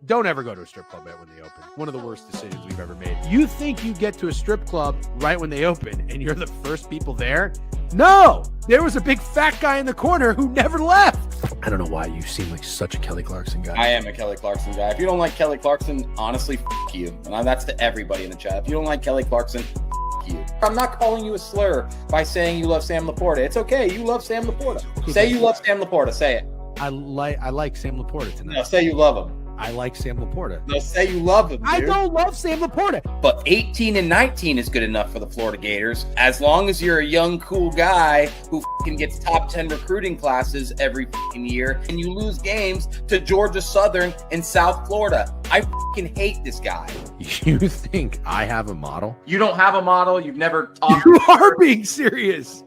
Don't ever go to a strip club right when they open. One of the worst decisions we've ever made. You think you get to a strip club right when they open and you're the first people there? No! There was a big fat guy in the corner who never left. I don't know why you seem like such a Kelly Clarkson guy. I am a Kelly Clarkson guy. If you don't like Kelly Clarkson, honestly, f*** you. And that's to everybody in the chat. If you don't like Kelly Clarkson, f*** you. I'm not calling you a slur by saying you love Sam Laporta. It's okay. You love Sam Laporta. Say you love Sam Laporta. Say it. I like Sam Laporta tonight. No, say you love him. I like Sam Laporta. No, say you love him, dude. I don't love Sam Laporta. But 18 and 19 is good enough for the Florida Gators, as long as you're a young, cool guy who gets top 10 recruiting classes every year, and you lose games to Georgia Southern in South Florida. I hate this guy. You think I have a model? You don't have a model. You've never talked. You are being serious.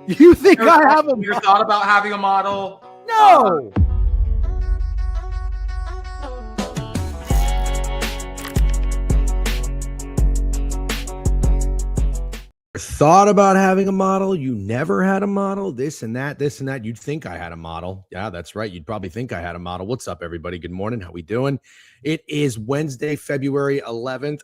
You think I have a model? You thought about having a model? No. Thought about having a model. You never had a model. This and that. You'd think I had a model. Yeah, that's right. You'd probably think I had a model. What's up, everybody? Good morning. How we doing? It is Wednesday, February 11th.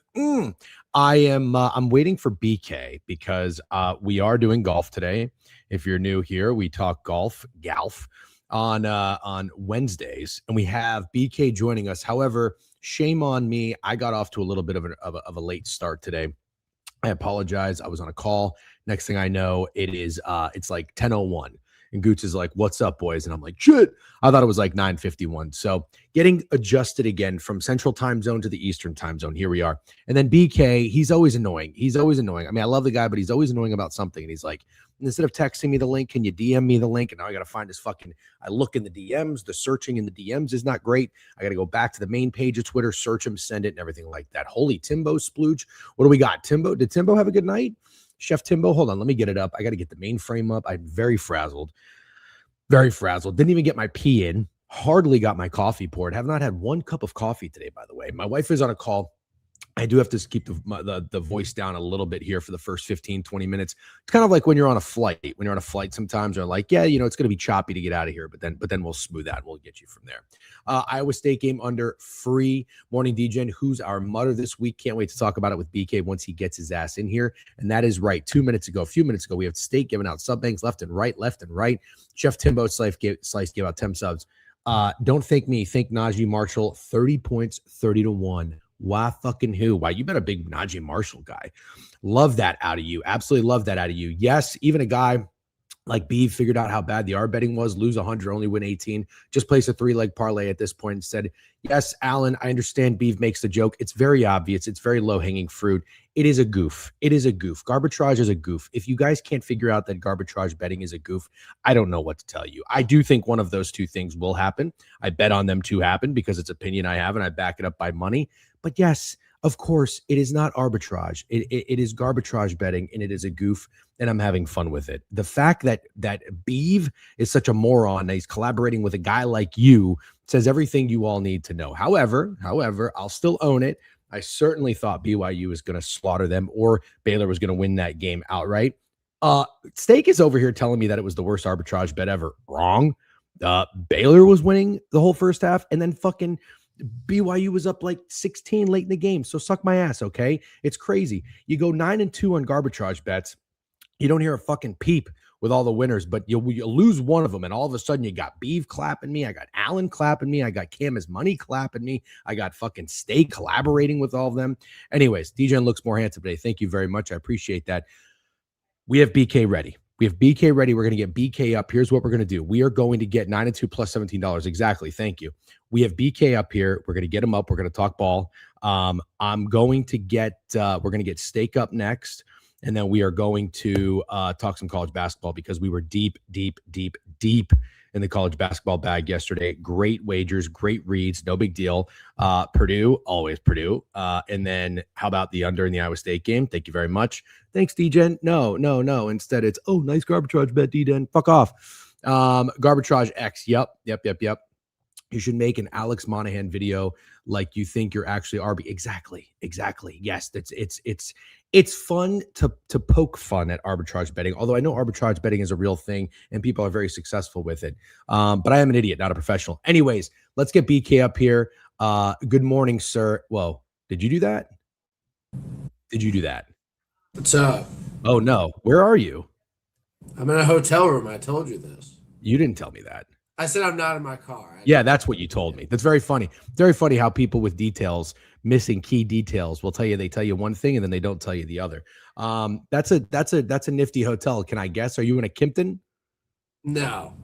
I'm waiting for BK because we are doing golf today. If you're new here, we talk golf on Wednesdays, and we have BK joining us. However, shame on me. I got off to a little bit of a late start today. I apologize. I was on a call. Next thing I know, it's like 10:01. And Gooch is like, "What's up, boys?" And I'm like, "Shit." I thought it was like 9:51. So getting adjusted again from Central Time Zone to the Eastern Time Zone. Here we are. And then BK, he's always annoying. I mean, I love the guy, but he's always annoying about something. And he's like, instead of texting me the link, can you DM me the link? And now I got to find his I look in the DMs. The searching in the DMs is not great. I got to go back to the main page of Twitter, search him, send it, and everything like that. Holy Timbo splooge. What do we got? Timbo? Did Timbo have a good night? Chef Timbo, hold on. Let me get it up. I got to get the mainframe up. I'm very frazzled. Very frazzled. Didn't even get my pee in. Hardly got my coffee poured. Have not had one cup of coffee today, by the way. My wife is on a call. I do have to keep the voice down a little bit here for the first 15, 20 minutes. It's kind of like when you're on a flight. When you're on a flight, sometimes you're like, yeah, it's going to be choppy to get out of here, but then we'll smooth that. We'll get you from there. Iowa State game under free. Morning, Degen. Who's our mutter this week? Can't wait to talk about it with BK once he gets his ass in here. And that is right. A few minutes ago, we have State giving out sub banks left and right. Chef Timbo Slice gave out 10 subs. Don't thank me. Thank Najee Marshall. 30 points, 30-1. Why fucking who? Why, you been a big Najee Marshall guy. Love that out of you. Absolutely love that out of you. Yes, even a guy like Beeve figured out how bad the R betting was. Lose 100, only win 18. Just place a 3-leg parlay at this point and said, yes, Alan, I understand Beeve makes the joke. It's very obvious. It's very low-hanging fruit. It is a goof. Garbitrage is a goof. If you guys can't figure out that garbitrage betting is a goof, I don't know what to tell you. I do think one of those two things will happen. I bet on them to happen because it's opinion I have, and I back it up by money. But yes, of course, it is not arbitrage. It is garbitrage betting, and it is a goof, and I'm having fun with it. The fact that Beeve is such a moron that he's collaborating with a guy like you says everything you all need to know. However, I'll still own it. I certainly thought BYU was going to slaughter them or Baylor was going to win that game outright. Steak is over here telling me that it was the worst arbitrage bet ever. Wrong. Baylor was winning the whole first half, and then fucking BYU was up like 16 late in the game. So suck my ass, okay? It's crazy. You go 9-2 on garbitrage bets. You don't hear a fucking peep with all the winners, but you lose one of them, and all of a sudden you got Beeve clapping me. I got Allen clapping me. I got Cam is Money clapping me. I got fucking Steak collaborating with all of them. Anyways, Degen looks more handsome today. Thank you very much. I appreciate that. We have BK ready. We're going to get BK up. Here's what we're going to do. We are going to get 9-2 plus $17. Exactly. Thank you. We have BK up here. We're going to get him up. We're going to talk ball. We're going to get Steak up next. And then we are going to talk some college basketball because we were deep in the college basketball bag yesterday. Great wagers, great reads, no big deal. Purdue, always Purdue. And then how about the under in the Iowa State game? Thank you very much. Thanks, Degen. No. Instead, it's, nice garbitrage bet, Degen. Fuck off. Garbitrage X. Yep. You should make an Alex Monahan video like you think you're actually RB. Exactly. Yes, it's fun to poke fun at arbitrage betting, although I know arbitrage betting is a real thing and people are very successful with it. But I am an idiot, not a professional. Anyways, let's get BK up here. Good morning, sir. Whoa, did you do that? Did you do that? What's up? Oh no, where are you? I'm in a hotel room. I told you this. You didn't tell me that. I said I'm not in my car. Yeah, that's what you told me. That's very funny. Very funny how people with details, missing key details, will tell you they tell you one thing and then they don't tell you the other. That's a nifty hotel. Can I guess? Are you in a Kimpton? No.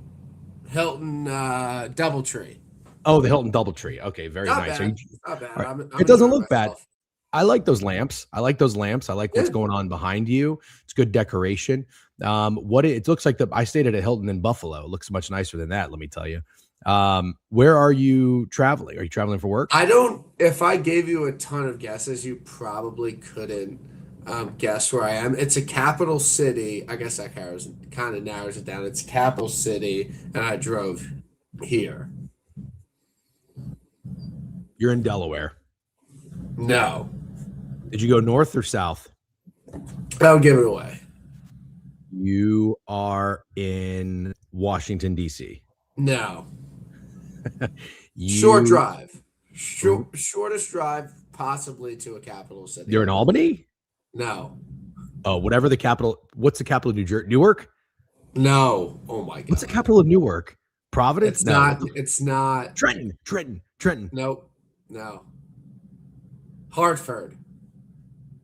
Hilton Doubletree. Oh, the Hilton DoubleTree. Okay, very Not nice. bad. Not bad. Right. I'm It doesn't enjoying look bad. myself. I like those lamps. I like what's Yeah. going on behind you. It's good decoration. It looks like I stayed at a Hilton in Buffalo. It looks much nicer than that, let me tell you. Where are you traveling? Are you traveling for work? If I gave you a ton of guesses, you probably couldn't guess where I am. It's a capital city. I guess that kind of narrows it down. It's a capital city, and I drove here. You're in Delaware. No. Did you go north or south? I'll give it away. You are in Washington, D.C. No. Short drive. Shortest drive possibly to a capital city. You're in Albany? No. Oh, whatever the capital. What's the capital of New Jersey? Newark? No. Oh my God. What's the capital of Newark? Providence? It's No. not. It's not. Trenton. Nope. No. Hartford.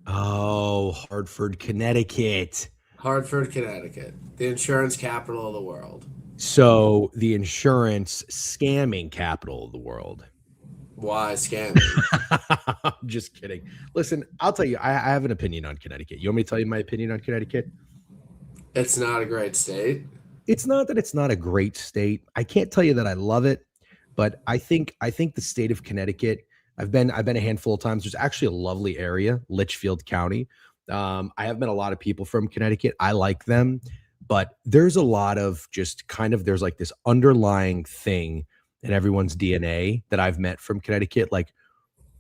Oh, Hartford, Connecticut. Hartford, Connecticut. The insurance capital of the world. So the insurance scamming capital of the world. Why scamming? I'm just kidding. Listen, I'll tell you, I have an opinion on Connecticut. You want me to tell you my opinion on Connecticut? It's not a great state. It's not that it's not a great state. I can't tell you that I love it, but I think the state of Connecticut, I've been a handful of times. There's actually a lovely area, Litchfield County. I have met a lot of people from Connecticut. I like them, but there's a lot of there's like this underlying thing in everyone's DNA that I've met from Connecticut. Like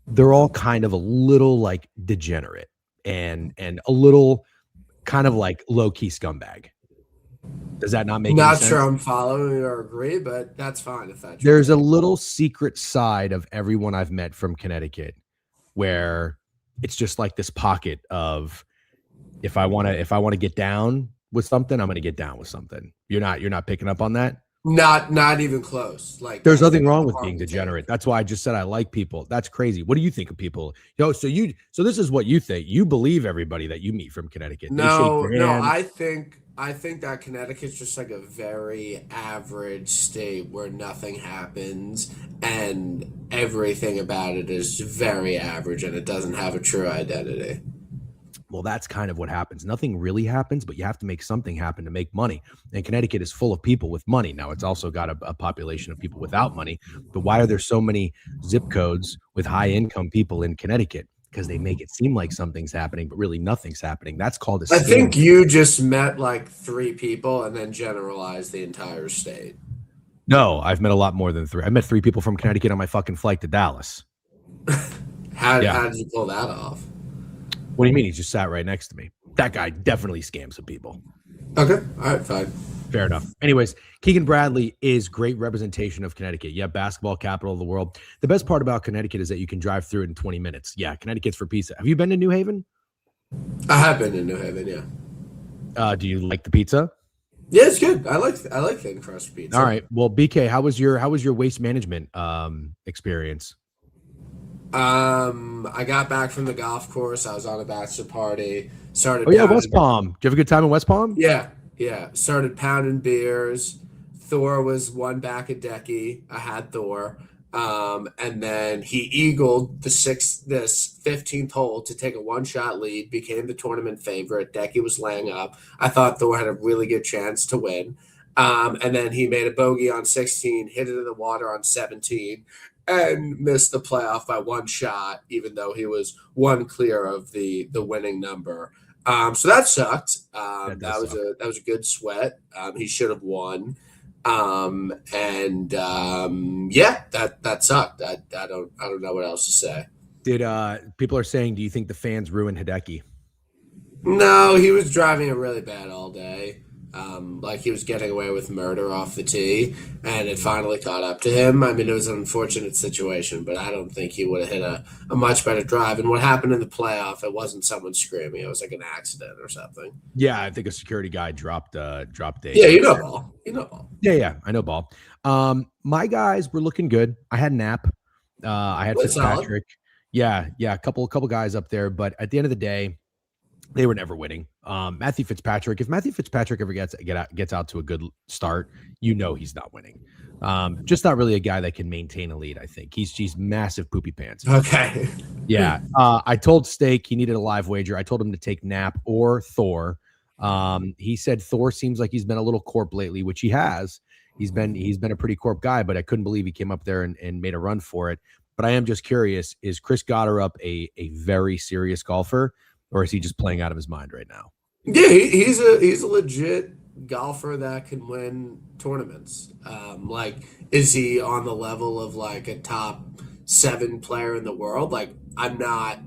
they're all kind of a little like degenerate and a little kind of like low key scumbag. Does that not make any sense? Not sure I'm following or agree, but that's fine if that's There's a little secret side of everyone I've met from Connecticut where it's just like this pocket of if I want to get down with something, I'm going to get down with something. You're not picking up on that? Not even close. Like there's nothing wrong with being degenerate. That's why I just said I like people. That's crazy. What do you think of people? So this is what you think. You believe everybody that you meet from Connecticut. No, I think that Connecticut's just like a very average state where nothing happens and everything about it is very average and it doesn't have a true identity. Well, that's kind of what happens. Nothing really happens, but you have to make something happen to make money. And Connecticut is full of people with money. Now, it's also got a population of people without money. But why are there so many zip codes with high income people in Connecticut? Because they make it seem like something's happening, but really nothing's happening. That's called a scam. I think you just met like 3 people and then generalized the entire state. No, I've met a lot more than 3. I met 3 people from Connecticut on my fucking flight to Dallas. How did you pull that off? What do you mean? He just sat right next to me. That guy definitely scams some people. Okay. All right, fine. Fair enough. Anyways, Keegan Bradley is great representation of Connecticut. Yeah, basketball capital of the world. The best part about Connecticut is that you can drive through it in 20 minutes. Yeah, Connecticut's for pizza. Have you been to New Haven? I have been in New Haven, yeah. Do you like the pizza? Yeah, it's good. I like thin crust pizza. All right. Well, BK, how was your waste management experience? I got back from the golf course. I was on a bachelor party. West Palm. Did you have a good time in West Palm? Yeah. Started pounding beers. Thor was one back at Decky. I had Thor. And then he eagled this 15th hole to take a one-shot lead, became the tournament favorite. Decky was laying up. I thought Thor had a really good chance to win. And then he made a bogey on 16, hit it in the water on 17, and missed the playoff by one shot, even though he was one clear of the winning number. So that sucked. That was a good sweat. He should have won. That sucked. I don't know what else to say. People are saying, do you think the fans ruined Hideki? No, he was driving it really bad all day. Like he was getting away with murder off the tee, and it finally caught up to him. I mean, it was an unfortunate situation, but I don't think he would have hit a much better drive. And what happened in the playoff, it wasn't someone screaming; it was like an accident or something. Yeah, I think a security guy dropped Degen. Yeah, you know ball. You know ball. Yeah, I know ball. My guys were looking good. I had Knapp. I had That's Fitzpatrick. Yeah, a couple guys up there, but at the end of the day, they were never winning. Matthew Fitzpatrick. If Matthew Fitzpatrick ever gets out to a good start, you know he's not winning. Just not really a guy that can maintain a lead. I think he's massive poopy pants. Okay. Yeah. I told Steak he needed a live wager. I told him to take Knapp or Thor. He said Thor seems like he's been a little corp lately, which he has. He's been a pretty corp guy, but I couldn't believe he came up there and made a run for it. But I am just curious: is Chris Gotterup a very serious golfer, or is he just playing out of his mind right now? Yeah, he's a legit golfer that can win tournaments. Like, is he on the level of like a top 7 player in the world? Like, I'm not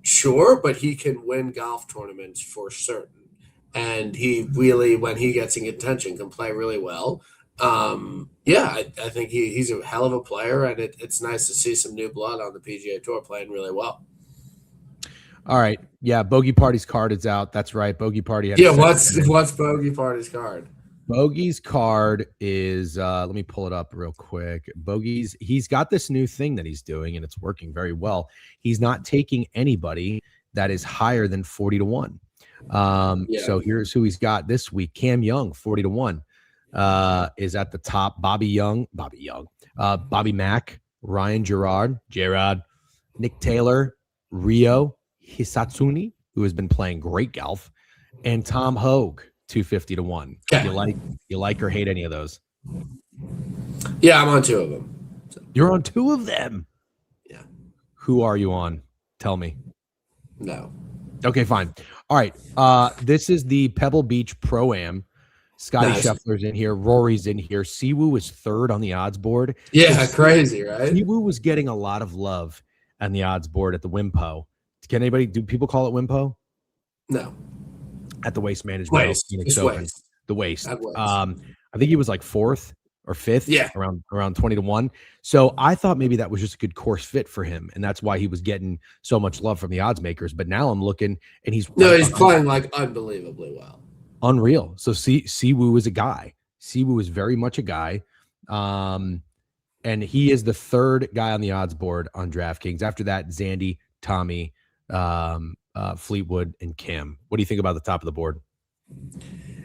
sure, but he can win golf tournaments for certain. And he really, when he gets in attention, can play really well. Yeah, I think he's a hell of a player, and it's nice to see some new blood on the PGA Tour playing really well. All right. Yeah, Bogey Party's card is out. That's right. Bogey Party. What's Bogey Party's card? Bogey's card is let me pull it up real quick. He's got this new thing that he's doing, and it's working very well. He's not taking anybody that is higher than 40-1. So here's who he's got this week. Cam Young, 40-1, is at the top. Bobby Mack, Ryan Gerard, Nick Taylor, Rio Hisatsuni, who has been playing great golf, and Tom Hogue, 250-1. Yeah. You like or hate any of those? Yeah, I'm on 2 of them. So. You're on 2 of them? Yeah. Who are you on? Tell me. No. Okay, fine. All right. This is the Pebble Beach Pro-Am. Scotty Scheffler's in here. Rory's in here. Siwoo is 3rd on the odds board. Yeah, crazy, right? Siwoo was getting a lot of love on the odds board at the Wimpo. Do people call it Wimpo? No. At the Waste Management. Waste. The Waste. I think he was like 4th or 5th. Yeah. Around 20-1. So I thought maybe that was just a good course fit for him, and that's why he was getting so much love from the odds makers. But now I'm looking, and he's playing like unbelievably well. Unreal. So Siwoo is a guy. Siwoo is very much a guy. And he is the 3rd guy on the odds board on DraftKings. After that, Zandy, Tommy, Fleetwood, and Kim. What do you think about the top of the board?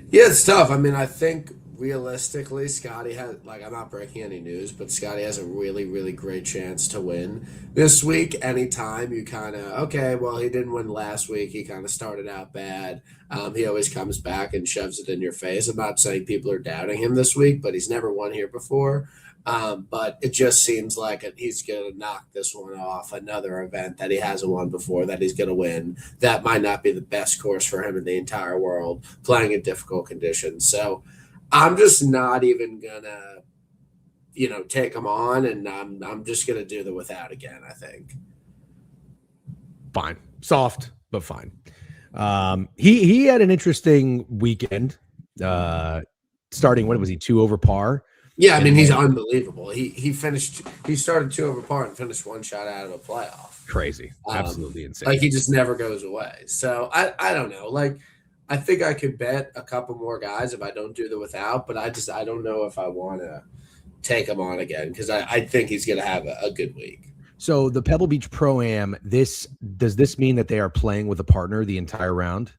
Yeah, it's tough. I mean, I think realistically, Scotty has, like, I'm not breaking any news, but Scotty has a really, really great chance to win this week. Anytime you kind of, okay, well, he didn't win last week. He kind of started out bad. He always comes back and shoves it in your face. I'm not saying people are doubting him this week, but he's never won here before. But it just seems like he's going to knock this one off, another event that he hasn't won before that he's going to win. That might not be the best course for him in the entire world, playing in difficult conditions. So I'm just not even going to, take him on, and I'm just going to do the without again, I think. Fine. Soft, but fine. He had an interesting weekend, starting, what was he, 2 over par? Yeah, I mean, he's unbelievable. He started 2 over par and finished 1 shot out of a playoff. Crazy. Absolutely insane. Like, he just never goes away. So I don't know. Like, I think I could bet a couple more guys if I don't do the without, but I don't know if I want to take him on again, because I think he's going to have a good week. So the Pebble Beach Pro-Am, does this mean that they are playing with a partner the entire round?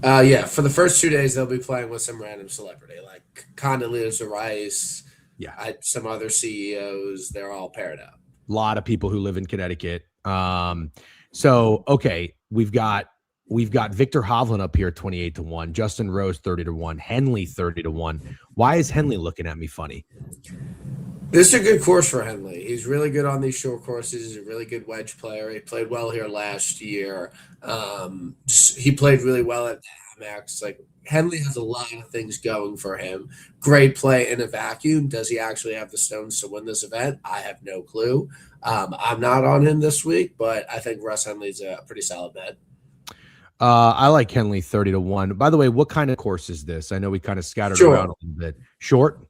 Yeah, for the first 2 days, they'll be playing with some random celebrity, like Condoleezza Rice. Yeah, some other CEOs. They're all paired up. A lot of people who live in Connecticut. So okay, we've got Victor Hovland up here 28-1, Justin Rose 30-1, Henley 30-1. Why is Henley looking at me funny? This is a good course for Henley. He's really good on these short courses. He's a really good wedge player. He played well here last year. He played really well at Max. Like, Henley has a lot of things going for him. Great play in a vacuum. Does he actually have the stones to win this event? I have no clue. I'm not on him this week, but I think Russ Henley's a pretty solid bet. I like Henley 30-1. By the way, what kind of course is this? I know we kind of scattered Short. around a little bit. Short?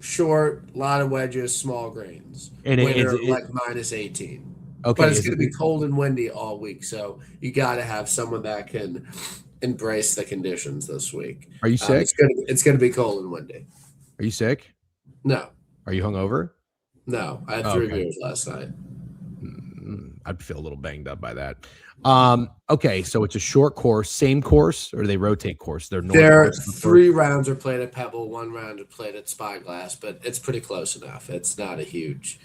Short, a lot of wedges, small greens. And Winner like -18. Okay. But it's going to be cold and windy all week, so you got to have someone that can embrace the conditions this week. Are you sick? It's going to be cold and windy. Are you sick? No. Are you hungover? No, I had 3 beers last night. I'd feel a little banged up by that. Okay, so it's a short course, same course, or do they rotate course? There 3 rounds are played at Pebble, 1 round are played at Spyglass, but it's pretty close enough. It's not a huge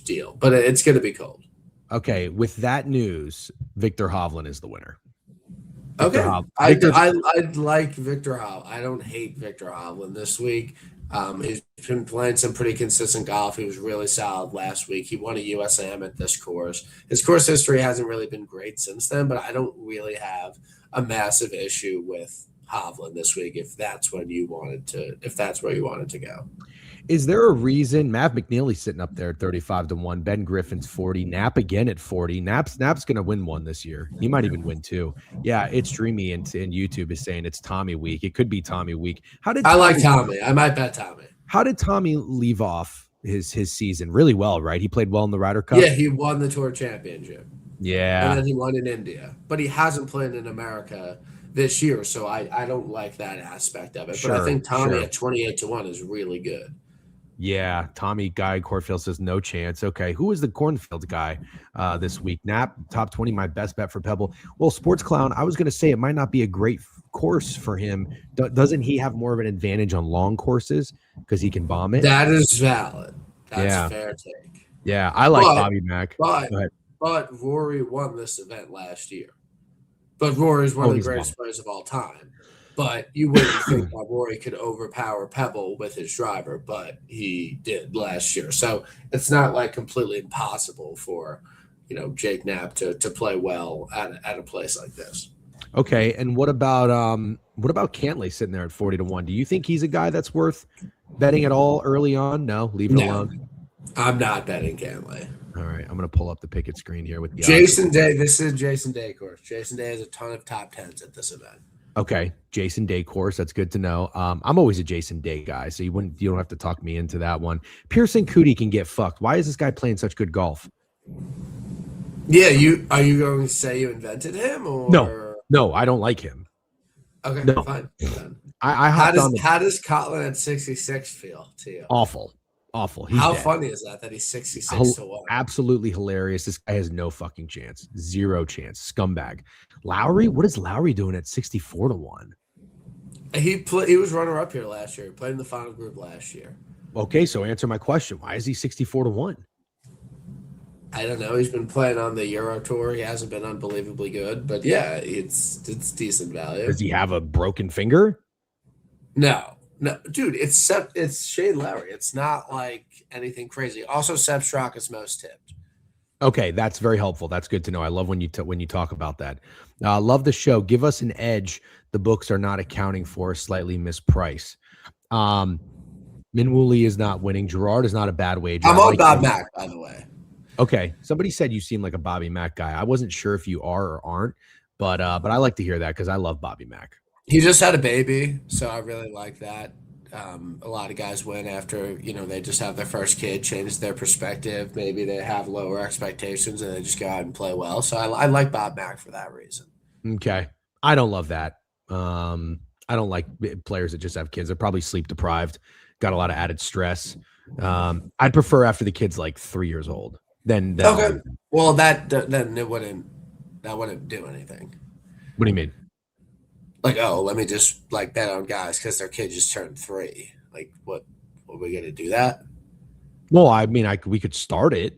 deal, but it's going to be cold. Okay, with that news, Victor Hovland is the winner. Okay, I like Victor Hovland. I don't hate Victor Hovland this week. He's been playing some pretty consistent golf. He was really solid last week. He won a USAM at this course. His course history hasn't really been great since then, but I don't really have a massive issue with Hovland this week if that's where you wanted to go. Is there a reason Mav McNeely's sitting up there at 35-1, Ben Griffin's 40, Knapp again at 40? Knapp's going to win one this year. He might even win 2. Yeah, it's Dreamy and YouTube is saying it's Tommy week. It could be Tommy week. I like Tommy. I might bet Tommy. How did Tommy leave off his season? Really well, right? He played well in the Ryder Cup. Yeah, he won the Tour Championship. Yeah. And then he won in India. But he hasn't played in America this year, so I don't like that aspect of it. But I think Tommy at 28-1 is really good. Yeah, Tommy Guy Cornfield says no chance. Okay, who is the Cornfield guy this week? Knapp, top 20, my best bet for Pebble. Well, Sports Clown, I was going to say it might not be a great course for him. Doesn't he have more of an advantage on long courses because he can bomb it? That is valid. That's a fair take. Yeah, I like Bobby Mack. But Rory won this event last year. But Rory is one of the greatest players of all time. But you wouldn't think that Rory could overpower Pebble with his driver, but he did last year. So it's not like completely impossible for, Jake Knapp to play well at a place like this. Okay, and what about Cantlay sitting there at 40-1? Do you think he's a guy that's worth betting at all early on? No, leave it alone. I'm not betting Cantlay. All right, I'm going to pull up the picket screen here with the Jason Day. This is Jason Day course. Jason Day has a ton of top 10s at this event. Okay, Jason Day course. That's good to know. I'm always a Jason Day guy, so you don't have to talk me into that one. Pearson Cootie can get fucked. Why is this guy playing such good golf? Yeah, are you going to say you invented him or no, I don't like him. Okay, no. Fine. How does Cotland at 66 feel to you? Awful. How funny is that he's 66-1? Absolutely hilarious. This guy has no fucking chance. 0 chance. Scumbag. Lowry? What is Lowry doing at 64-1? He was runner up here last year. He played in the final group last year. Okay, so answer my question. Why is he 64-1? I don't know. He's been playing on the Euro Tour. He hasn't been unbelievably good, but yeah, it's decent value. Does he have a broken finger? No, dude, it's Shane Lowry. It's not like anything crazy. Also, Seb Straka is most tipped. Okay, that's very helpful. That's good to know. I love when you talk about that. Love the show. Give us an edge. The books are not accounting for a slightly mispriced. Minwooly is not winning. Gerard is not a bad wager. I'm on Bob Mack, by the way. Okay, somebody said you seem like a Bobby Mack guy. I wasn't sure if you are or aren't, but I like to hear that because I love Bobby Mack. He just had a baby, so I really like that. A lot of guys win after, they just have their first kid, change their perspective. Maybe they have lower expectations and they just go out and play well. So I like Bob Mack for that reason. Okay. I don't love that. I don't like players that just have kids. They're probably sleep deprived, got a lot of added stress. I'd prefer after the kid's like 3 years old. Then okay. Well, that wouldn't do anything. What do you mean? Like, let me just bet on guys because their kid just turned 3. Like, what are we gonna do that? Well, I mean, we could start it.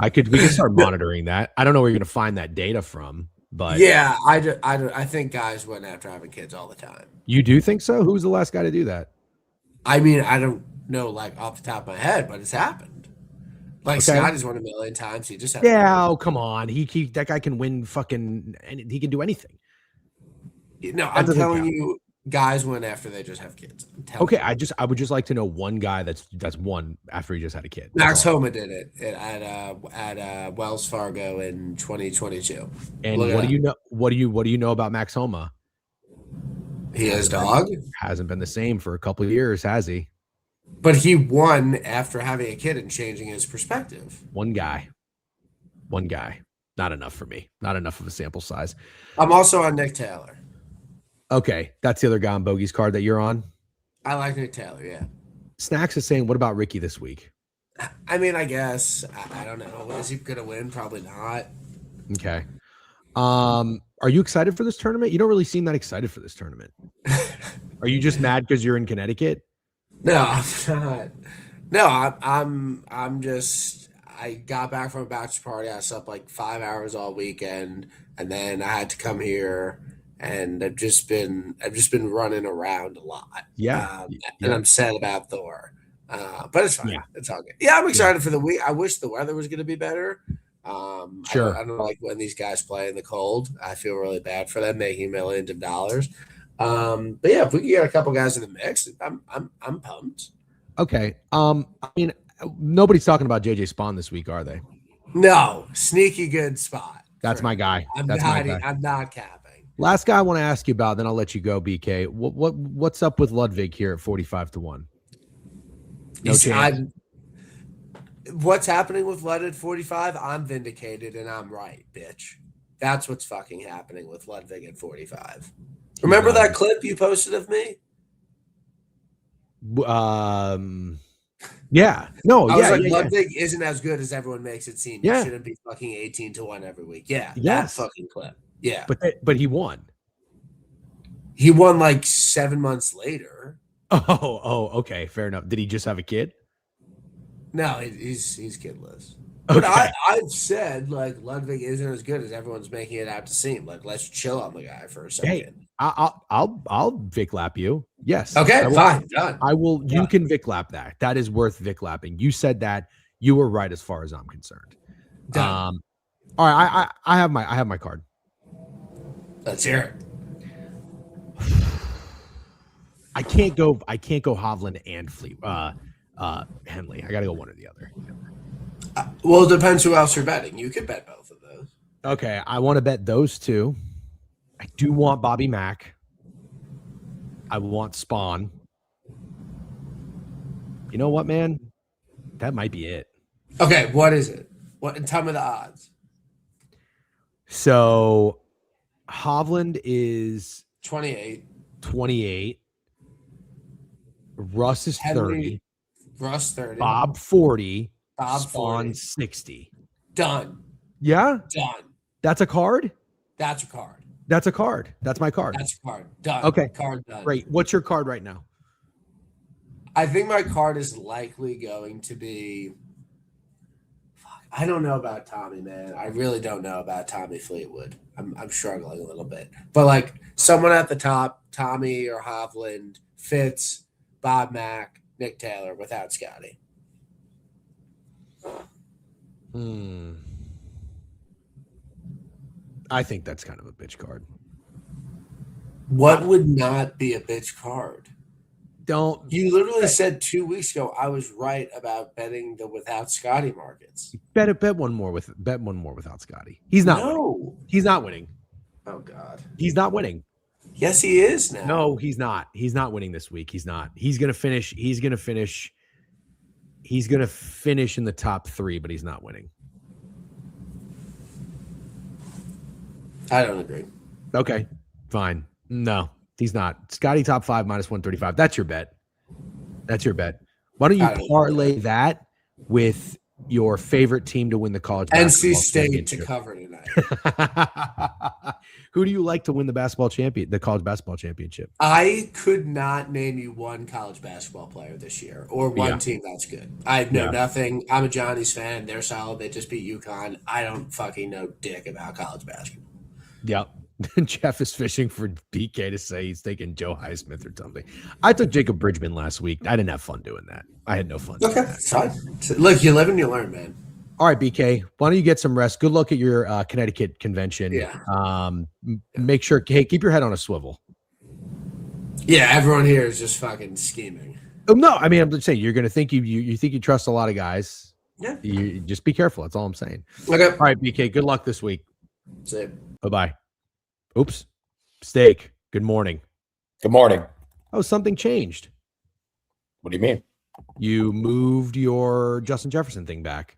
We could start monitoring that. I don't know where you're gonna find that data from, but yeah, I think guys win after having kids all the time. You do think so? Who's the last guy to do that? I mean, I don't know off the top of my head, but it's happened. Like Scotty's won a million times. He just had come on. That guy can win fucking, and he can do anything. No, I'm telling you, Guys win after they just have kids. Okay, I would just like to know one guy that's won after he just had a kid. Max Homa did it at Wells Fargo in 2022. And what do you know? What do you know about Max Homa? He has dog. Hasn't been the same for a couple of years, has he? But he won after having a kid and changing his perspective. One guy. Not enough for me. Not enough of a sample size. I'm also on Nick Taylor. Okay, that's the other guy on Bogey's card that you're on. I like Nick Taylor, yeah. Snacks is saying, what about Ricky this week? I mean, I guess I don't know. Is he gonna win? Probably not. Okay. Are you excited for this tournament? You don't really seem that excited for this tournament. Are you just mad because you're in Connecticut? No, I'm not. No, I'm just. I got back from a bachelor party. I slept like 5 hours all weekend, and then I had to come here. And I've just been running around a lot. Yeah. And I'm sad about Thor. But it's fine. Yeah. It's all good. Yeah, I'm excited for the week. I wish the weather was going to be better. Sure. I don't like when these guys play in the cold. I feel really bad for them making millions of dollars. But yeah, if we can get a couple guys in the mix, I'm pumped. Okay. I mean, nobody's talking about JJ Spawn this week, are they? No, sneaky good spot. That's my guy. I'm not capping. Last guy I want to ask you about, then I'll let you go, BK. What's up with Ludwig here at 45-1? No chance. What's happening with Ludwig at 45? I'm vindicated and I'm right, bitch. That's what's fucking happening with Ludwig at 45. Remember that clip you posted of me? Yeah. No, I was like, yeah. Ludwig isn't as good as everyone makes it seem. Yeah. He shouldn't be fucking 18-1 every week. Yeah. Yes. That fucking clip. Yeah. But he won. He won like 7 months later. Oh, okay. Fair enough. Did he just have a kid? No, he's kidless. Okay. But I've said like Ludwig isn't as good as everyone's making it out to seem. Like, let's chill on the guy for a second. Hey, I'll Vic lap you. Yes. Okay, fine. Done. I will. Done. You can Vic lap that. That is worth Vic lapping. You said that. You were right as far as I'm concerned. Done. All right. I have my card. Let's hear it. I can't go Hovland and Henley. I got to go one or the other. Well, it depends who else you're betting. You could bet both of those. Okay, I want to bet those two. I do want Bobby Mack. I want Spawn. You know what, man? That might be it. Okay, what is it? Tell me the odds. So Hovland is 28. Russ is 30. Russ 30. Bob 40. Spawn 40. 60. Done. Yeah? Done. That's a card? That's a card. That's a card. That's my card. That's a card. Done. Okay. Card done. Great. What's your card right now? I think my card is likely going to be. I don't know about Tommy, man. I really don't know about Tommy Fleetwood. I'm struggling a little bit. But like someone at the top, Tommy or Hovland, Fitz, Bob Mack, Nick Taylor without Scotty. I think that's kind of a bitch card. What would not be a bitch card? Don't you literally said 2 weeks ago I was right about betting the without Scotty markets. Bet one more without Scotty. He's not winning. He's not winning. Oh God. He's not winning. Yes, he is now. No, he's not. He's not winning this week. He's not. He's gonna finish in the top 3, but he's not winning. I don't agree. Okay, fine. No, he's not. Scotty top 5 minus 135. That's your bet. Why don't you parlay that with your favorite team to win the college basketball NC State championship? To cover tonight. Who do you like to win the college basketball championship? I could not name you one college basketball player this year or one team that's good. I know nothing. I'm a Johnny's fan. They're solid. They just beat UConn. I don't fucking know dick about college basketball. Yep. Jeff is fishing for BK to say he's taking Joe Highsmith or something. I took Jacob Bridgman last week. I didn't have fun doing that. I had no fun. Okay, fine. Look, you live and you learn, man. All right, BK. Why don't you get some rest? Good luck at your Connecticut convention. Yeah. Make sure, keep your head on a swivel. Yeah, everyone here is just fucking scheming. No, I mean, I'm just saying you're going to think you think you trust a lot of guys. Yeah. You just be careful. That's all I'm saying. Okay. All right, BK. Good luck this week. See it. Bye-bye. Oops. Steak. Good morning. Good morning. Oh, something changed. What do you mean? You moved your Justin Jefferson thing back.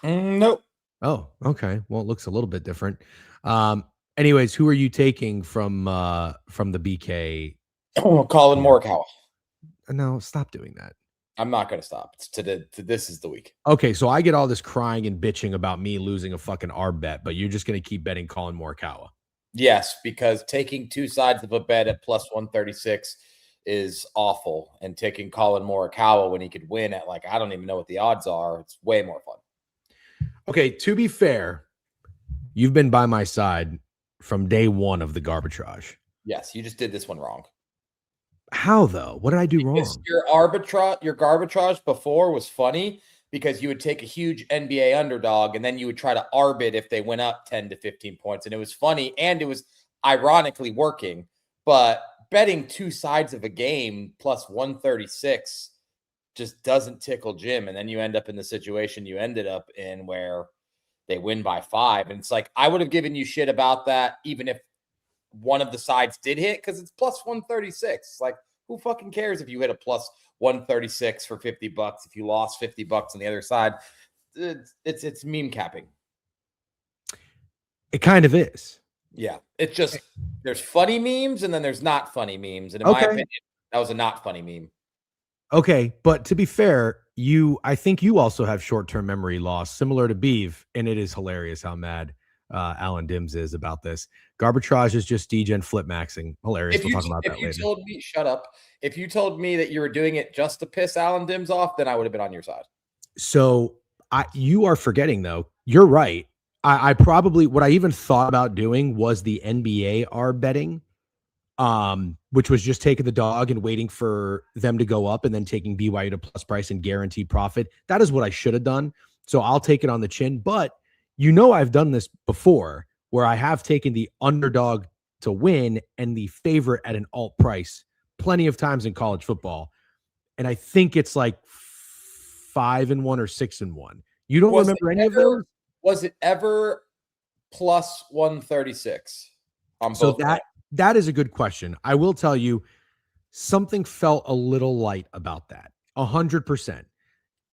Nope. Oh, okay. Well, it looks a little bit different. Anyways, who are you taking from the BK? Colin Morikawa. No, stop doing that. I'm not going to stop. It's this is the week. Okay, so I get all this crying and bitching about me losing a fucking ARB bet, but you're just going to keep betting Colin Morikawa. Yes, because taking two sides of a bet at plus 136 is awful, and taking Colin Morikawa when he could win at I don't even know what the odds are. It's way more fun. Okay, to be fair, you've been by my side from day one of the arbitrage. Yes, you just did this one wrong. How though? What did I do wrong? Your arbitrage before was funny because you would take a huge NBA underdog and then you would try to arb it if they went up 10 to 15 points. And it was funny and it was ironically working. But betting two sides of a game plus 136 just doesn't tickle Jim. And then you end up in the situation you ended up in where they win by 5. And it's I would have given you shit about that even if one of the sides did hit because it's plus 136. Who fucking cares if you hit a plus 136 for $50 if you lost $50 on the other side? It's meme capping. It kind of is. Yeah, it's just there's funny memes and then there's not funny memes, and in my opinion, that was a not funny meme. Okay, but to be fair, I think you also have short-term memory loss, similar to Beeve, and it is hilarious how mad Alan Dims is about this. Garbatrage is just Degen flip maxing. Hilarious. We'll talk about that later. Told me, shut up. If you told me that you were doing it just to piss Alan Dims off, then I would have been on your side. So you are forgetting though. You're right. I probably what I even thought about doing was the NBA are betting, which was just taking the dog and waiting for them to go up and then taking BYU to plus price and guaranteed profit. That is what I should have done. So I'll take it on the chin, but I've done this before where I have taken the underdog to win and the favorite at an alt price plenty of times in college football. And I think it's 5-1 or 6-1. You don't remember any of those? Was it ever plus 136 on both? So that is a good question. I will tell you something felt a little light about that. 100%.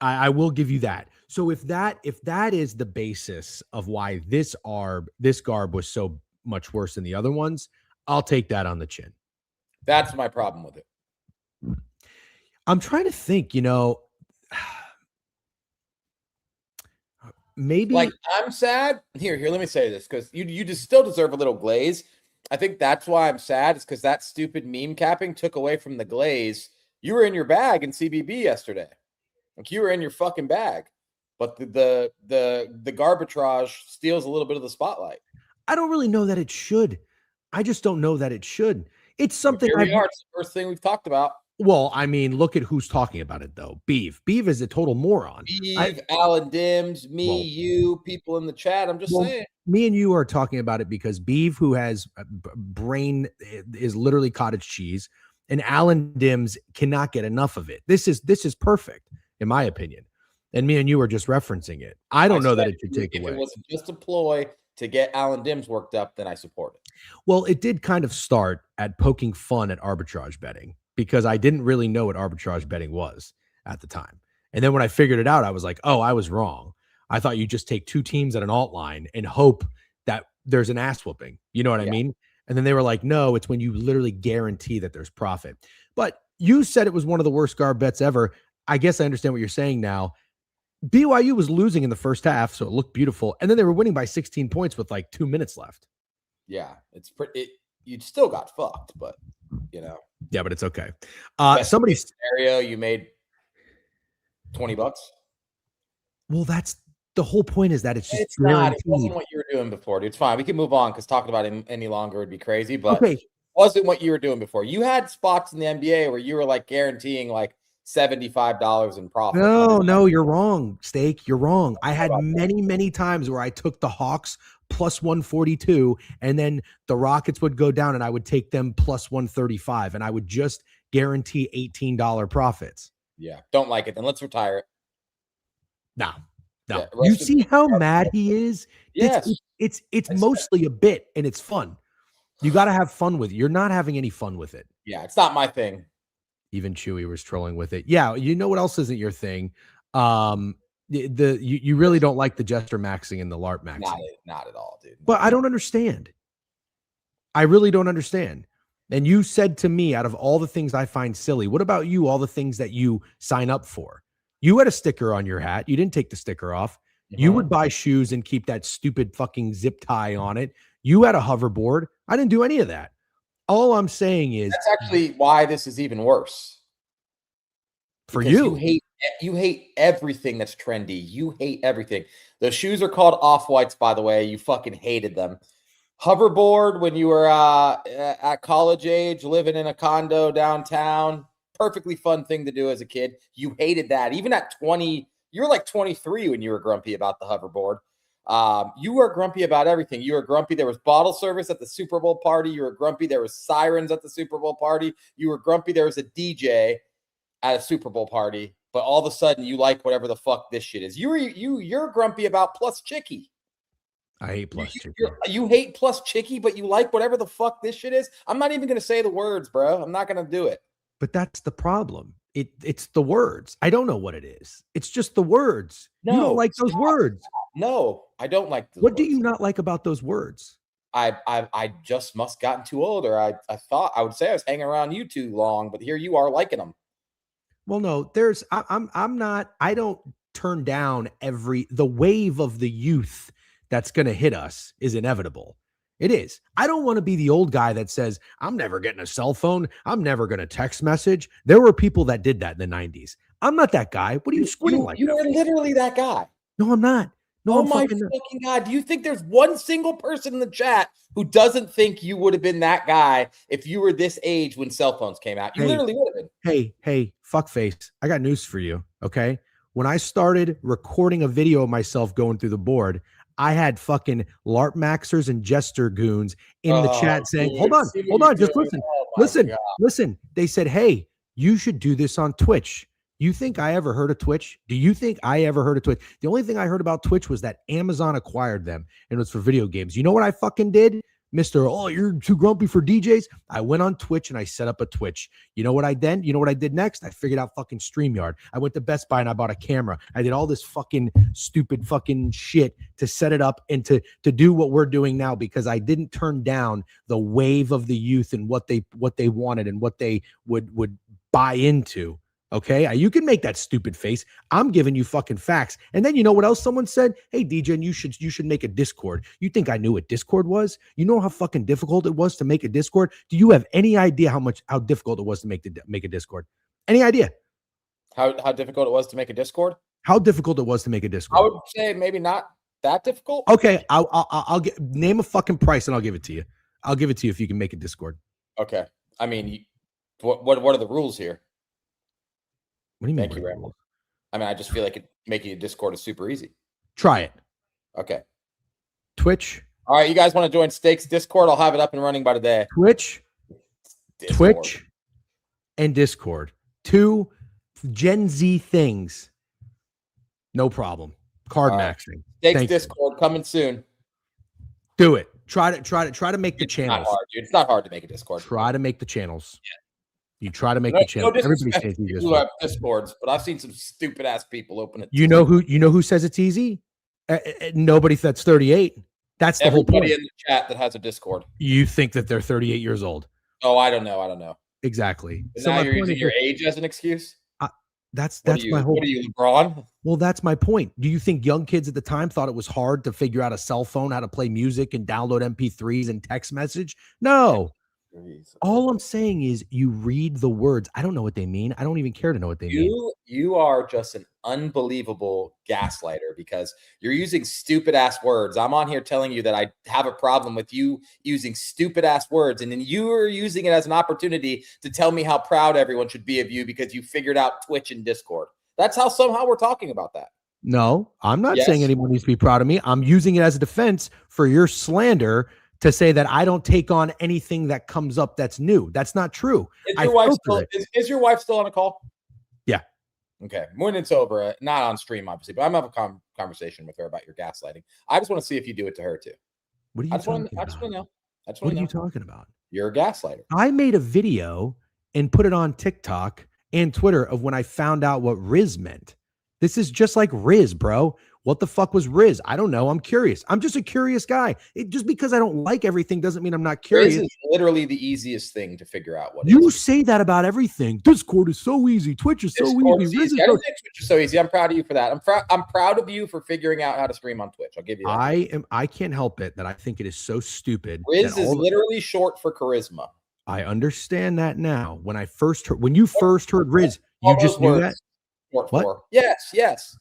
I will give you that. So if that is the basis of why this garb was so much worse than the other ones, I'll take that on the chin. That's my problem with it. I'm trying to think, maybe I'm sad. Here, let me say this because you just still deserve a little glaze. I think that's why I'm sad is because that stupid meme capping took away from the glaze. You were in your bag in CBB yesterday. You were in your fucking bag, but the garbatrage steals a little bit of the spotlight. I don't really know that it should. I just don't know that it should. It's something. Here we are. It's the first thing we've talked about. Well, I mean, look at who's talking about it though. Beeve is a total moron. Beeve, Alan Dims, you, people in the chat. I'm just saying. Me and you are talking about it because Beeve, who has brain, is literally cottage cheese, and Alan Dims cannot get enough of it. This is perfect. In my opinion, and me and you are just referencing it. I don't know that it should take away. If it wasn't just a ploy to get Alan Dims worked up, then I support it. Well, it did kind of start at poking fun at arbitrage betting because I didn't really know what arbitrage betting was at the time. And then when I figured it out, I was like, oh, I was wrong. I thought you just take two teams at an alt line and hope that there's an ass whooping. You know what I mean? And then they were like, no, it's when you literally guarantee that there's profit. But you said it was one of the worst garb bets ever. I guess I understand what you're saying now. BYU was losing in the first half, so it looked beautiful. And then they were winning by 16 points with 2 minutes left. Yeah, it's pretty. You still got fucked, but Yeah, but it's okay. Somebody's scenario, you made $20. Well, that's the whole point. Is that it's not. It wasn't what you were doing before, dude. It's fine. We can move on because talking about it any longer would be crazy. But it wasn't what you were doing before. You had spots in the NBA where you were guaranteeing $75 in profit. No, you're wrong, Steak. You're wrong. I had many times where I took the Hawks plus 142, and then the Rockets would go down and I would take them plus 135, and I would just guarantee $18 profits. Yeah, don't like it. Then let's retire it. No. Yeah, You see how mad he is? Yes. It's mostly a bit, and it's fun. You got to have fun with it. You're not having any fun with it. Yeah, it's not my thing. Even Chewy was trolling with it. Yeah, you know what else isn't your thing? You really don't like the Jester maxing and the LARP maxing. Not at all, dude. But I don't understand. I really don't understand. And you said to me, out of all the things I find silly, what about you? All the things that you sign up for. You had a sticker on your hat. You didn't take the sticker off. You would buy shoes and keep that stupid fucking zip tie on it. You had a hoverboard. I didn't do any of that. All I'm saying is that's actually why this is even worse. For you. You hate everything that's trendy. You hate everything. The shoes are called Off-Whites, by the way. You fucking hated them. Hoverboard when you were at college age, living in a condo downtown. Perfectly fun thing to do as a kid. You hated that. Even at 20, you were like 23 when you were grumpy about the hoverboard. You were grumpy about everything. You were grumpy there was bottle service at the Super Bowl party. You were grumpy there was sirens at the Super Bowl party. You were grumpy there was a DJ at a Super Bowl party. But all of a sudden, you like whatever the fuck this shit is. You're grumpy about Plus Chicky. I hate Plus Chicky. You hate Plus Chicky, but you like whatever the fuck this shit is. I'm not even going to say the words, bro. I'm not going to do it. But that's the problem. It's the words. I don't know what it is. It's just the words. No, you don't like those words. No, I don't like those What words. Do you not like about those words? I just must gotten too old, or I thought I would say I was hanging around you too long, but here you are liking them. Well, no, I don't turn down the wave of the youth that's going to hit us is inevitable. It is. I don't want to be the old guy that says, I'm never getting a cell phone. I'm never going to text message. There were people that did that in the 90s. I'm not that guy. What are you squinting like? You are literally that guy. No, I'm not. No, oh my fucking God. Do you think there's one single person in the chat who doesn't think you would have been that guy if you were this age when cell phones came out? You literally would have been. Hey, fuckface. I got news for you. Okay. When I started recording a video of myself going through the board, I had fucking LARP maxers and jester goons in the chat saying, hold on, just listen. Listen. They said, hey, you should do this on Twitch. You think I ever heard of Twitch? Do you think I ever heard of Twitch? The only thing I heard about Twitch was that Amazon acquired them and it was for video games. You know what I fucking did? Oh, you're too grumpy for DJs. I went on Twitch and I set up a Twitch. You know what I did next? I figured out fucking StreamYard. I went to Best Buy and I bought a camera. I did all this fucking stupid fucking shit to set it up and to do what we're doing now because I didn't turn down the wave of the youth and what they wanted and what they would buy into. Okay, you can make that stupid face. I'm giving you fucking facts. And then you know what else someone said? Hey, DJ, you should make a Discord. You think I knew what Discord was? You know how fucking difficult it was to make a Discord? Do you have any idea how difficult it was to make a Discord? Any idea? How difficult it was to make a Discord? How difficult it was to make a Discord? I would say maybe not that difficult. Okay, I'll name a fucking price and I'll give it to you. I'll give it to you if you can make a Discord. Okay. I mean, what are the rules here? What do you mean? Thank you, Ramble. I mean, I just feel like making a Discord is super easy. Try it. Okay. Twitch. All right, you guys want to join Stakes Discord? I'll have it up and running by today. Twitch, and Discord. 2 Gen Z things. No problem. Card maxing. Stakes Discord coming soon. Do it. Try to make the channels. Not hard, dude. It's not hard to make a Discord. Try to make the channels. Yeah. You try to make the channel. Everybody says you have Discords, but I've seen some stupid ass people open it. You know who says it's easy? Nobody that's 38. That's the whole point. Everybody in the chat that has a Discord. You think that they're 38 years old? Oh, I don't know. Exactly. So now you're using your age as an excuse. That's my whole. What are you, LeBron? Well, that's my point. Do you think young kids at the time thought it was hard to figure out a cell phone, how to play music and download MP3s and text message? No. All I'm saying is you read the words. I don't know what they mean. I don't even care to know what they mean. You are just an unbelievable gaslighter because you're using stupid ass words. I'm on here telling you that I have a problem with you using stupid ass words. And then you are using it as an opportunity to tell me how proud everyone should be of you because you figured out Twitch and Discord. That's how somehow we're talking about that. No, I'm not Yes. saying anyone needs to be proud of me. I'm using it as a defense for your slander to say that I don't take on anything that comes up that's new. That's not true. Is I your wife filter still it. is your wife still on a call? Yeah. Okay. When it's over, not on stream, obviously, but I'm having a conversation with her about your gaslighting. I just want to see if you do it to her too. What are you talking about? I just want to know. I just What want are to you know. talking about? You're a gaslighter. I made a video and put it on TikTok and Twitter of when I found out what Riz meant. This is just like Riz, bro. What the fuck was Riz? I don't know. I'm curious. I'm just a curious guy. Just because I don't like everything doesn't mean I'm not curious. Riz is literally the easiest thing to figure out what you is. say that about everything. Discord is so easy. Twitch is so easy. Riz is I don't think Twitch is so easy. I'm proud of you for that. I'm proud of you for figuring out how to stream on Twitch. I'll give you that. I can't help it that I think it is so stupid. Riz is literally short for charisma. I understand that now. When you first heard Riz, you just knew that? What? Yes.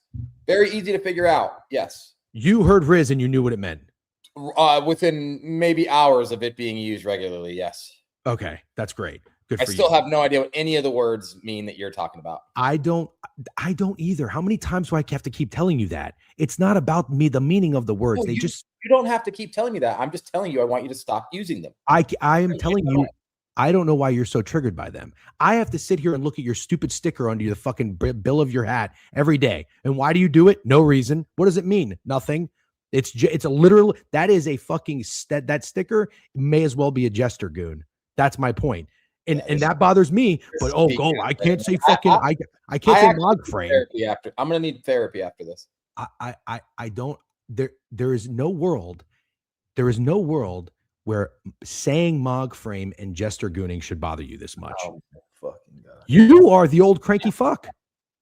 Very easy to figure out. Yes. You heard Riz and you knew what it meant. Within maybe hours of it being used regularly. Yes. Okay. That's great. Good for you. I still have no idea what any of the words mean that you're talking about. I don't either. How many times do I have to keep telling you that? It's not about me, the meaning of the words. No, you don't have to keep telling me that. I'm just telling you, I want you to stop using them. I am telling you, I don't know why you're so triggered by them. I have to sit here and look at your stupid sticker under the fucking bill of your hat every day. And why do you do it? No reason. What does it mean? Nothing. It's a literal, that is a fucking, that sticker may as well be a jester goon. That's my point. And that bothers me, but I can't say fucking, I can't say log frame. I'm going to need therapy after this. I don't, there is no world where saying mog frame and jester gooning should bother you this much. Oh, fucking God. You are the old cranky fuck.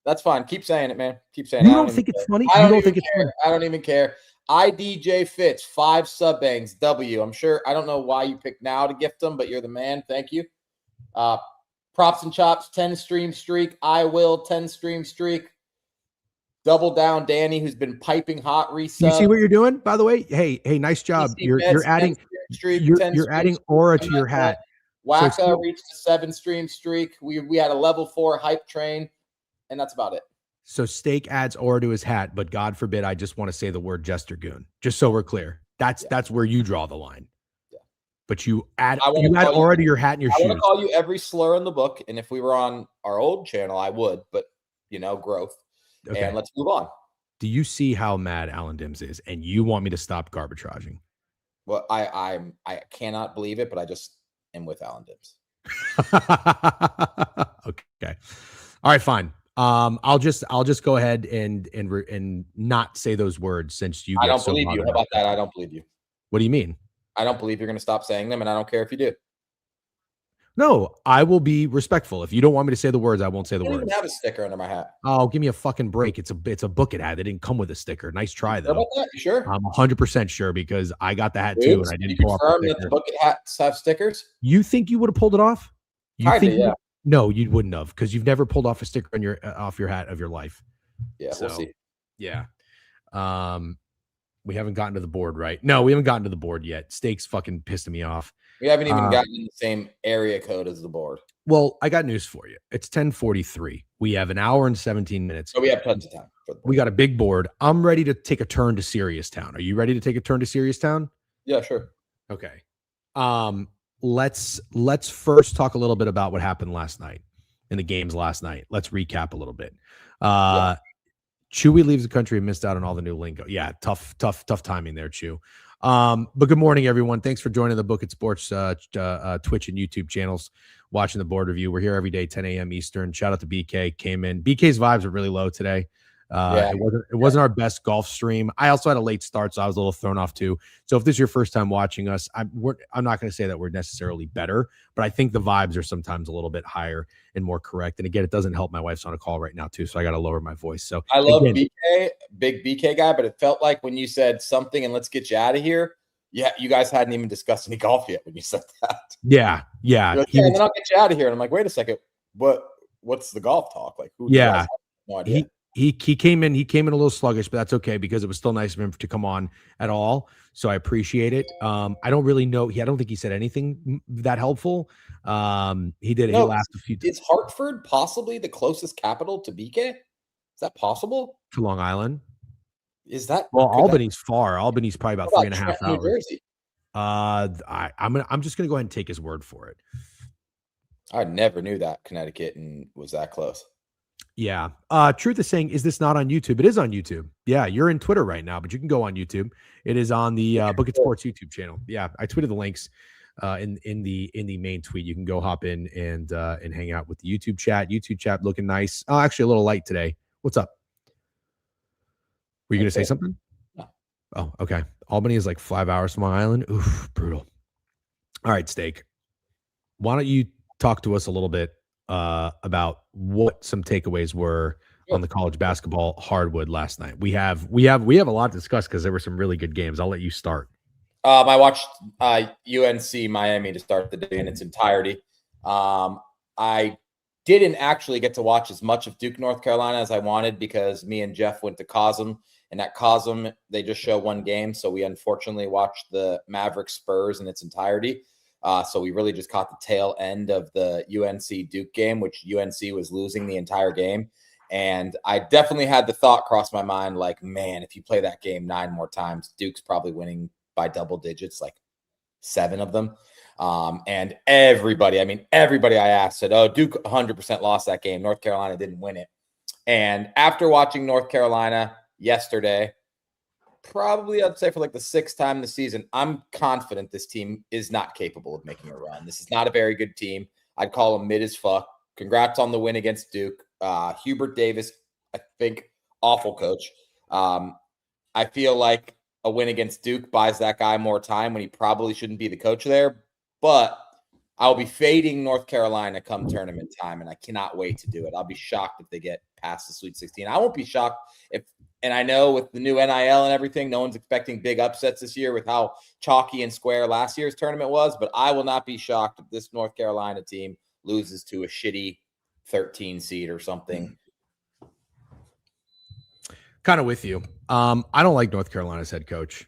That's fine. Keep saying it, man. Keep saying it. You don't think it's funny? You don't think it's funny? I don't even care. IDJ Fitz, 5 sub bangs. W. I'm sure. I don't know why you picked now to gift them, but you're the man. Thank you. Props and chops, 10 stream streak. I will 10 stream streak. Double down, Danny, who's been piping hot resub. You see what you're doing, by the way? Hey, nice job. You're adding you're adding aura to your hat. Wacka reached a 7 stream streak. We had a level 4 hype train, and that's about it. So Steak adds aura to his hat, but God forbid I just want to say the word jester goon. Just so we're clear. That's where you draw the line. Yeah. But you add aura to your hat and your shoes. I want to call you every slur in the book, and if we were on our old channel, I would, but growth. Okay. And let's move on. Do you see how mad Alan Dims is? And you want me to stop arbitraging? Well, I cannot believe it, but I just am with Alan Dims. Okay. All right, fine. I'll just go ahead and not say those words since you. I don't believe you. How about that? I don't believe you. What do you mean? I don't believe you're going to stop saying them, and I don't care if you do. No, I will be respectful. If you don't want me to say the words, I won't say the words. I don't even have a sticker under my hat. Oh, give me a fucking break. It's a bucket hat. They didn't come with a sticker. Nice try, though. How about that? You sure? I'm 100% sure because I got the hat too, and I didn't pull off the sticker. That the bucket hats have stickers? You think you would have pulled it off? Yeah. No, you wouldn't have because you've never pulled off a sticker on off your hat of your life. Yeah, we'll see. Yeah. We haven't gotten to the board, right? No, we haven't gotten to the board yet. Steak's fucking pissing me off. We haven't even gotten in the same area code as the board. Well, I got news for you. It's 10:43. We have an hour and 17 minutes. So we have tons of time. We got a big board. I'm ready to take a turn to Serious Town. Are you ready to take a turn to Serious Town? Yeah, sure. Okay. Let's first talk a little bit about what happened last night in the games last night. Let's recap a little bit. Chewy leaves the country and missed out on all the new lingo. Yeah, tough timing there, Chew. But good morning, everyone. Thanks for joining the Book It Sports Twitch and YouTube channels, watching the board review. We're here every day, 10 a.m. Eastern. Shout out to BK, came in. BK's vibes are really low today. It wasn't our best golf stream. I also had a late start, so I was a little thrown off too. So if this is your first time watching us, I'm not going to say that we're necessarily better, but I think the vibes are sometimes a little bit higher and more correct. And again, it doesn't help. My wife's on a call right now too, so I got to lower my voice. So I love BK, big BK guy, but it felt like when you said something and let's get you out of here. Yeah, you guys hadn't even discussed any golf yet when you said that. Yeah. Like, and then I'll get you out of here. And I'm like, wait a second, what's the golf talk? Like, no idea. He came in a little sluggish, but that's okay because it was still nice of him to come on at all. So I appreciate it. I don't really know. I don't think he said anything that helpful. He did. He laughed a few times. Is Hartford possibly the closest capital to BK? Is that possible? to Long Island. Is that Well, could that- Albany's far. Albany's probably about what 3.5 about Trent, New hours. Jersey? I'm just gonna go ahead and take his word for it. I never knew that Connecticut and was that close. Yeah. Truth is saying, is this not on YouTube? It is on YouTube. Yeah, you're in Twitter right now, but you can go on YouTube. It is on the Book It Sports YouTube channel. Yeah, I tweeted the links in the main tweet. You can go hop in and hang out with the YouTube chat. YouTube chat looking nice. Oh, actually a little light today. What's up? Were you gonna say something? No. Oh, okay. Albany is like 5 hours from Long Island. Oof, brutal. All right, Steak. Why don't you talk to us a little bit about what some takeaways were on the college basketball hardwood last night? We have a lot to discuss because there were some really good games. I'll let you start. I watched UNC Miami to start the day in its entirety. I didn't actually get to watch as much of Duke, North Carolina as I wanted because me and Jeff went to COSM, and at COSM they just show one game, so we unfortunately watched the Mavericks Spurs in its entirety. So we really just caught the tail end of the UNC Duke game, which UNC was losing the entire game. And I definitely had the thought cross my mind, like, man, if you play that game 9 more times, Duke's probably winning by double digits, like 7 of them. And everybody I asked said, oh, Duke 100% lost that game. North Carolina didn't win it. And after watching North Carolina yesterday, probably I'd say for like the 6th time this season, I'm confident this team is not capable of making a run. This is not a very good team. I'd call them mid as fuck. Congrats on the win against Duke. Hubert Davis, I think, awful coach. I feel like a win against Duke buys that guy more time when he probably shouldn't be the coach there. But I'll be fading North Carolina come tournament time, and I cannot wait to do it. I'll be shocked if they get past the Sweet 16. I won't be shocked if – and I know with the new NIL and everything, no one's expecting big upsets this year with how chalky and square last year's tournament was. But I will not be shocked if this North Carolina team loses to a shitty 13 seed or something. Kind of with you. I don't like North Carolina's head coach.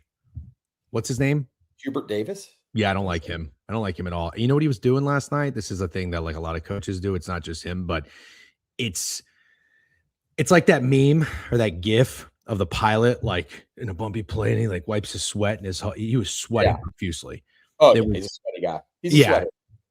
What's his name? Hubert Davis? Yeah, I don't like him. I don't like him at all. You know what he was doing last night? This is a thing that like a lot of coaches do. It's not just him, but it's like that meme or that gif of the pilot, like in a bumpy plane, and he like wipes his sweat and he was sweating profusely. Oh, yeah, he's a sweaty guy. He's a sweater.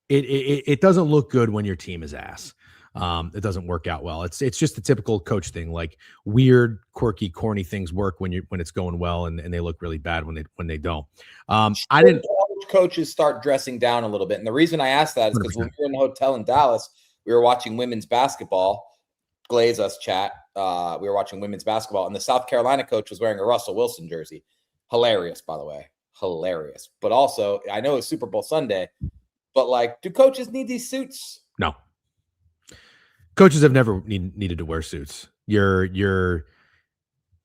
It doesn't look good when your team is ass. It doesn't work out well. It's just the typical coach thing, like weird, quirky, corny things work when it's going well, and they look really bad when they don't. I didn't. Coaches start dressing down a little bit, and the reason I asked that is because when we were in the hotel in Dallas, we were watching women's basketball. Glaze us chat. We were watching women's basketball, and the South Carolina coach was wearing a Russell Wilson jersey. Hilarious, by the way, hilarious. But also, I know it's Super Bowl Sunday, but like, do coaches need these suits? No. Coaches have never needed to wear suits. You're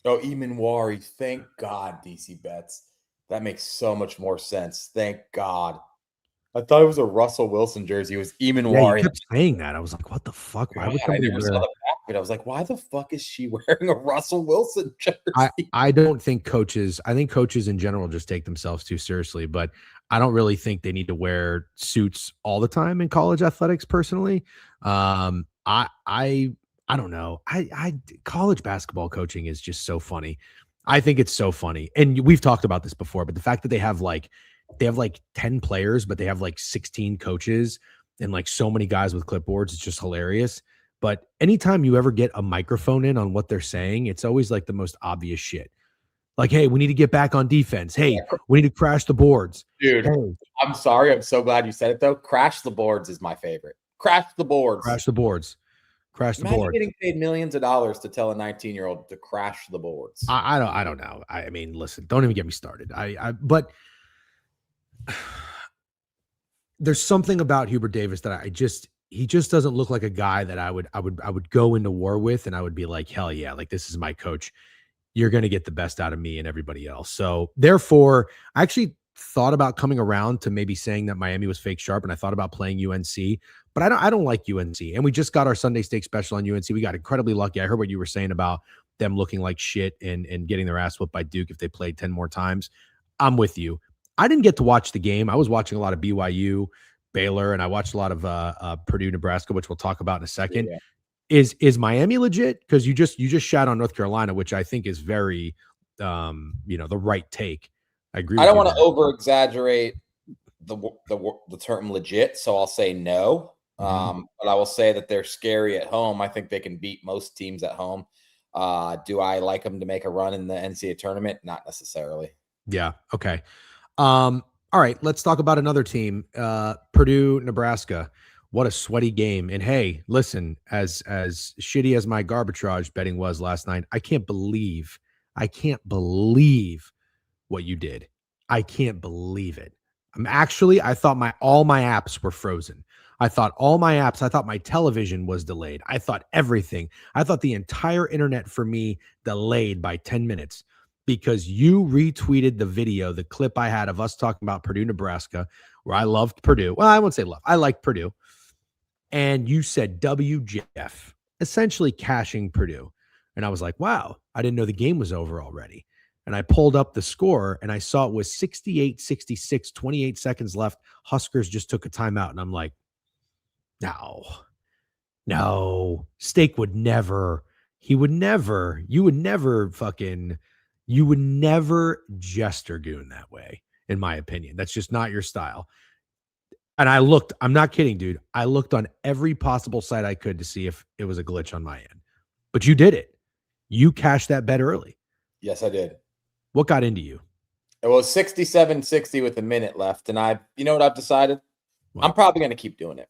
Eamon Wari. Thank God, DC Betts. That makes so much more sense. Thank God. I thought it was a Russell Wilson jersey. It was Eamon Wari. You kept saying that. I was like, what the fuck? Why would somebody wear that? I was like, why the fuck is she wearing a Russell Wilson jersey? I don't think coaches – I think coaches in general just take themselves too seriously, but I don't really think they need to wear suits all the time in college athletics personally. I don't know. College basketball coaching is just so funny. I think it's so funny. And we've talked about this before, but the fact that they have like 10 players, but they have like 16 coaches and like so many guys with clipboards, it's just hilarious. But anytime you ever get a microphone in on what they're saying, it's always like the most obvious shit. Like, hey, we need to get back on defense. Hey, we need to crash the boards. Dude, hey. I'm sorry. I'm so glad you said it, though. Crash the boards is my favorite. Crash the boards. Crash the boards. Crash the boards. Getting paid millions of dollars to tell a 19-year-old to crash the boards. I don't know. I mean, listen, don't even get me started. But there's something about Hubert Davis that he just doesn't look like a guy that I would go into war with, and I would be like, hell yeah, like this is my coach. You're going to get the best out of me and everybody else. So therefore, I actually thought about coming around to maybe saying that Miami was fake sharp, and I thought about playing UNC, but I don't like UNC. And we just got our Sunday steak special on UNC. We got incredibly lucky. I heard what you were saying about them looking like shit and getting their ass whooped by Duke if they played 10 more times. I'm with you. I didn't get to watch the game. I was watching a lot of BYU, Baylor, and I watched a lot of Purdue, Nebraska, which we'll talk about in a second. Yeah. Is Miami legit? Because you just shat on North Carolina, which I think is very, the right take. I agree. I with don't you want to there. over exaggerate the term legit, so I'll say no. Mhm. But I will say that they're scary at home. I think they can beat most teams at home. Do I like them to make a run in the NCAA tournament? Not necessarily. Yeah. Okay. All right. Let's talk about another team. Purdue, Nebraska. What a sweaty game. And hey, listen, as shitty as my arbitrage betting was last night, I can't believe what you did. I can't believe it. I thought all my apps were frozen. I thought my television was delayed. I thought everything. I thought the entire internet for me delayed by 10 minutes because you retweeted the video, the clip I had of us talking about Purdue, Nebraska, where I loved Purdue. Well, I won't say love. I like Purdue. And you said WJF, essentially cashing Purdue. And I was like, wow, I didn't know the game was over already. And I pulled up the score and I saw it was 68-66, 28 seconds left. Huskers just took a timeout. And I'm like, no, Steak would never, you would never jester goon that way, in my opinion. That's just not your style. And I'm not kidding, dude. I looked on every possible site I could to see if it was a glitch on my end. But you did it. You cashed that bet early. Yes, I did. What got into you? It was 67-60 with a minute left. And you know what I've decided? What? I'm probably going to keep doing it.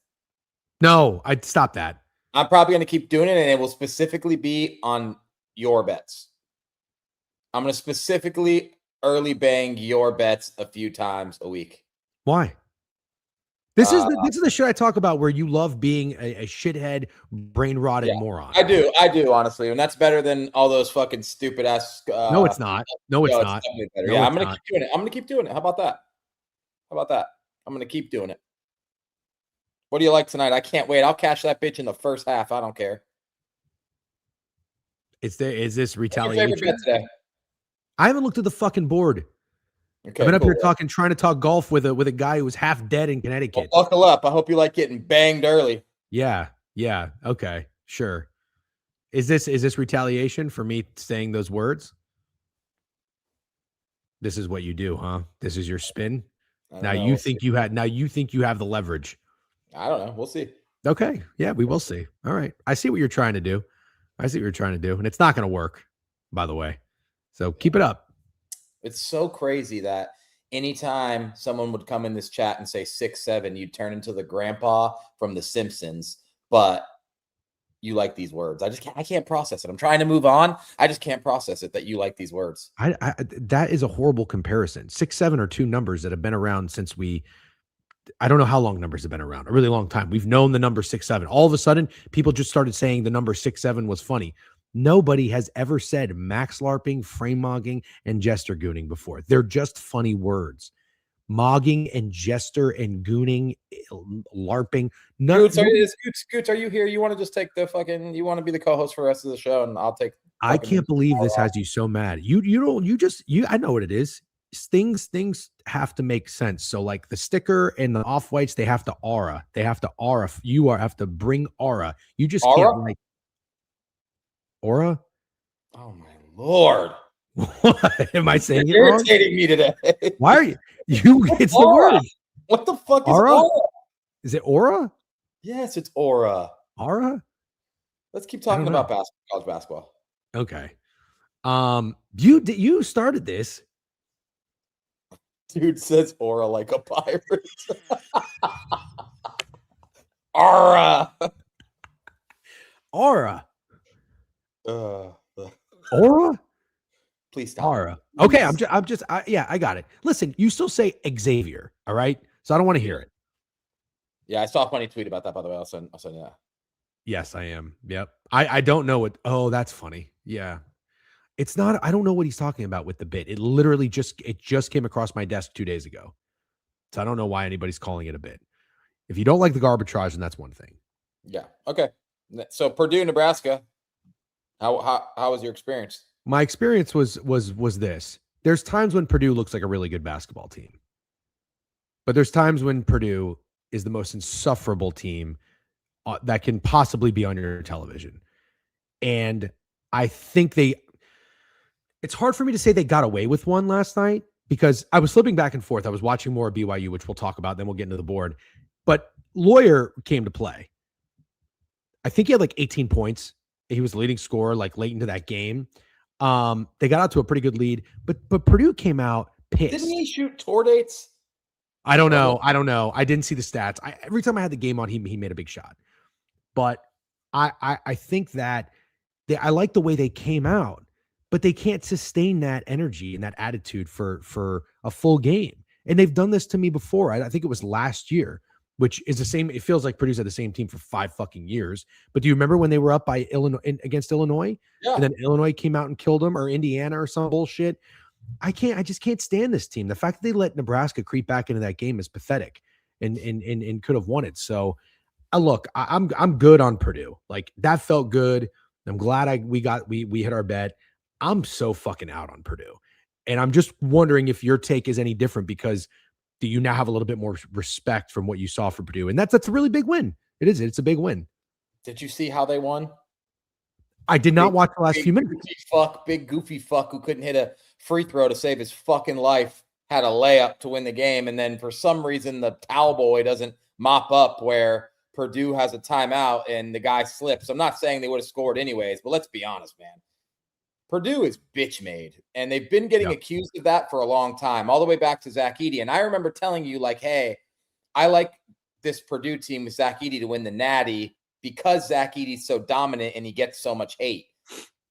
No, I'd stop that. I'm probably going to keep doing it, and it will specifically be on your bets. I'm going to specifically early bang your bets a few times a week. Why? This is the shit I talk about where you love being a shithead, brain rotted moron. I do, honestly, and that's better than all those fucking stupid ass. No, it's not. No, it's not. Better. No, yeah, I'm gonna keep doing it. I'm gonna keep doing it. How about that? I'm gonna keep doing it. What do you like tonight? I can't wait. I'll cash that bitch in the first half. I don't care. Is this retaliation? What's your favorite bet today? I haven't looked at the fucking board. Okay, I've been up here trying to talk golf with a guy who was half dead in Connecticut. Well, buckle up. I hope you like getting banged early. Yeah. Okay. Sure. Is this retaliation for me saying those words? This is what you do, huh? This is your spin. Now you think you have the leverage. I don't know. We'll see. Okay. Yeah, we will see. All right. I see what you're trying to do. And it's not going to work, by the way. So keep it up. It's so crazy that anytime someone would come in this chat and say 6'7", you'd turn into the grandpa from The Simpsons. But you like these words. I can't process it. I'm trying to move on. I just can't process it that you like these words. That is a horrible comparison. 6'7" are two numbers that have been around since I don't know how long numbers have been around. A really long time. We've known the number 6'7". All of a sudden, people just started saying the number 6'7" was funny. Nobody has ever said max LARPing, frame mogging, and jester gooning before. They're just funny words. Mogging and jester and gooning, LARPing. Scoots, are you here? You want to just take you want to be the co-host for the rest of the show, and I'll take. I can't believe this has you so mad. I know what it is. Things have to make sense. So like the sticker and the off-whites, they have to aura. You have to bring aura. You just can't like aura. Oh my Lord. What? Am I saying it wrong? You're irritating me today. Why are you? It's aura. The word. What the fuck is aura? aura? Is it aura? Yes, it's aura. Aura? Let's keep talking about college basketball. Okay. You started this. Dude says aura like a pirate. Aura. Aura. Aura? Please stop. Aura. Okay, I got it. Listen, you still say Xavier, all right? So I don't want to hear it. Yeah, I saw a funny tweet about that, by the way. I'll send you that. Yes, I am. Yep. I don't know what. Oh, that's funny. Yeah. It's not. I don't know what he's talking about with the bit. It literally just came across my desk 2 days ago. So I don't know why anybody's calling it a bit. If you don't like the arbitrage, then that's one thing. Yeah. Okay. So Purdue, Nebraska. How was your experience? My experience was this. There's times when Purdue looks like a really good basketball team. But there's times when Purdue is the most insufferable team that can possibly be on your television. And I think it's hard for me to say they got away with one last night because I was flipping back and forth. I was watching more of BYU, which we'll talk about, then we'll get into the board. But Lawyer came to play. I think he had like 18 points. He was the leading scorer like late into that game. They got out to a pretty good lead, but Purdue came out pissed. Didn't he shoot tour dates? I don't know. I didn't see the stats. Every time I had the game on, he made a big shot. But I think that I like the way they came out, but they can't sustain that energy and that attitude for a full game. And they've done this to me before. I think it was last year, which is the same. It feels like Purdue's had the same team for 5 fucking years. But do you remember when they were up by Illinois against Illinois? Yeah. And then Illinois came out and killed them, or Indiana or some bullshit. I just can't stand this team. The fact that they let Nebraska creep back into that game is pathetic and could have won it. So look, I'm good on Purdue. Like that felt good. I'm glad we hit our bet. I'm so fucking out on Purdue. And I'm just wondering if your take is any different because do you now have a little bit more respect from what you saw for Purdue? And that's a really big win. It is. It's a big win. Did you see how they won? I did not watch the last few minutes. Big goofy fuck who couldn't hit a free throw to save his fucking life had a layup to win the game. And then for some reason, the towel boy doesn't mop up where Purdue has a timeout and the guy slips. I'm not saying they would have scored anyways, but let's be honest, man. Purdue is bitch made, and they've been getting accused of that for a long time, all the way back to Zach Edey. And I remember telling you, like, hey, I like this Purdue team with Zach Edey to win the Natty because Zach Edey's so dominant and he gets so much hate.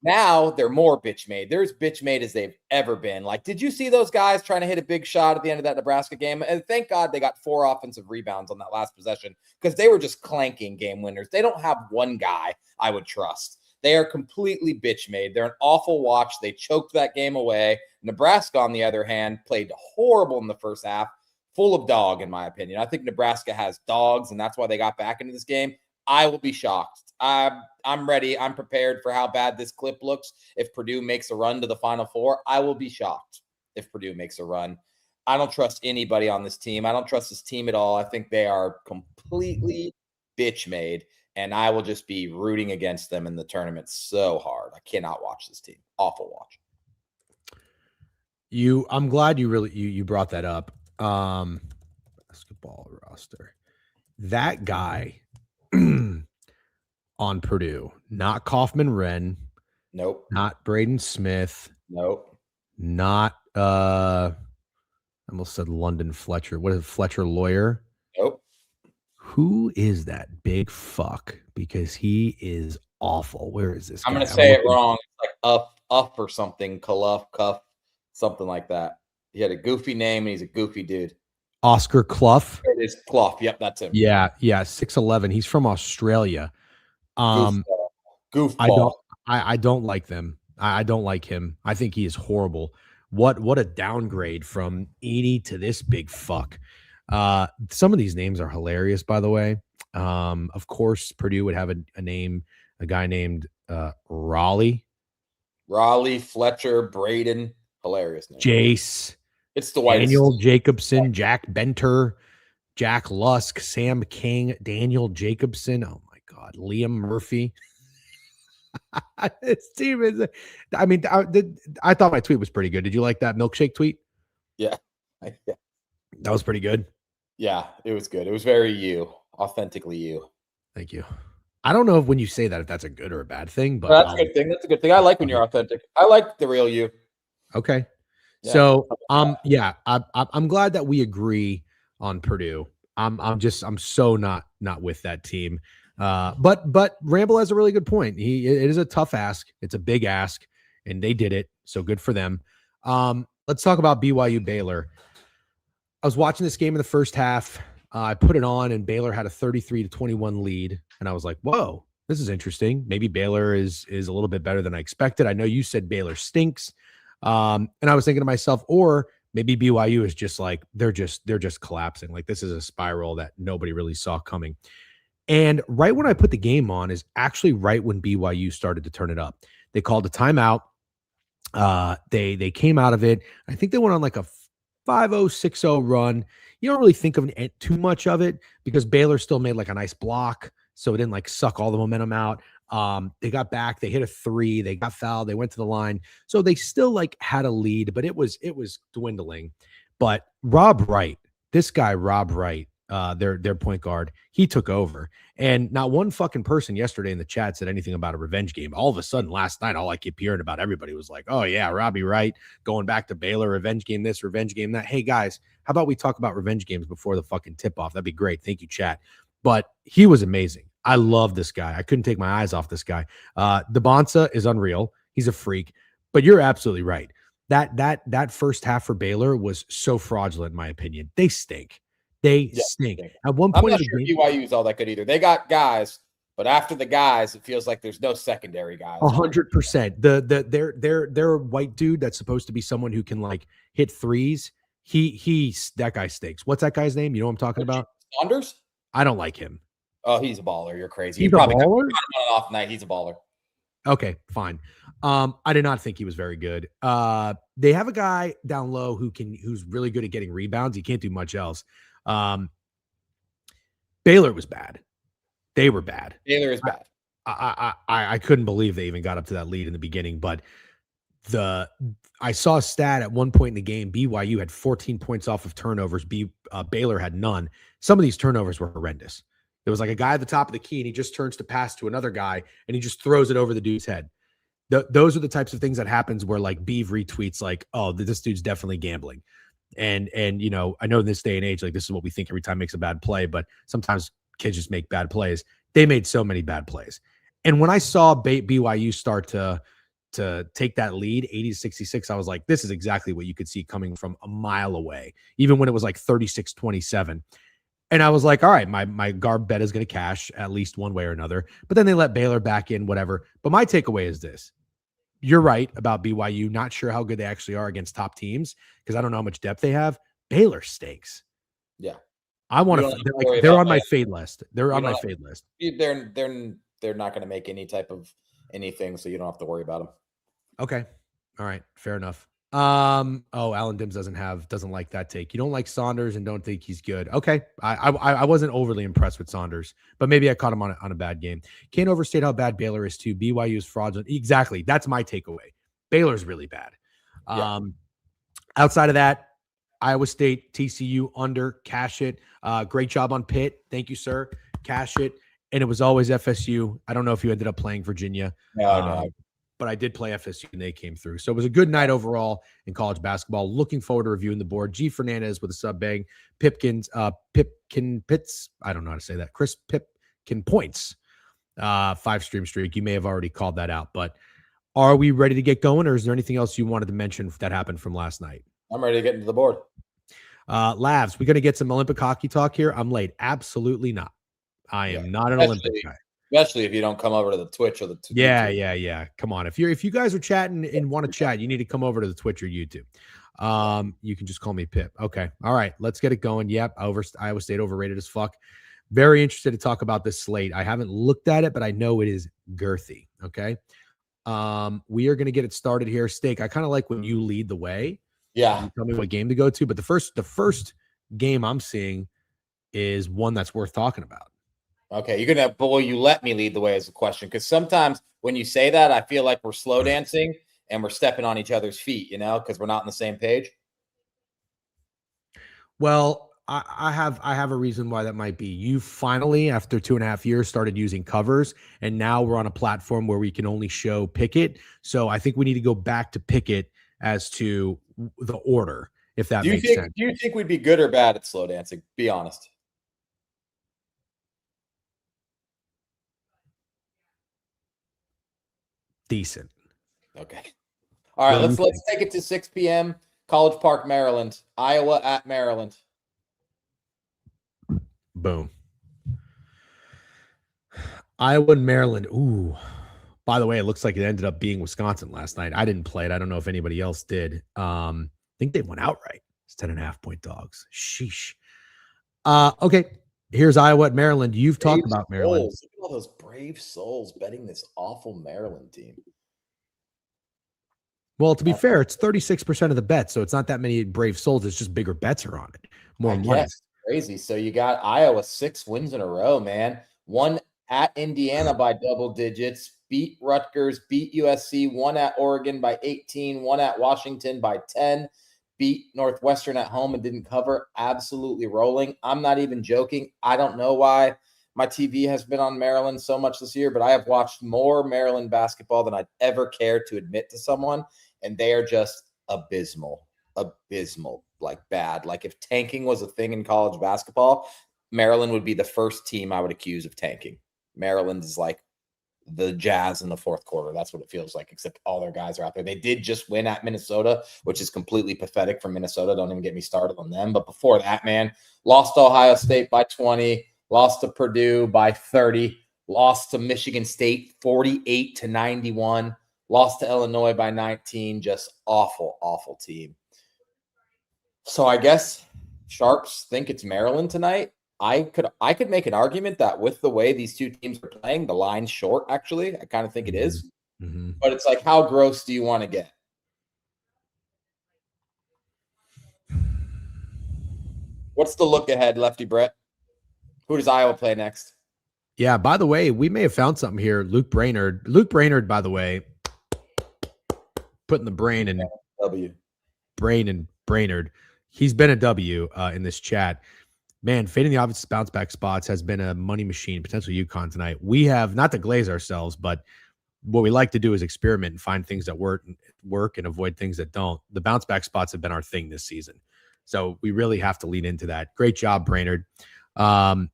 Now they're more bitch made. They're as bitch made as they've ever been. Like, did you see those guys trying to hit a big shot at the end of that Nebraska game? And thank God they got 4 offensive rebounds on that last possession because they were just clanking game winners. They don't have one guy I would trust. They are completely bitch made. They're an awful watch. They choked that game away. Nebraska, on the other hand, played horrible in the first half, full of dog, in my opinion. I think Nebraska has dogs, and that's why they got back into this game. I will be shocked. I'm ready. I'm prepared for how bad this clip looks. If Purdue makes a run to the Final Four, I will be shocked if Purdue makes a run. I don't trust anybody on this team. I don't trust this team at all. I think they are completely bitch made. And I will just be rooting against them in the tournament so hard. I cannot watch this team. Awful watch. I'm glad you brought that up. Basketball roster. That guy on Purdue, not Kaufman-Wren. Nope. Not Braden Smith. Nope. Not I almost said London Fletcher. What is Fletcher Lawyer? Nope. Who is that big fuck? Because he is awful. Where is this guy? I'm going to say it wrong. It's like up or something. Cuff, something like that. He had a goofy name, and he's a goofy dude. Oscar Clough. It is Clough. Yep, that's him. Yeah, 6'11". He's from Australia. Goofball. I don't like them. I don't like him. I think he is horrible. What a downgrade from Edey to this big fuck. Some of these names are hilarious, by the way. Of course, Purdue would have a guy named Raleigh, Fletcher, Braden, hilarious name. Jace, it's the whitest. Daniel Jacobson, Jack Benter, Jack Lusk, Sam King, Daniel Jacobson. Oh my God, Liam Murphy. This team is. I mean, I thought my tweet was pretty good. Did you like that milkshake tweet? Yeah. That was pretty good. Yeah, it was good. It was very you, authentically you. Thank you. I don't know if when you say that, if that's a good or a bad thing, but that's a good thing. That's a good thing. I like when you're authentic. I like the real you. Okay. Yeah. So, yeah, I'm glad that we agree on Purdue. I'm so not with that team. But Ramble has a really good point. It is a tough ask. It's a big ask, and they did it. So good for them. Let's talk about BYU Baylor. I was watching this game in the first half. I put it on, and Baylor had a 33-21 lead. And I was like, whoa, this is interesting. Maybe Baylor is a little bit better than I expected. I know you said Baylor stinks. And I was thinking to myself, or maybe BYU is just like, they're just collapsing. Like this is a spiral that nobody really saw coming. And right when I put the game on is actually right when BYU started to turn it up. They called a timeout. They came out of it. I think they went on like a 5-0, 6-0 run. You don't really think of too much of it because Baylor still made like a nice block so it didn't like suck all the momentum out. They got back, they hit a 3, they got fouled, they went to the line. So they still like had a lead, but it was dwindling. But Rob Wright, this guy, Rob Wright, their point guard, he took over. And not one fucking person yesterday in the chat said anything about a revenge game. All of a sudden last night, all I keep hearing about everybody was like, oh yeah, Robbie Wright going back to Baylor, revenge game this, revenge game that. Hey guys, how about we talk about revenge games before the fucking tip off? That'd be great. Thank you, chat. But he was amazing. I love this guy. I couldn't take my eyes off this guy. The Bonsa is unreal. He's a freak. But you're absolutely right. That first half for Baylor was so fraudulent, in my opinion. They stink. They stink. At one point, I'm not sure BYU is all that good either. They got guys, but after the guys, it feels like there's no secondary guys. 100%. Their white dude that's supposed to be someone who can like hit threes. That guy stinks. What's that guy's name? You know what I'm talking about? Saunders? I don't like him. Oh, he's a baller. You're crazy. He's a baller? On an off night. He's a baller. Okay, fine. I did not think he was very good. They have a guy down low who's really good at getting rebounds. He can't do much else. Baylor was bad. They were bad. Baylor is bad. I couldn't believe they even got up to that lead in the beginning, but I saw a stat at one point in the game. BYU had 14 points off of turnovers. Baylor had none. Some of these turnovers were horrendous. There was like a guy at the top of the key, and he just turns to pass to another guy, and he just throws it over the dude's head. Those are the types of things that happens where like Beav retweets like, oh, this dude's definitely gambling. And you know, I know in this day and age, like this is what we think every time makes a bad play, but sometimes kids just make bad plays. They made so many bad plays. And when I saw BYU start to take that lead, 80-66, I was like, this is exactly what you could see coming from a mile away, even when it was like 36-27. And I was like, all right, my Garb bet is going to cash at least one way or another. But then they let Baylor back in, whatever. But my takeaway is this. You're right about BYU. Not sure how good they actually are against top teams because I don't know how much depth they have. Baylor stinks. Yeah. I want to. They're on my fade list. They're on my fade list. They're not going to make any type of anything, so you don't have to worry about them. Okay. All right. Fair enough. Alan Dims doesn't like that take. You don't like Saunders and don't think he's good. Okay. I wasn't overly impressed with Saunders, but maybe I caught him on a bad game. Can't overstate how bad Baylor is too. BYU is fraudulent. Exactly. That's my takeaway. Baylor's really bad. Outside of that, Iowa State, TCU under, cash it. Great job on Pitt. Thank you, sir. Cash it. And it was always FSU. I don't know if you ended up playing Virginia. No. But I did play FSU and they came through. So it was a good night overall in college basketball. Looking forward to reviewing the board. G Fernandez with a sub bang. Pipkin Pitts. I don't know how to say that. Chris Pipkin points. 5-stream streak. You may have already called that out, but are we ready to get going, or is there anything else you wanted to mention that happened from last night? I'm ready to get into the board. Lavs, we're going to get some Olympic hockey talk here. I'm late. Absolutely not. I am not an Olympic guy. Especially if you don't come over to the Twitch or the Yeah. Come on. If you guys are chatting and want to chat, you need to come over to the Twitch or YouTube. You can just call me Pip. Okay. All right. Let's get it going. Yep. Iowa State overrated as fuck. Very interested to talk about this slate. I haven't looked at it, but I know it is girthy. Okay. We are going to get it started here. Steak, I kind of like when you lead the way. Yeah. You tell me what game to go to, but the first game I'm seeing is one that's worth talking about. Okay, but will you let me lead the way as a question? Because sometimes when you say that, I feel like we're slow dancing and we're stepping on each other's feet, because we're not on the same page. Well, I have a reason why that might be. You finally, after 2.5 years, started using covers, and now we're on a platform where we can only show Pickett. So I think we need to go back to Pickett as to the order, if that makes sense. Do you think we'd be good or bad at slow dancing? Be honest. Decent. Okay. All right, let's take it to 6 p.m. College Park, Maryland. Iowa at Maryland. Boom. Iowa and Maryland. Ooh. By the way, it looks like it ended up being Wisconsin last night. I didn't play it. I don't know if anybody else did. I think they went outright. It's 10.5-point dogs. Sheesh. Okay. Here's Iowa at Maryland. You've talked about Maryland. Look at all those brave souls betting this awful Maryland team. Well, to be fair, it's 36% of the bets, so it's not that many brave souls. It's just bigger bets are on it. More money. Crazy. So you got Iowa 6 wins in a row, man. One at Indiana by double digits, beat Rutgers, beat USC, won at Oregon by 18, won at Washington by 10, beat Northwestern at home and didn't cover. Absolutely rolling. I'm not even joking. I don't know why my TV has been on Maryland so much this year, but I have watched more Maryland basketball than I'd ever care to admit to someone, and they are just abysmal, like bad. Like if tanking was a thing in college basketball, Maryland would be the first team I would accuse of tanking. Maryland is like the Jazz in the fourth quarter. That's what it feels like, except all their guys are out there. They did just win at Minnesota, which is completely pathetic for Minnesota. Don't even get me started on them. But before that, man, lost to Ohio State by 20, lost to Purdue by 30, lost to Michigan State 48-91, lost to Illinois by 19. Just awful, awful team. So I guess Sharps think it's Maryland tonight. I could make an argument that with the way these two teams are playing, the line's short, actually. I kind of think it is. Mm-hmm. But it's like, how gross do you want to get? What's the look ahead, Lefty Brett? Who does Iowa play next? Yeah, by the way, we may have found something here. Luke Brainerd, by the way, putting the brain in W. Brain and Brainerd. He's been a W in this chat. Man, fading the obvious bounce back spots has been a money machine, potential UConn tonight. We have not to glaze ourselves, but what we like to do is experiment and find things that work and avoid things that don't. The bounce back spots have been our thing this season. So we really have to lean into that. Great job, Brainerd. Oh,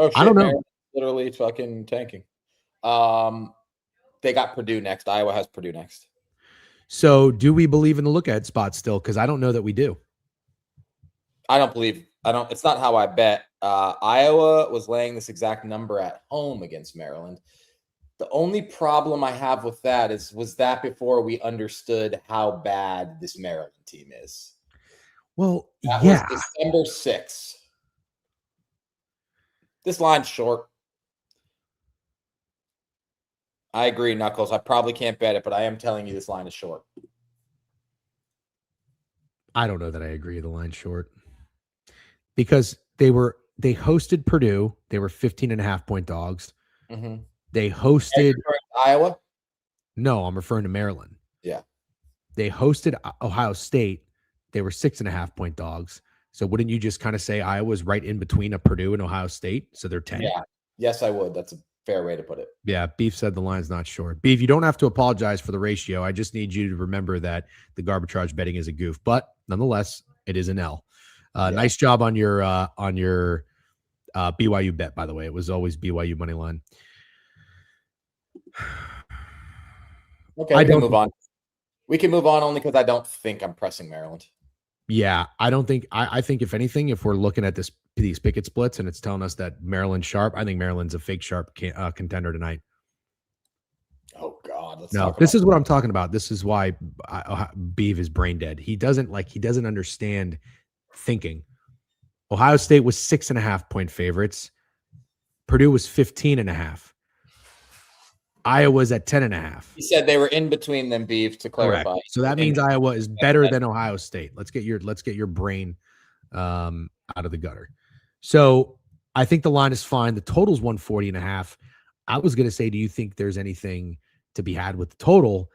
shit, I don't know. Man. Literally fucking tanking. They got Purdue next. Iowa has Purdue next. So do we believe in the look ahead spot still? Because I don't know that we do. It's not how I bet. Iowa was laying this exact number at home against Maryland. The only problem I have with that was that before we understood how bad this Maryland team is. Well, that yeah. was December 6th. This line's short. I agree, Knuckles. I probably can't bet it, but I am telling you this line is short. I don't know that I agree the line's short. Because they hosted Purdue. They were 15.5-point dogs. Mm-hmm. They hosted Iowa. No, I'm referring to Maryland. Yeah. They hosted Ohio State. They were 6.5-point dogs. So wouldn't you just kind of say Iowa's right in between a Purdue and Ohio State? So they're 10. Yeah. Yes, I would. That's a fair way to put it. Yeah. Beef said the line's not short. Beef, you don't have to apologize for the ratio. I just need you to remember that the arbitrage betting is a goof, but nonetheless, it is an L. Nice job on your BYU bet, by the way. It was always BYU money line. Okay, we can move on. We can move on only because I don't think I'm pressing Maryland. Yeah, I don't think. I think if anything, if we're looking at these picket splits and it's telling us that Maryland's sharp, I think Maryland's a fake sharp contender tonight. Oh God! This is what I'm talking about. This is why Beeve is brain dead. He doesn't understand thinking. Ohio State was 6.5-point favorites. Purdue was 15.5. Iowa's at 10.5. He said they were in between them, Beef, to clarify. Correct. So that means Iowa is better than Ohio State. Let's get your brain out of the gutter. So I think the line is fine. The total's 140.5. I was going to say, do you think there's anything to be had with the total?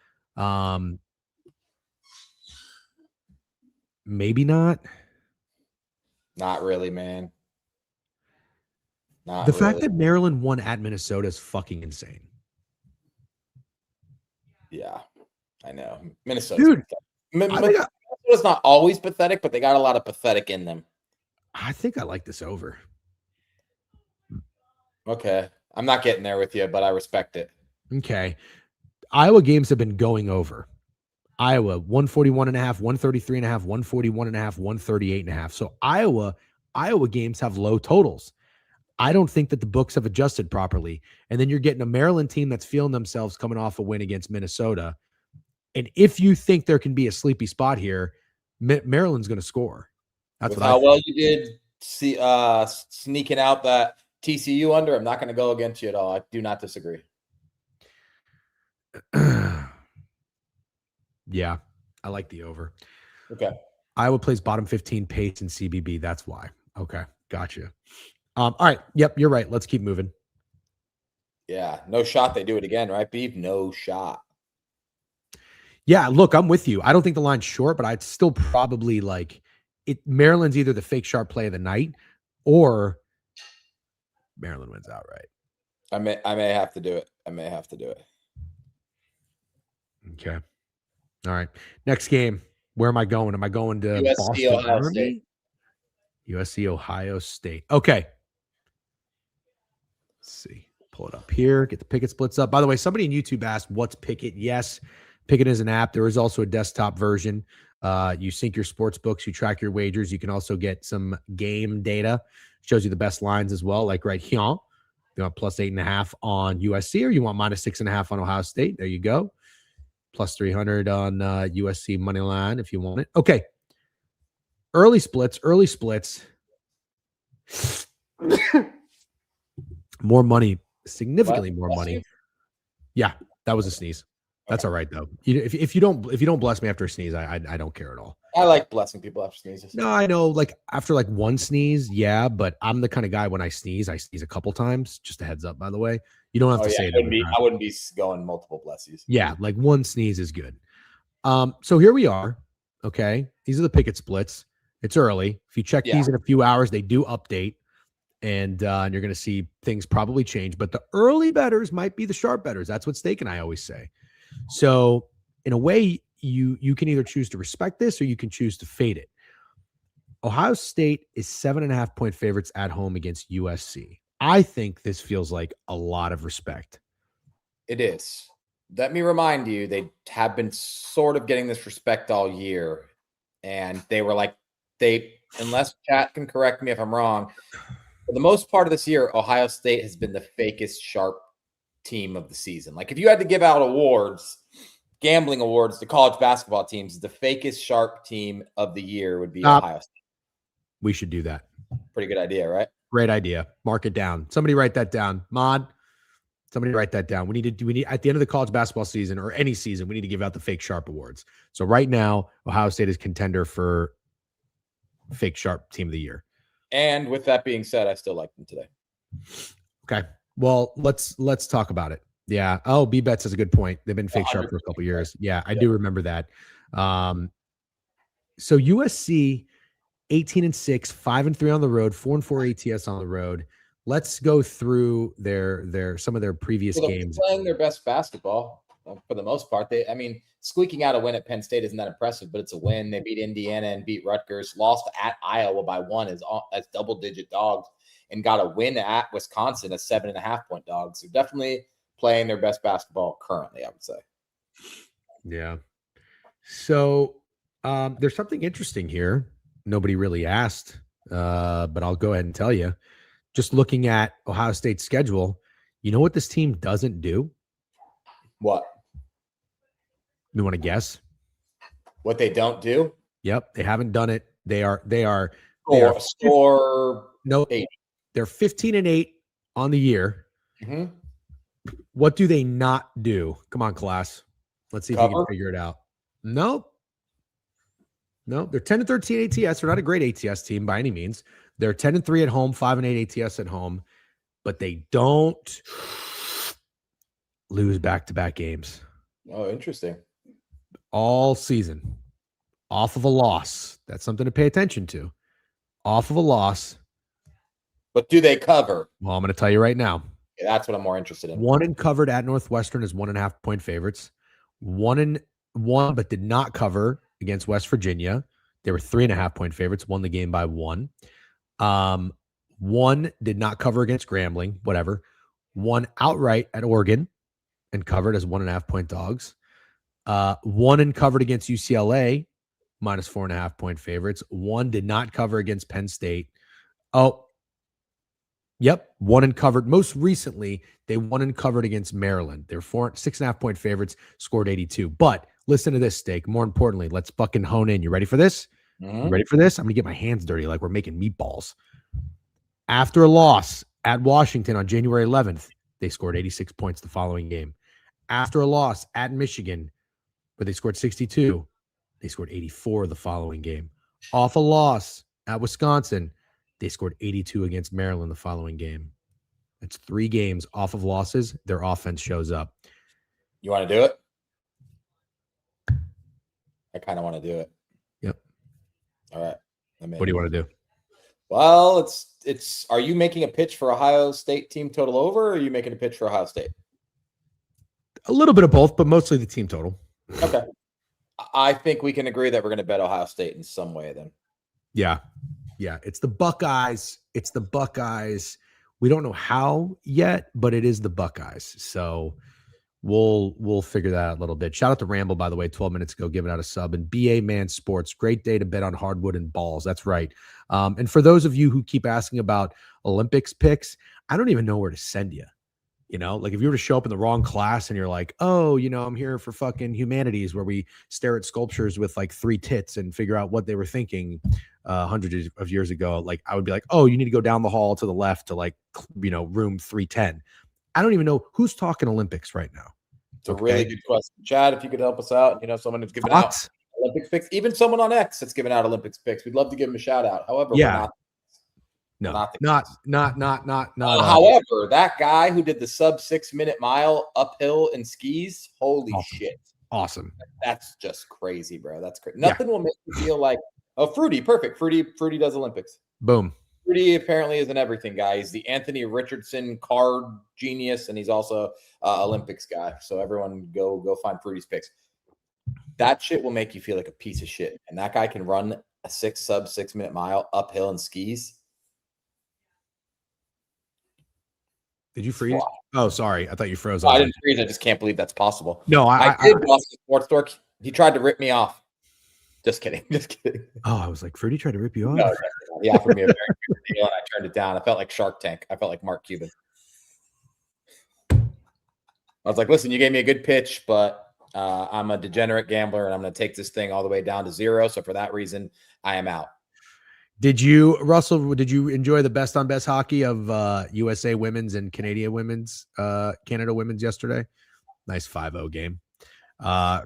Maybe not. Not really, man. The fact that Maryland won at Minnesota is fucking insane. Yeah, I know. Minnesota. Dude, Minnesota's not always pathetic, but they got a lot of pathetic in them. I think I like this over. Okay. I'm not getting there with you, but I respect it. Okay. Iowa games have been going over. Iowa, 141.5, 133.5, 141.5, 138.5. So Iowa games have low totals. I don't think that the books have adjusted properly. And then you're getting a Maryland team that's feeling themselves coming off a win against Minnesota. And if you think there can be a sleepy spot here, Maryland's going to score. That's how well you did sneaking out that TCU under. I'm not going to go against you at all. I do not disagree. Yeah, I like the over. Okay. Iowa plays bottom 15 pace in CBB. That's why. Okay, gotcha. All right. Yep, you're right. Let's keep moving. Yeah, no shot they do it again, right, Beef? No shot. Yeah, look, I'm with you. I don't think the line's short, but I'd still probably like it. Maryland's either the fake sharp play of the night or Maryland wins outright. I may have to do it. I may have to do it. Okay. All right. Next game. Where am I going? Am I going to USC, Boston Ohio Army? State. USC, Ohio State. Okay. Let's see. Pull it up here. Get the Pickett splits up. By the way, somebody in YouTube asked, what's Pickett? Yes. Pickett is an app. There is also a desktop version. You sync your sports books. You track your wagers. You can also get some game data. Shows you the best lines as well. Like right here. You want plus 8.5 on USC or you want minus 6.5 on Ohio State. There you go. Plus 300 on USC money line if you want it. Okay. Early splits. More money, significantly more money. Yeah, that was a sneeze. That's all right though. If you don't bless me after a sneeze, I don't care at all. I like blessing people after sneezes. No, I know. Like after like one sneeze, yeah, but I'm the kind of guy when I sneeze a couple times. Just a heads up, by the way. You don't have to say it. I wouldn't be going multiple blessies. Yeah, like one sneeze is good. So here we are. Okay, these are the Pickett splits. It's early. If you check these in a few hours, they do update. And you're going to see things probably change. But the early bettors might be the sharp bettors. That's what Steak and I always say. So in a way, you can either choose to respect this or you can choose to fade it. Ohio State is 7.5-point favorites at home against USC. I think this feels like a lot of respect. It is. Let me remind you, they have been sort of getting this respect all year. And they were like, unless chat can correct me if I'm wrong, for the most part of this year, Ohio State has been the fakest sharp team of the season. Like if you had to give out awards, gambling awards to college basketball teams, the fakest sharp team of the year would be Ohio State. We should do that. Pretty good idea, right? Great idea. Mark it down. Somebody write that down. Mod, somebody write that down. We need at the end of the college basketball season or any season, we need to give out the fake sharp awards. So right now, Ohio State is contender for fake sharp team of the year. And with that being said, I still like them today. Okay. Well, let's talk about it. Yeah. Oh, B-Bets has a good point. They've been fake sharp for a couple of years. Yeah, I do remember that. So USC 18-6, 5-3 on the road, 4-4 ATS on the road. Let's go through some of their previous games. Playing their best basketball for the most part. Squeaking out a win at Penn State isn't that impressive, but it's a win. They beat Indiana and beat Rutgers, lost at Iowa by 1 as double-digit dogs, and got a win at Wisconsin as 7.5-point dogs. They're definitely playing their best basketball currently, I would say. Yeah. So there's something interesting here. Nobody really asked, but I'll go ahead and tell you. Just looking at Ohio State's schedule, you know what this team doesn't do? What? You want to guess? What they don't do? Yep, they haven't done it. They're 15-8 on the year. Mm-hmm. What do they not do? Come on, class. Let's see if you can figure it out. Nope. No, they're 10-13 ATS. They're not a great ATS team by any means. They're 10-3 at home, 5-8 ATS at home, but they don't lose back-to-back games. Oh, interesting. All season. Off of a loss. That's something to pay attention to. Off of a loss. But do they cover? Well, I'm going to tell you right now. Yeah, that's what I'm more interested in. 1 covered at Northwestern is 1.5-point favorites. 1 but did not cover against West Virginia. They were 3.5-point favorites, won the game by 1. 1 did not cover against Grambling, whatever. 1 outright at Oregon and covered as 1.5-point dogs. 1 and covered against UCLA, minus 4.5-point favorites. 1 did not cover against Penn State. Oh, yep. 1 and covered. Most recently, they 1 and covered against Maryland. They're 6.5-point favorites, scored 82. But listen to this, Steak. More importantly, let's fucking hone in. You ready for this? Mm-hmm. You ready for this? I'm going to get my hands dirty like we're making meatballs. After a loss at Washington on January 11th, they scored 86 points the following game. After a loss at Michigan, where they scored 62, they scored 84 the following game. Off a loss at Wisconsin, they scored 82 against Maryland the following game. It's 3 games off of losses. Their offense shows up. You want to do it? I kind of want to do it. Yep. All right. What do you want to do? Well, it's. Are you making a pitch for Ohio State team total over, or are you making a pitch for Ohio State? A little bit of both, but mostly the team total. Okay. I think we can agree that we're going to bet Ohio State in some way then. Yeah. Yeah. It's the Buckeyes. We don't know how yet, but it is the Buckeyes. So we'll figure that out a little bit. Shout out to Ramble, by the way, 12 minutes ago, giving out a sub. And BA Man Sports, great day to bet on hardwood and balls. That's right. And for those of you who keep asking about Olympics picks, I don't even know where to send you. You know, like if you were to show up in the wrong class and you're like, oh, you know, I'm here for fucking humanities where we stare at sculptures with like 3 tits and figure out what they were thinking hundreds of years ago. Like I would be like, oh, you need to go down the hall to the left to like, you know, room 310. I don't even know who's talking Olympics right now. It's a really good question. Chad, if you could help us out, you know, someone who's giving out Olympics picks, even someone on X that's giving out Olympics picks. We'd love to give them a shout out. However, yeah. Not. However, that guy who did the sub 6-minute mile uphill in skis, holy shit. Awesome. That's just crazy, bro. That's crazy. Nothing will make you feel like, oh, Fruity, perfect. Fruity does Olympics. Boom. Fruity apparently is an everything guy. He's the Anthony Richardson card genius, and he's also Olympics guy. So everyone go find Fruity's picks. That shit will make you feel like a piece of shit. And that guy can run a sub 6-minute mile uphill in skis. Did you freeze? Wow. Oh, sorry. I thought you froze. No, I didn't freeze. I just can't believe that's possible. No, I did Boston Sports Dork. He tried to rip me off. Just kidding. Oh, I was like, Fruity tried to rip you off? No, he offered me a very good deal, and I turned it down. I felt like Shark Tank. I felt like Mark Cuban. I was like, listen, you gave me a good pitch, but I'm a degenerate gambler, and I'm going to take this thing all the way down to 0. So for that reason, I am out. Did you, Russell, enjoy the best on best hockey of USA women's and Canada women's yesterday? Nice 5-0 game.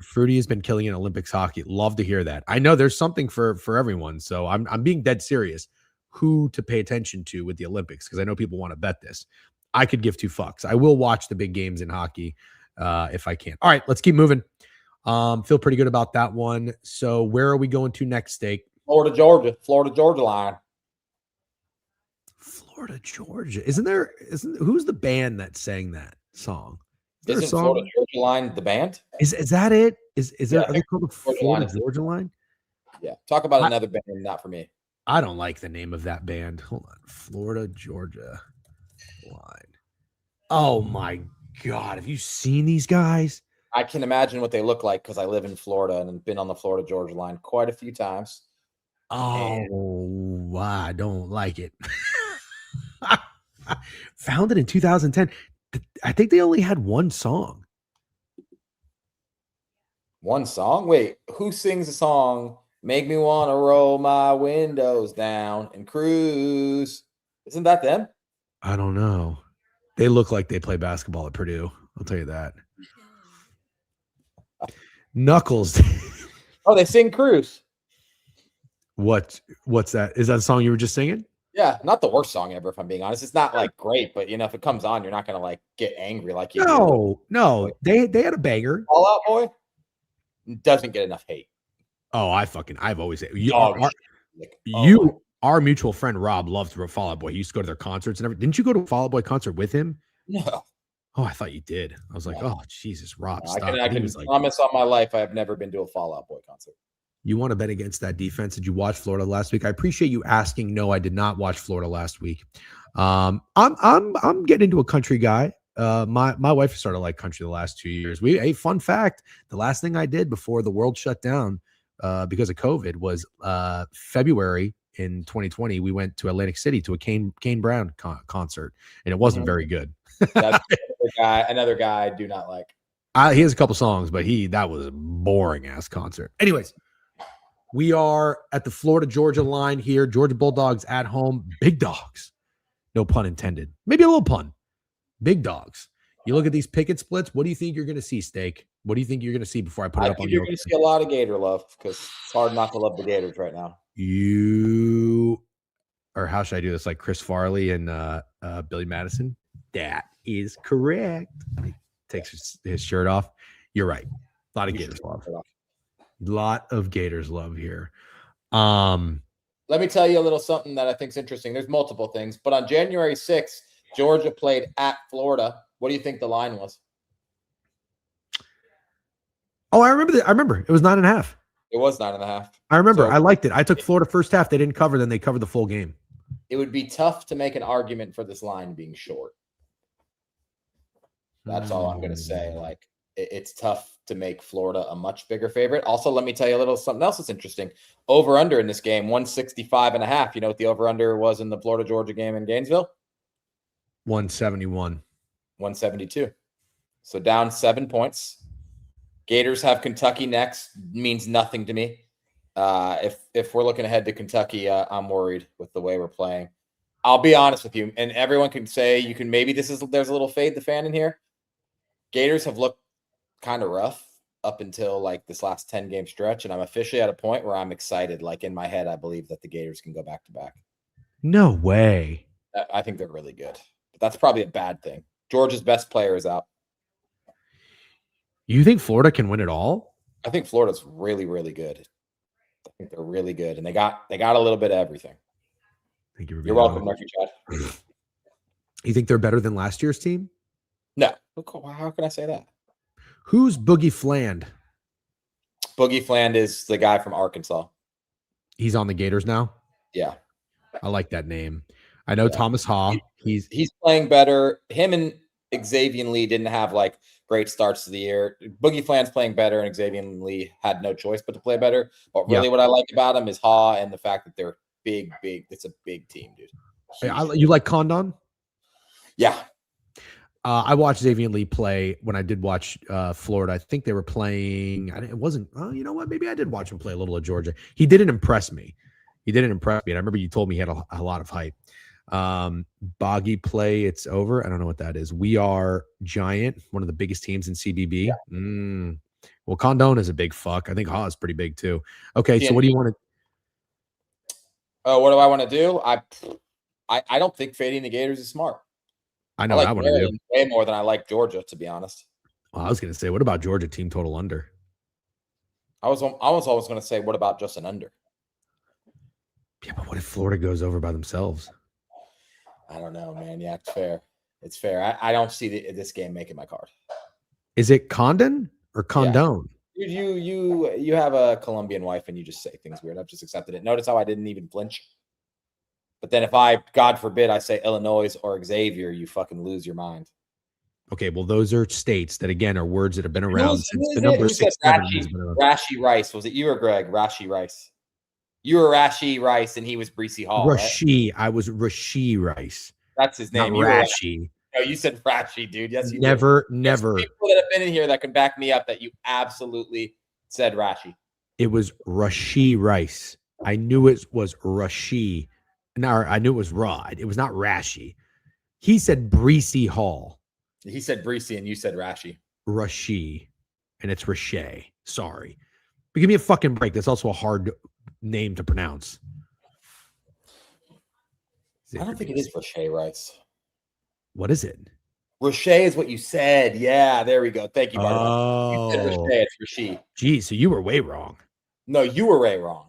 Fruity has been killing in Olympics hockey. Love to hear that. I know there's something for everyone. So I'm being dead serious. Who to pay attention to with the Olympics? Because I know people want to bet this. I could give 2 fucks. I will watch the big games in hockey if I can. All right, let's keep moving. Feel pretty good about that one. So where are we going to next, Steak? Florida, Georgia line. Florida, Georgia. Who's the band that sang that song? Isn't Florida Georgia Line the band? Is that it? Is there? Are they called the Florida Georgia Line? Yeah. Talk about another band, not for me. I don't like the name of that band. Hold on, Florida Georgia Line. Oh my God, have you seen these guys? I can imagine what they look like because I live in Florida and have been on the Florida Georgia Line quite a few times. Oh, I don't like it. Founded in 2010. I think they only had one song. One song? Wait, who sings the song, Make Me Want to Roll My Windows Down and Cruise? Isn't that them? I don't know. They look like they play basketball at Purdue. I'll tell you that. Knuckles. Oh, they sing Cruise. What's that? Is that a song you were just singing? Yeah, not the worst song ever, if I'm being honest. It's not like great, but you know, if it comes on, you're not gonna like get angry like you do. No. They had a banger. Fall Out Boy doesn't get enough hate. Oh, I've always said our mutual friend Rob loved Fall Out Boy. He used to go to their concerts and everything. Didn't you go to a Fall Out Boy concert with him? No. Oh, I thought you did. I was like, oh Jesus, Rob. No, I can promise on my life I have never been to a Fall Out Boy concert. You want to bet against that defense? Did you watch Florida last week? I appreciate you asking. No, I did not watch Florida last week. I'm getting into a country guy. My wife started like country the last 2 years. A fun fact: the last thing I did before the world shut down because of COVID was February in 2020. We went to Atlantic City to a Kane Brown concert, and it wasn't very good. That's another guy I do not like. He has a couple songs, but that was a boring ass concert. Anyways. We are at the Florida-Georgia line here. Georgia Bulldogs at home. Big dogs. No pun intended. Maybe a little pun. Big dogs. You look at these picket splits. What do you think you're going to see, Steak? What do you think you're going to see before I put it up on you're going to see a lot of Gator love because it's hard not to love the Gators right now. Or how should I do this? Like Chris Farley and Billy Madison? That is correct. He takes his shirt off. You're right. A lot of Gators love. Lot of Gators love here. Let me tell you a little something that I think is interesting. There's multiple things, but on January 6th, Georgia played at Florida. What do you think the line was? Oh, I remember that. I remember it was 9.5. It was 9.5. I remember. So, I liked it. I took Florida first half. They didn't cover. Then they covered the full game. It would be tough to make an argument for this line being short. That's all I'm going to say. Like, it's tough to make Florida a much bigger favorite. Also, let me tell you a little something else that's interesting. Over-under in this game, 165.5. You know what the over-under was in the Florida-Georgia game in Gainesville? 171. 172. So down 7 points. Gators have Kentucky next. Means nothing to me. If we're looking ahead to Kentucky, I'm worried with the way we're playing. I'll be honest with you, and everyone can say you can maybe there's a little fade the fan in here. Gators have looked kind of rough up until like this last 10-game stretch, and I'm officially at a point where I'm excited. Like in my head, I believe that the Gators can go back to back. No way. I think they're really good, but that's probably a bad thing. Georgia's best player is out. You think Florida can win it all? I think Florida's really, really good. I think they're really good, and they got a little bit of everything. Thank you. You're welcome, Murphy Chad. You think they're better than last year's team? No. How can I say that? Who's Boogie Fland? Boogie Fland is the guy from Arkansas. He's on the Gators now? Yeah. I like that name. I know Thomas Haw. He's playing better. Him and Xavier Lee didn't have like great starts to the year. Boogie Fland's playing better, and Xavier Lee had no choice but to play better. But really what I like about him is Haw and the fact that they're big. It's a big team, dude. You like Condon? Yeah. I watched Xavier Lee play when I did watch Florida. I think they were playing. It wasn't. Oh, you know what? Maybe I did watch him play a little at Georgia. He didn't impress me. And I remember you told me he had a lot of hype. Boggy play. It's over. I don't know what that is. We are Giant, one of the biggest teams in CBB. Yeah. Well, Condon is a big fuck. I think Haw is pretty big too. Okay, so what do you want to? What do I want to do? I don't think fading the Gators is smart. I know what I want to do way more than I like Georgia, to be honest. Well, I was going to say, what about Georgia team total under? I was always going to say, what about just an under? Yeah, but what if Florida goes over by themselves? I don't know, man. Yeah, it's fair. It's fair. I don't see this game making my card. Is it Condon or Condone? Yeah. You have a Colombian wife and you just say things weird. I've just accepted it. Notice how I didn't even flinch. But then if God forbid, I say Illinois or Xavier, you fucking lose your mind. Okay, well, those are states that, again, are words that have been around since the number 6. Rashi Rice. Was it you or Greg? Rashi Rice. You were Rashi Rice, and he was Breesy Hall. Rashi. Right? I was Rashi Rice. That's his name. Not Rashi. No, you said Rashi, dude. Yes, you never. There's people that have been in here that can back me up that you absolutely said Rashi. It was Rashi Rice. I knew it was Rashi. No, I knew it was Rod. It was not Rashi. He said Breesy Hall. He said Breesy, and you said Rashi. Rashi, and it's Rashay. Sorry, but give me a fucking break. That's also a hard name to pronounce. I don't think it is Rashay Rice. What is it? Rashay is what you said. Yeah, there we go. Thank you, Martin. Oh, you said Rashay. It's Rashi. Geez, so you were way wrong. No, you were way wrong.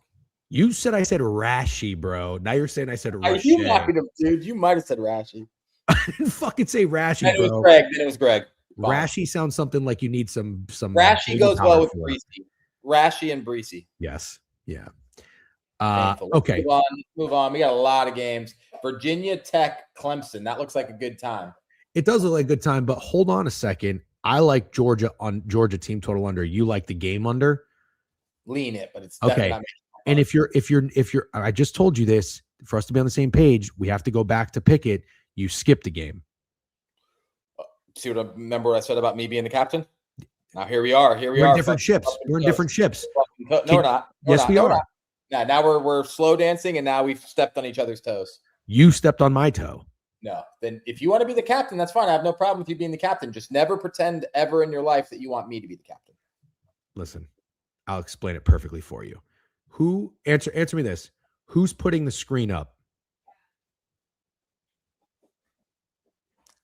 You said I said Rashi, bro. Now you're saying I said Rashay. You might have, dude. You might have said Rashi. I didn't fucking say Rashi, then bro. It was Greg. Then it was Greg. Rashi sounds something like you need some. Rashi goes well with Breesy. Rashi and Breesy. Yes. Yeah. Okay. Move on. We got a lot of games. Virginia Tech, Clemson. That looks like a good time. It does look like a good time, but hold on a second. I like Georgia on Georgia team total under. You like the game under? Lean it, but it's okay. And if you're, I just told you this, for us to be on the same page, we have to go back to pick it. You skipped a game. See what I remember what I said about me being the captain? Now here we are. We're in different ships. We're in different ships. No, we're not. Yes, we are. Now we're slow dancing, and now we've stepped on each other's toes. You stepped on my toe. No. Then if you want to be the captain, that's fine. I have no problem with you being the captain. Just never pretend ever in your life that you want me to be the captain. Listen, I'll explain it perfectly for you. Who answer me this? Who's putting the screen up?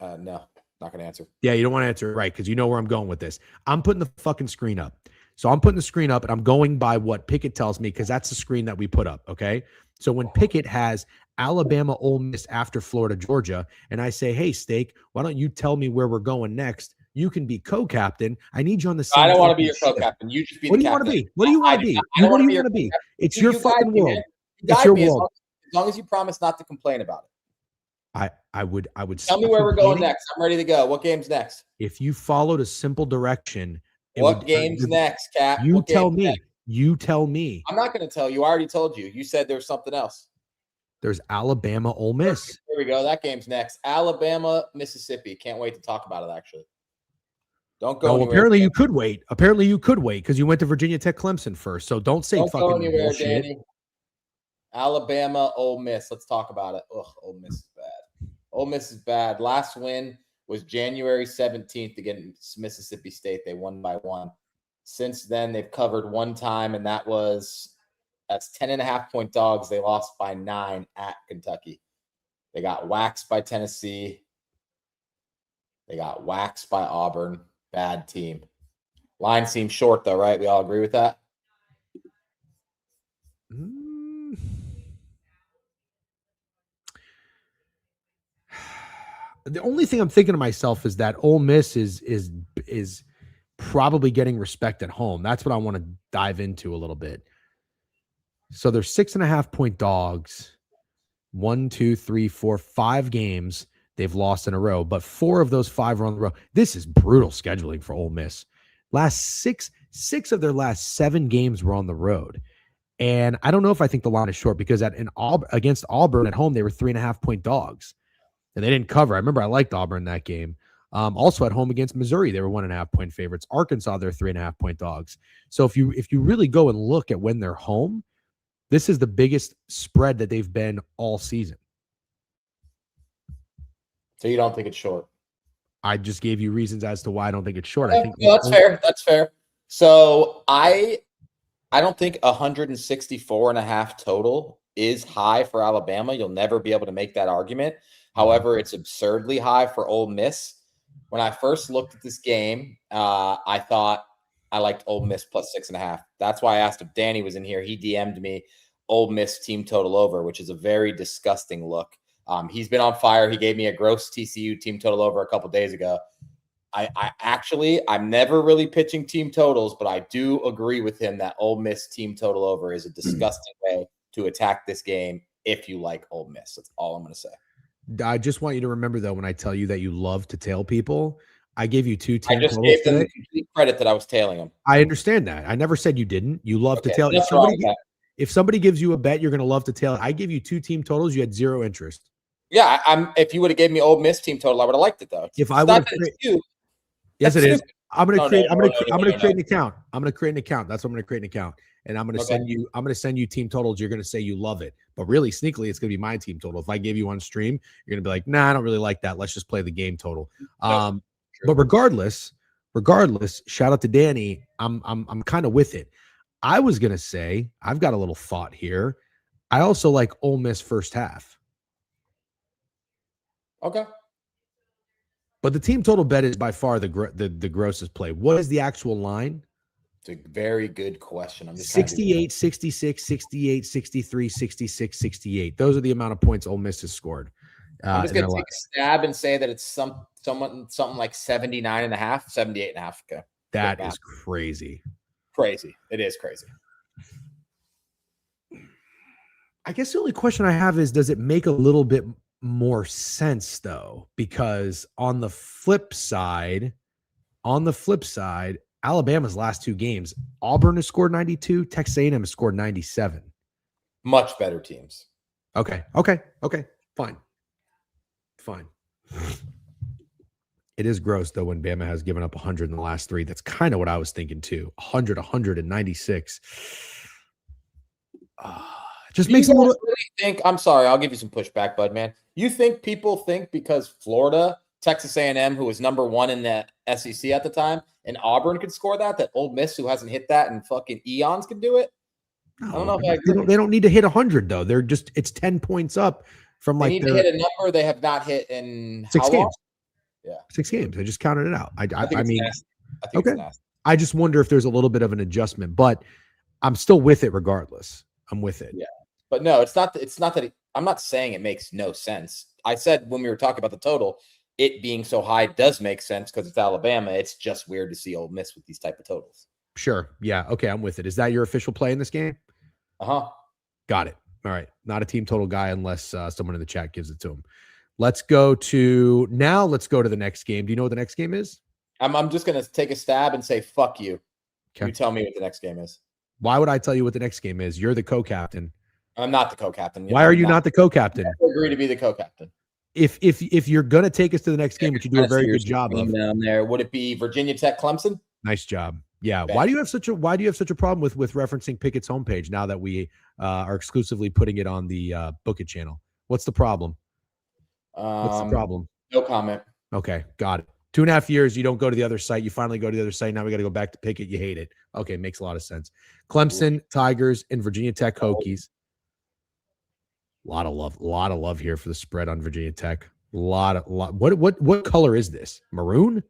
No, not going to answer. Yeah, you don't want to answer it right because you know where I'm going with this. I'm putting the fucking screen up. So I'm putting the screen up and I'm going by what Pickett tells me because that's the screen that we put up, okay? So when Pickett has Alabama, Ole Miss after Florida, Georgia, and I say, hey, Steak, why don't you tell me where we're going next? You can be co-captain. I need you on the same. I don't want to be your co-captain. You just be what the do you captain. want to be? What do you want to be? What do you want to be? It's your fucking world. It's your world. As long as you promise not to complain about it. I would tell me where we're going next. I'm ready to go. What game's next? If you followed a simple direction, what game's next, Cap? You tell me. You tell me. I'm not going to tell you. I already told you. You said there's something else. There's Alabama, Ole Miss. Here we go. That game's next. Alabama, Mississippi. Can't wait to talk about it, actually. Don't go anywhere. Apparently you could wait. Apparently you could wait because you went to Virginia Tech Clemson first. So don't say fucking go anywhere, bullshit. Danny. Alabama, Ole Miss. Let's talk about it. Ugh, Ole Miss is bad. Ole Miss is bad. Last win was January 17th against Mississippi State. They won by 1. Since then, they've covered 1 time, and that's 10.5-point dogs. They lost by 9 at Kentucky. They got waxed by Tennessee. They got waxed by Auburn. Bad team. Line seems short, though, right? We all agree with that? The only thing I'm thinking to myself is that Ole Miss is probably getting respect at home. That's what I want to dive into a little bit. So they're 6.5-point dogs. 1, 2, 3, 4, 5 games they've lost in a row, but 4 of those 5 are on the road. This is brutal scheduling for Ole Miss. Last six of their last 7 games were on the road. And I don't know if I think the line is short because against Auburn at home, they were 3.5-point dogs. And they didn't cover. I remember I liked Auburn that game. Also at home against Missouri, they were 1.5-point favorites. Arkansas, they're 3.5-point dogs. So if you really go and look at when they're home, this is the biggest spread that they've been all season. So you don't think it's short? I just gave you reasons as to why I don't think it's short. I think that's fair. That's fair. So I don't think 164.5 total is high for Alabama. You'll never be able to make that argument. However, it's absurdly high for Ole Miss. When I first looked at this game, I thought I liked Ole Miss plus 6.5. That's why I asked if Danny was in here. He DM'd me Ole Miss team total over, which is a very disgusting look. He's been on fire. He gave me a gross TCU team total over a couple days ago. I'm never really pitching team totals, but I do agree with him that Ole Miss team total over is a disgusting way to attack this game if you like Ole Miss. That's all I'm going to say. I just want you to remember, though, when I tell you that you love to tail people, I gave you 2 team I just totals gave them today. the complete credit that I was tailing them. I understand that. I never said you didn't. You love to tail. If somebody gives you a bet, you're going to love to tail. I give you 2 team totals. You had 0 interest. Yeah, if you would have given me Ole Miss team total, I would have liked it though. If I would, yes, it is. I'm going to create. I'm going to create an account. I'm going to create an account. That's what I'm going to create an account, and I'm going to send you. I'm going to send you team totals. You're going to say you love it, but really, sneakily, it's going to be my team total. If I give you on stream, you're going to be like, nah, I don't really like that. Let's just play the game total. But regardless, shout out to Danny. I'm kind of with it. I was going to say I've got a little thought here. I also like Ole Miss first half. Okay. But the team total bet is by far the grossest play. What is the actual line? It's a very good question. I'm just 68, 66, 68, 63, 66, 68. Those are the amount of points Ole Miss has scored. I'm just going to take a stab and say that it's something like 79.5, 78.5. Okay. That is crazy. Crazy. It is crazy. I guess the only question I have is, does it make a little bit more sense though? Because on the flip side, Alabama's last 2 games, Auburn has scored 92, Texas A&M has scored 97. Much better teams. Okay. Fine. It is gross though when Bama has given up 100 in the last 3. That's kind of what I was thinking too. 100, 196. Just makes me really think. I'm sorry, I'll give you some pushback, bud, man. You think people think because Florida, Texas A&M, who was number 1 in the SEC at the time, and Auburn could score that Ole Miss, who hasn't hit that in fucking eons, can do it? No, I don't know if I agree. They don't need to hit 100 though. It's 10 points up from they need to hit a number they have not hit in 6 games. Yeah. 6 games. I just counted it out. I mean, nasty. I think okay. it's nasty. I just wonder if there's a little bit of an adjustment, but I'm still with it regardless. I'm with it. Yeah. But no, it's not that I'm not saying it makes no sense. I said when we were talking about the total, it being so high does make sense because it's Alabama. It's just weird to see Ole Miss with these type of totals. Sure. Yeah. Okay. I'm with it. Is that your official play in this game? Uh-huh. Got it. All right. Not a team total guy unless someone in the chat gives it to him. Let's go to the next game. Do you know what the next game is? I'm just going to take a stab and say, fuck you. Okay. You tell me what the next game is. Why would I tell you what the next game is? You're the co-captain. I'm not the co-captain. Why are you not the co-captain? I agree to be the co-captain. If you're going to take us to the next game, which you do a very good job of. Down there. Would it be Virginia Tech Clemson? Nice job. Yeah. Bad. Why do you have such a problem with referencing Pickett's homepage now that we are exclusively putting it on the Book It channel? What's the problem? What's the problem? No comment. Okay, got it. 2.5 years, you don't go to the other site. You finally go to the other site. Now we got to go back to Pickett. You hate it. Okay, makes a lot of sense. Clemson, Tigers, and Virginia Tech Hokies. A lot of love here for the spread on Virginia Tech. What color is this? Maroon?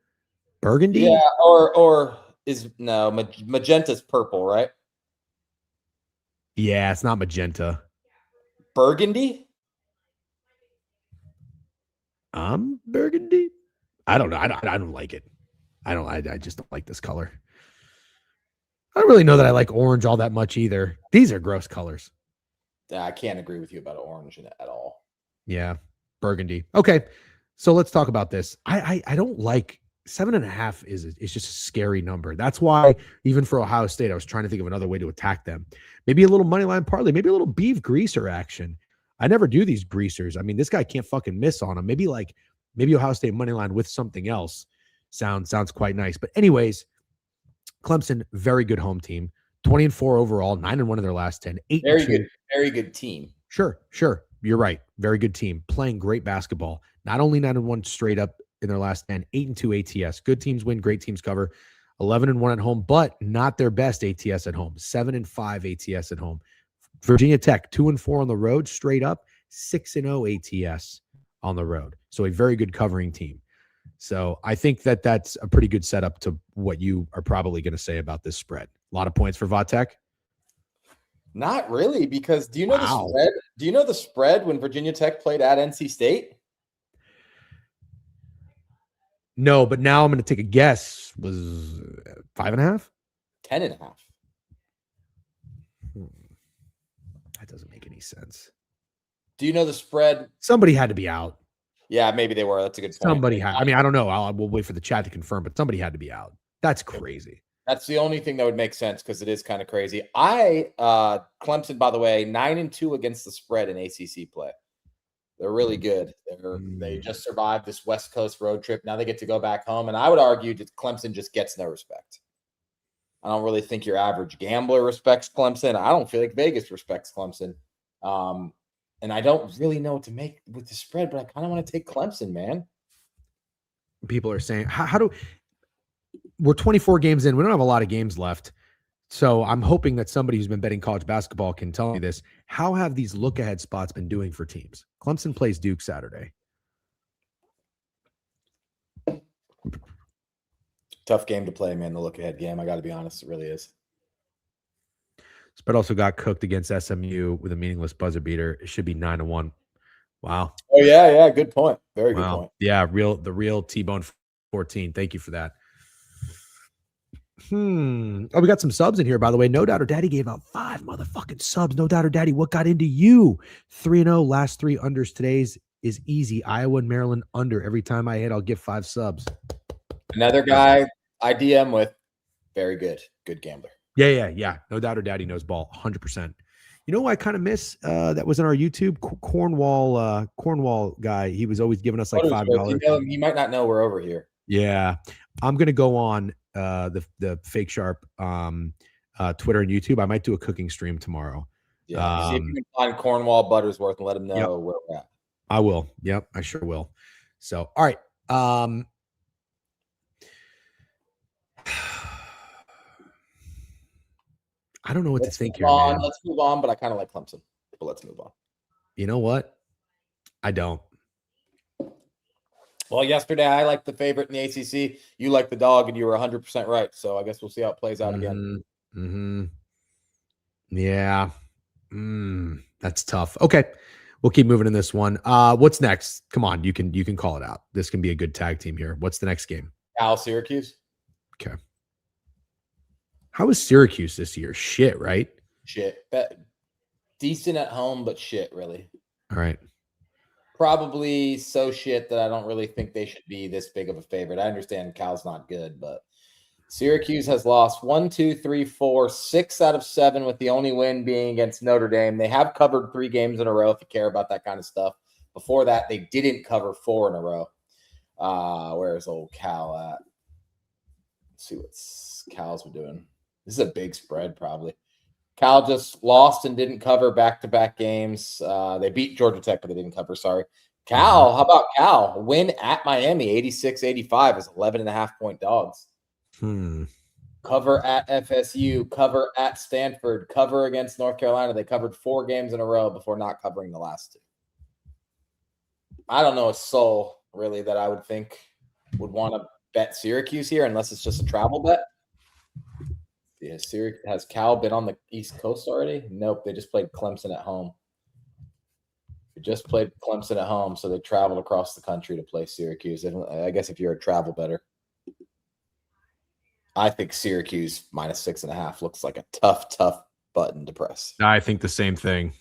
Burgundy? Yeah, or is no magenta's purple, right? Yeah, it's not magenta. Burgundy? Burgundy. I don't know. I don't like it. I just don't like this color. I don't really know that I like orange all that much either. These are gross colors. I can't agree with you about orange at all. Yeah, burgundy. Okay, so let's talk about this. I don't like 7.5 is just a scary number. That's why even for Ohio State, I was trying to think of another way to attack them. Maybe a little money line parlay, maybe a little beef greaser action. I never do these greasers. I mean, this guy can't fucking miss on them. Maybe Ohio State money line with something else sounds quite nice. But anyways, Clemson, very good home team. 20-4 overall, 9-1 in their last 10. 8-2. Very good team. Sure. You're right. Very good team. Playing great basketball. Not only 9-1 straight up in their last 10, 8-2 ATS. Good teams win, great teams cover. 11-1 at home, but not their best ATS at home. 7-5 ATS at home. Virginia Tech, 2-4 on the road, straight up. 6-0 ATS on the road. So a very good covering team. So I think that's a pretty good setup to what you are probably going to say about this spread. A lot of points for Vatek. Not really, because do you know the spread? Do you know the spread when Virginia Tech played at NC State? No, but now I'm going to take a guess. Was 5.5? 10.5. That doesn't make any sense. Do you know the spread? Somebody had to be out. Yeah, maybe they were. That's a good point. Somebody had. I mean, I don't know. We'll wait for the chat to confirm, but somebody had to be out. That's crazy. That's the only thing that would make sense because it is kind of crazy. Clemson, by the way, 9-2 against the spread in ACC play. They're really good. They just survived this West Coast road trip. Now they get to go back home, and I would argue that Clemson just gets no respect. I don't really think your average gambler respects Clemson. I don't feel like Vegas respects Clemson. And I don't really know what to make with the spread, but I kind of want to take Clemson, man. People are saying, we're 24 games in. We don't have a lot of games left. So I'm hoping that somebody who's been betting college basketball can tell me this. How have these look-ahead spots been doing for teams? Clemson plays Duke Saturday. Tough game to play, man, the look-ahead game. I got to be honest, it really is. Spread also got cooked against SMU with a meaningless buzzer beater. It should be 9-1. Wow. Oh, yeah. Good point. Very good point. Yeah, the real T-Bone 14. Thank you for that. Oh, we got some subs in here, by the way. No Doubter Daddy gave out 5 motherfucking subs. No Doubter Daddy, what got into you? 3-0, last 3 unders. Today's is easy. Iowa and Maryland under. Every time I hit, I'll give 5 subs. Another guy I DM with, very good. Good gambler. Yeah. No Doubter Daddy knows ball, 100%. You know who I kind of miss that was in our YouTube? Cornwall guy. He was always giving us like $5. He might not know we're over here. Yeah. I'm going to go on the Fake Sharp Twitter and YouTube. I might do a cooking stream tomorrow. Yeah. See if you can find Cornwall Buttersworth and let him know where we're at. I will. Yep, I sure will. So, all right. I don't know what to think here, man. Let's move on, but I kind of like Clemson. But let's move on. You know what? I don't. Well, yesterday I liked the favorite in the ACC. You liked the dog, and you were 100% right. So I guess we'll see how it plays out again. Yeah. That's tough. Okay. We'll keep moving in this one. What's next? Come on, you can call it out. This can be a good tag team here. What's the next game? Cal Syracuse. Okay. How is Syracuse this year? Shit, right? Shit. Decent at home, but shit, really. All right. Probably so shit that I don't really think they should be this big of a favorite. I understand Cal's not good, but Syracuse has lost 6 out of 7, with the only win being against Notre Dame. They have covered 3 games in a row, if you care about that kind of stuff. Before that, they didn't cover 4 in a row. Where's old Cal at? Let's see what Cal's doing. This is a big spread, probably. Cal just lost and didn't cover back-to-back games. They beat Georgia Tech, but they didn't cover, sorry. Cal, how about Cal? Win at Miami, 86-85 is 11.5-point dogs. Cover at FSU, cover at Stanford, cover against North Carolina. They covered 4 games in a row before not covering the last 2. I don't know a soul, really, that I would think would want to bet Syracuse here unless it's just a travel bet. Yeah, Syracuse, has Cal been on the East Coast already? Nope, they just played Clemson at home. They just played Clemson at home, so they traveled across the country to play Syracuse. I guess if you're a travel bettor, I think Syracuse minus 6.5 looks like a tough button to press. I think the same thing.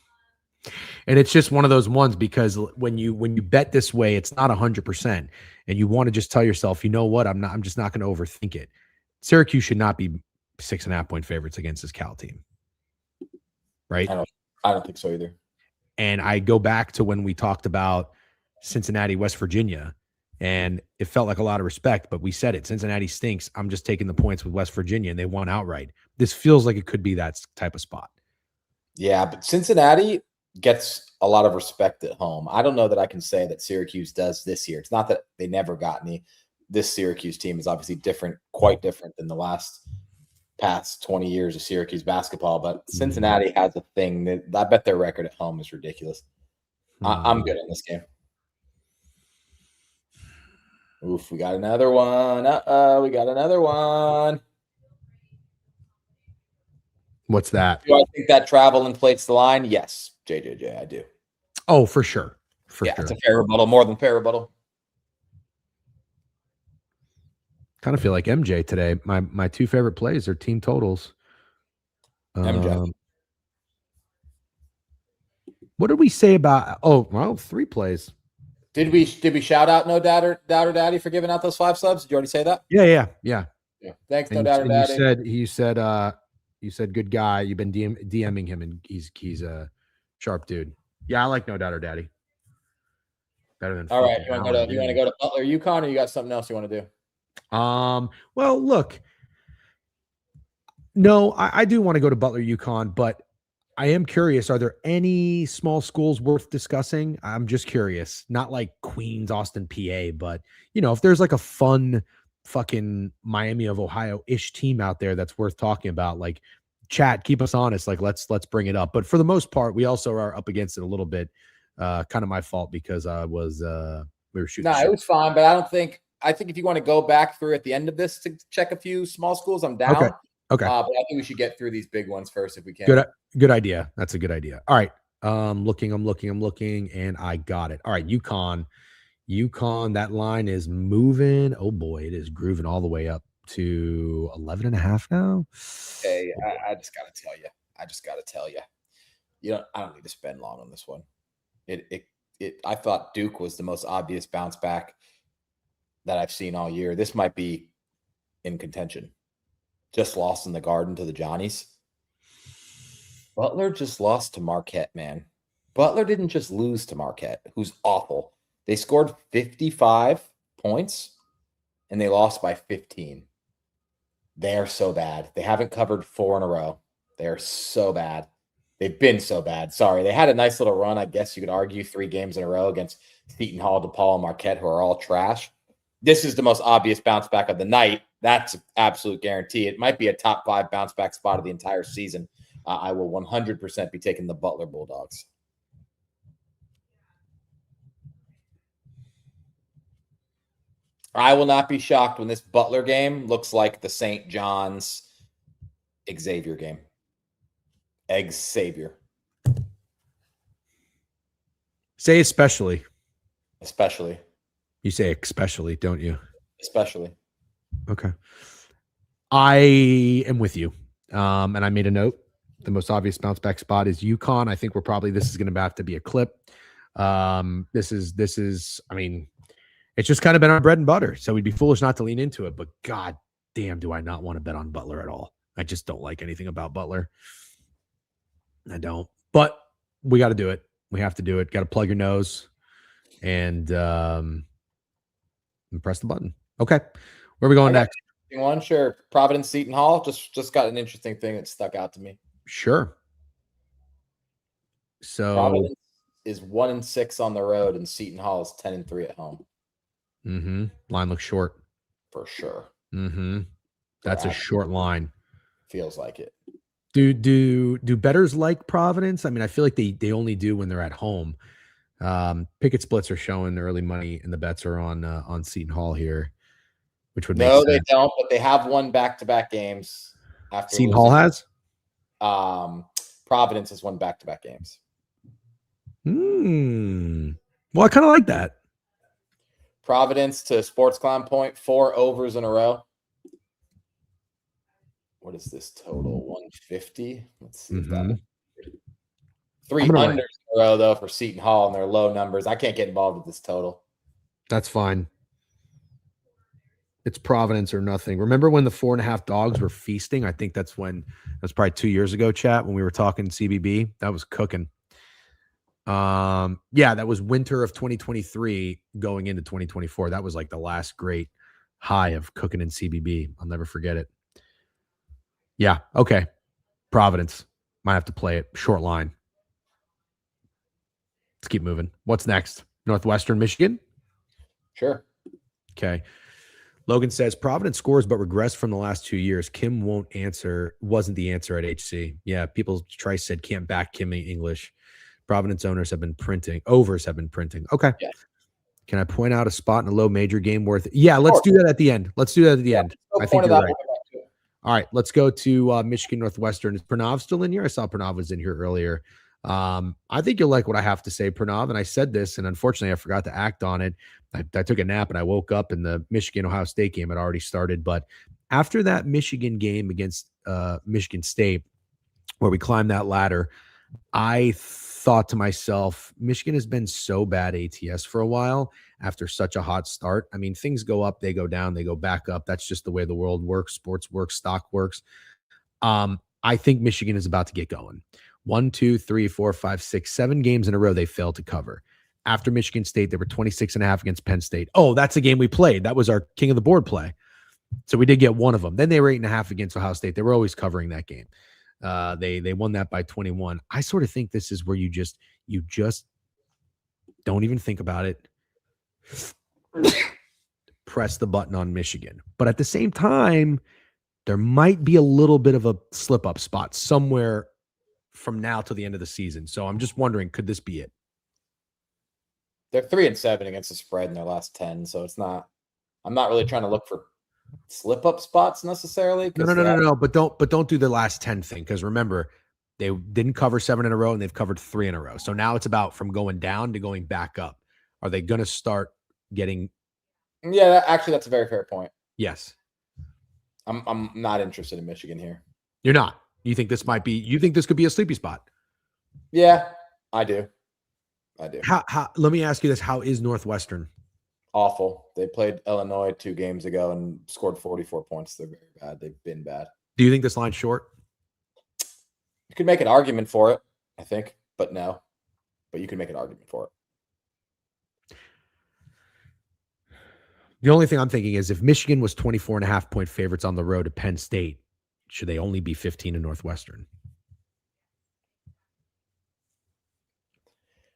And it's just one of those ones because when you bet this way, it's not 100%, and you want to just tell yourself, you know what, I'm just not going to overthink it. Syracuse should not be 6.5-point favorites against this Cal team, right? I don't think so either. And I go back to when we talked about Cincinnati, West Virginia, and it felt like a lot of respect, but we said it. Cincinnati stinks. I'm just taking the points with West Virginia, and they won outright. This feels like it could be that type of spot. Yeah, but Cincinnati gets a lot of respect at home. I don't know that I can say that Syracuse does this year. It's not that they never got any. This Syracuse team is obviously different, quite different than the past 20 years of Syracuse basketball, but Cincinnati has a thing that I bet their record at home is ridiculous. I'm good in this game. Oof, we got another one. We got another one. What's that? Do I think that travel inflates the line? Yes, JJJ, I do. Oh, for sure. For sure. It's a fair rebuttal, more than fair rebuttal. Kind of feel like MJ today. My 2 favorite plays are team totals. MJ. What did we say about? 3 plays. Did we shout out No Doubter Daddy for giving out those 5 subs? Did you already say that? Yeah. Thanks, and, No Doubter Daddy. You said good guy. You've been DMing him, and he's a sharp dude. Yeah, I like No Doubter Daddy. Better than. All right, you want to go to Butler, UConn, or you got something else you want to do? Well, look. No, I do want to go to Butler, UConn, but I am curious. Are there any small schools worth discussing? I'm just curious. Not like Queens, Austin, PA, but if there's like a fun fucking Miami of Ohio-ish team out there that's worth talking about, like, chat, keep us honest. Like, let's bring it up. But for the most part, we also are up against it a little bit. Kind of my fault because we were shooting. No, it was fine, but I think if you want to go back through at the end of this to check a few small schools, I'm down. Okay. But I think we should get through these big ones first if we can. Good idea. That's a good idea. All right. I'm looking, and I got it. All right, UConn, that line is moving. Oh boy, it is grooving all the way up to 11.5 now. Hey, I just got to tell you. I don't need to spend long on this one. I thought Duke was the most obvious bounce back that I've seen all year. This might be in contention. Just lost in the Garden to the Johnnies. Butler just lost to Marquette, man. Butler didn't just lose to Marquette, who's awful. They scored 55 points, and they lost by 15. They are so bad. They haven't covered 4 in a row. They are so bad. They've been so bad. Sorry. They had a nice little run, I guess you could argue, 3 games in a row against Seton Hall, DePaul, and Marquette, who are all trash. This is the most obvious bounce back of the night. That's an absolute guarantee. It might be a top 5 bounce back spot of the entire season. I will 100% be taking the Butler Bulldogs. I will not be shocked when this Butler game looks like the St. John's Xavier game. Xavier. Say especially. Especially. You say especially, don't you? Especially. Okay. I am with you. And I made a note. The most obvious bounce back spot is UConn. I think this is going to have to be a clip. This is, I mean, it's just kind of been our bread and butter. So we'd be foolish not to lean into it. But God damn, do I not want to bet on Butler at all. I just don't like anything about Butler. I don't. But we got to do it. We have to do it. Got to plug your nose and press the button. Okay. Where are we going next? One, sure. Providence Seton Hall. Just got an interesting thing that stuck out to me. Sure. So Providence is 1-6 on the road, and Seton Hall is 10-3 at home. Mm-hmm. Line looks short. For sure. Mm-hmm. That's a short line. Feels like it. Do bettors like Providence? I mean, I feel like they only do when they're at home. Picket splits are showing the early money, and the bets are on Seton Hall here, which would make sense. No, they don't, but they have won back-to-back games. After Seton Hall has? Providence has won back-to-back games. Well, I kind of like that. Providence, to Sports Clown point, 4 overs in a row. What is this total? 150? Let's see if that 3 unders in a row, though, for Seton Hall, and their low numbers. I can't get involved with this total. That's fine. It's Providence or nothing. Remember when the 4.5 dogs were feasting? I think that's probably 2 years ago, chat, when we were talking CBB. That was cooking. Yeah, that was winter of 2023 going into 2024. That was like the last great high of cooking in CBB. I'll never forget it. Yeah. Okay. Providence. Might have to play it. Short line. Let's keep moving. What's next? Northwestern Michigan? Sure. Okay. Logan says Providence scores but regressed from the last 2 years. Kim wasn't the answer at HC. Yeah, Trice said can't back Kim English. Providence overs have been printing. Okay. Yeah. Can I point out a spot in a low major game worth? Yeah, let's do that at the end. I think you're right. All right, let's go to Michigan Northwestern. Is Pranav still in here? I saw Pranav was in here earlier. I think you'll like what I have to say, Pranav. And I said this, and unfortunately, I forgot to act on it. I took a nap, and I woke up, and the Michigan-Ohio State game had already started. But after that Michigan game against Michigan State, where we climbed that ladder, I thought to myself, Michigan has been so bad ATS for a while after such a hot start. I mean, things go up, they go down, they go back up. That's just the way the world works. Sports works, stock works. I think Michigan is about to get going. 1, 2, 3, 4, 5, 6, 7 games in a row they failed to cover. After Michigan State, they were 26.5 against Penn State. Oh, that's a game we played. That was our king of the board play. So we did get one of them. Then they were 8.5 against Ohio State. They were always covering that game. They won that by 21. I sort of think this is where you just don't even think about it. Press the button on Michigan. But at the same time, there might be a little bit of a slip up spot somewhere from now till the end of the season. So I'm just wondering, could this be it? They're 3-7 against the spread in their last 10. So I'm not really trying to look for slip up spots necessarily. No. But don't do the last 10 thing. Because remember, they didn't cover 7 in a row and they've covered 3 in a row. So now it's about from going down to going back up. Are they going to start getting? Yeah, actually, that's a very fair point. Yes. I'm not interested in Michigan here. You're not. You think this could be a sleepy spot? Yeah, I do. How? Let me ask you this: how is Northwestern? Awful. They played Illinois 2 games ago and scored 44 points. They're very bad. They've been bad. Do you think this line's short? You could make an argument for it, I think, but no. But you can make an argument for it. The only thing I'm thinking is if Michigan was 24.5 point favorites on the road to Penn State, should they only be 15 in Northwestern?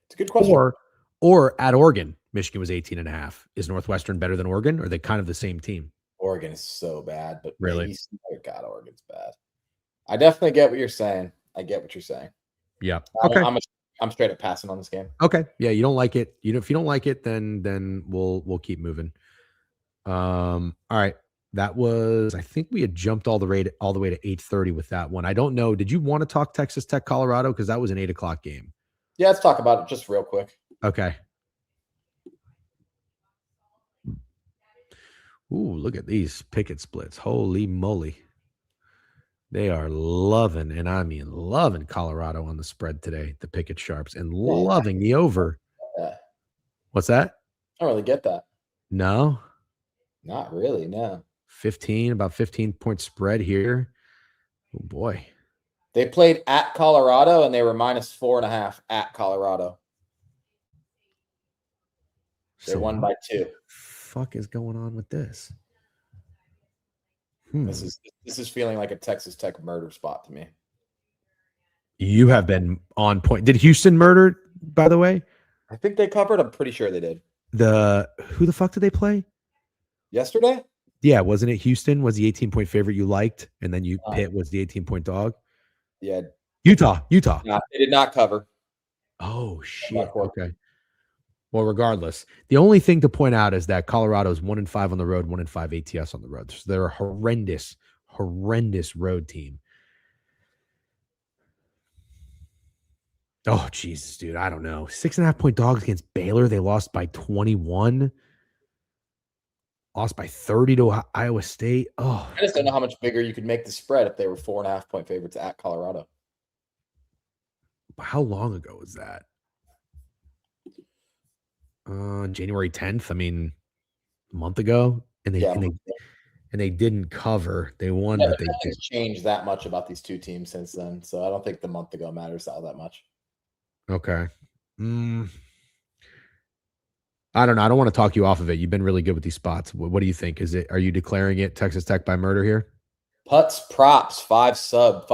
It's a good question. Or at Oregon, Michigan was 18.5. Is Northwestern better than Oregon? Or are they kind of the same team? Oregon is so bad, but really, God, Oregon's bad. I definitely get what you're saying. Yeah. Okay. I'm straight up passing on this game. Okay. Yeah, you don't like it. If you don't like it, then we'll keep moving. All right. That was, I think we had jumped all the way to 8:30 with that one. I don't know. Did you want to talk Texas Tech, Colorado? Because that was an 8 o'clock game. Yeah, let's talk about it just real quick. Okay. Ooh, look at these picket splits. Holy moly. They are loving, and I mean loving Colorado on the spread today, the picket sharps, and loving the over. Yeah. What's that? I don't really get that. No? Not really, no. 15, about 15-point spread here. Oh, boy. They played at Colorado, and they were -4.5 at Colorado. They won by 2. Fuck is going on with this? This is feeling like a Texas Tech murder spot to me. You have been on point. Did Houston murder, by the way? I think they covered. I'm pretty sure they did. Who the fuck did they play? Yesterday? Yeah, wasn't it Houston was the 18-point favorite you liked, and then Pitt was the 18-point dog? Yeah. Utah. No, they did not cover. Oh, shit. Okay. Well, regardless, the only thing to point out is that Colorado is 1-5 on the road, 1-5 ATS on the road. So they're a horrendous road team. Oh, Jesus, dude. I don't know. 6.5-point dogs against Baylor. They lost by 21. Lost by 30 to Iowa State. Oh, I just don't know how much bigger you could make the spread if they were 4.5-point favorites at Colorado. How long ago was that? January 10th. I mean, a month ago, and they didn't cover. They won, but they didn't change that much about these two teams since then. So I don't think the month ago matters all that much. Okay. I don't know. I don't want to talk you off of it. You've been really good with these spots. What do you think? Are you declaring it Texas Tech by murder here? Putts, props, 5 sub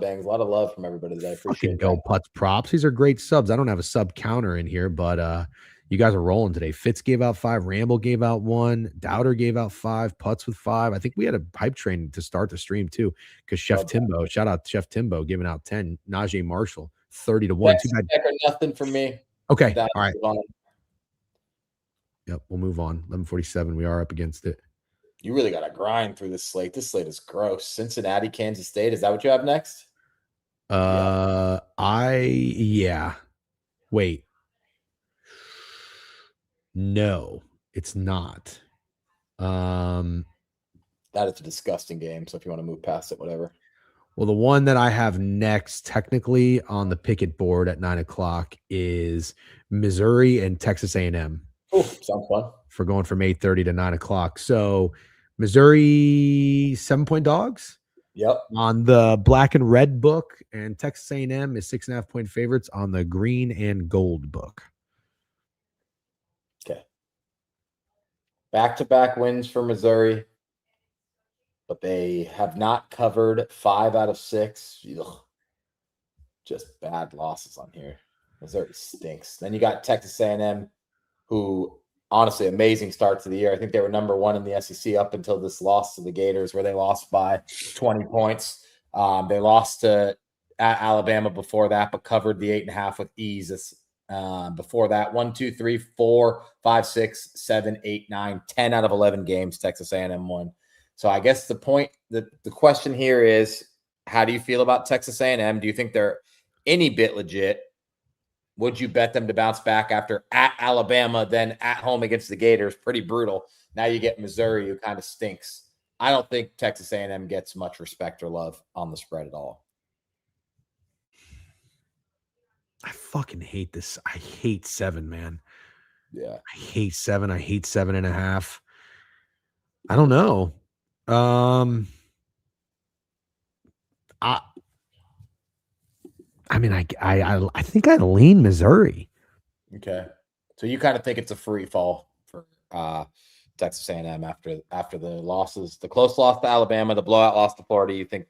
bangs. A lot of love from everybody today. Appreciate it. Go Putts, props. These are great subs. I don't have a sub counter in here, but you guys are rolling today. Fitz gave out 5. Ramble gave out 1. Doubter gave out 5. Putts with 5. I think we had a hype train to start the stream too, because Timbo, shout out Chef Timbo, giving out 10. Najee Marshall, 30-1. Too bad. Nothing for me. Okay. All right. Yep. We'll move on. 11:47. We are up against it. You really got to grind through this slate. This slate is gross. Cincinnati, Kansas State. Is that what you have next? Yeah. Wait. No, it's not. That is a disgusting game. So if you want to move past it, whatever. Well, the one that I have next, technically on the picket board at 9 o'clock, is Missouri and Texas A&M. Oh, sounds fun. For going from 8:30 to 9 o'clock. So Missouri 7-point dogs. Yep. On the black and red book, and Texas A&M is 6.5-point favorites on the green and gold book. Okay. Back-to-back wins for Missouri, but they have not covered 5 out of 6. Ugh. Just bad losses on here. Missouri stinks. Then you got Texas A&M, who honestly amazing start to the year. I think they were number 1 in the SEC up until this loss to the Gators, where they lost by 20 points. They lost to at Alabama before that, but covered the 8.5 with ease. Before that, 1, 2, 3, 4, 5, 6, 7, 8, 9, 10 out of 11 games Texas A&M won. So I guess the question here is, how do you feel about Texas A&M? Do you think they're any bit legit? Would you bet them to bounce back after at Alabama, then at home against the Gators? Pretty brutal. Now you get Missouri, who kind of stinks. I don't think Texas A&M gets much respect or love on the spread at all. I fucking hate this. I hate 7, man. Yeah. I hate 7. I hate 7.5. I don't know. I mean, I think I'd lean Missouri. Okay. So you kind of think it's a free fall for Texas A&M after the losses, the close loss to Alabama, the blowout loss to Florida. You think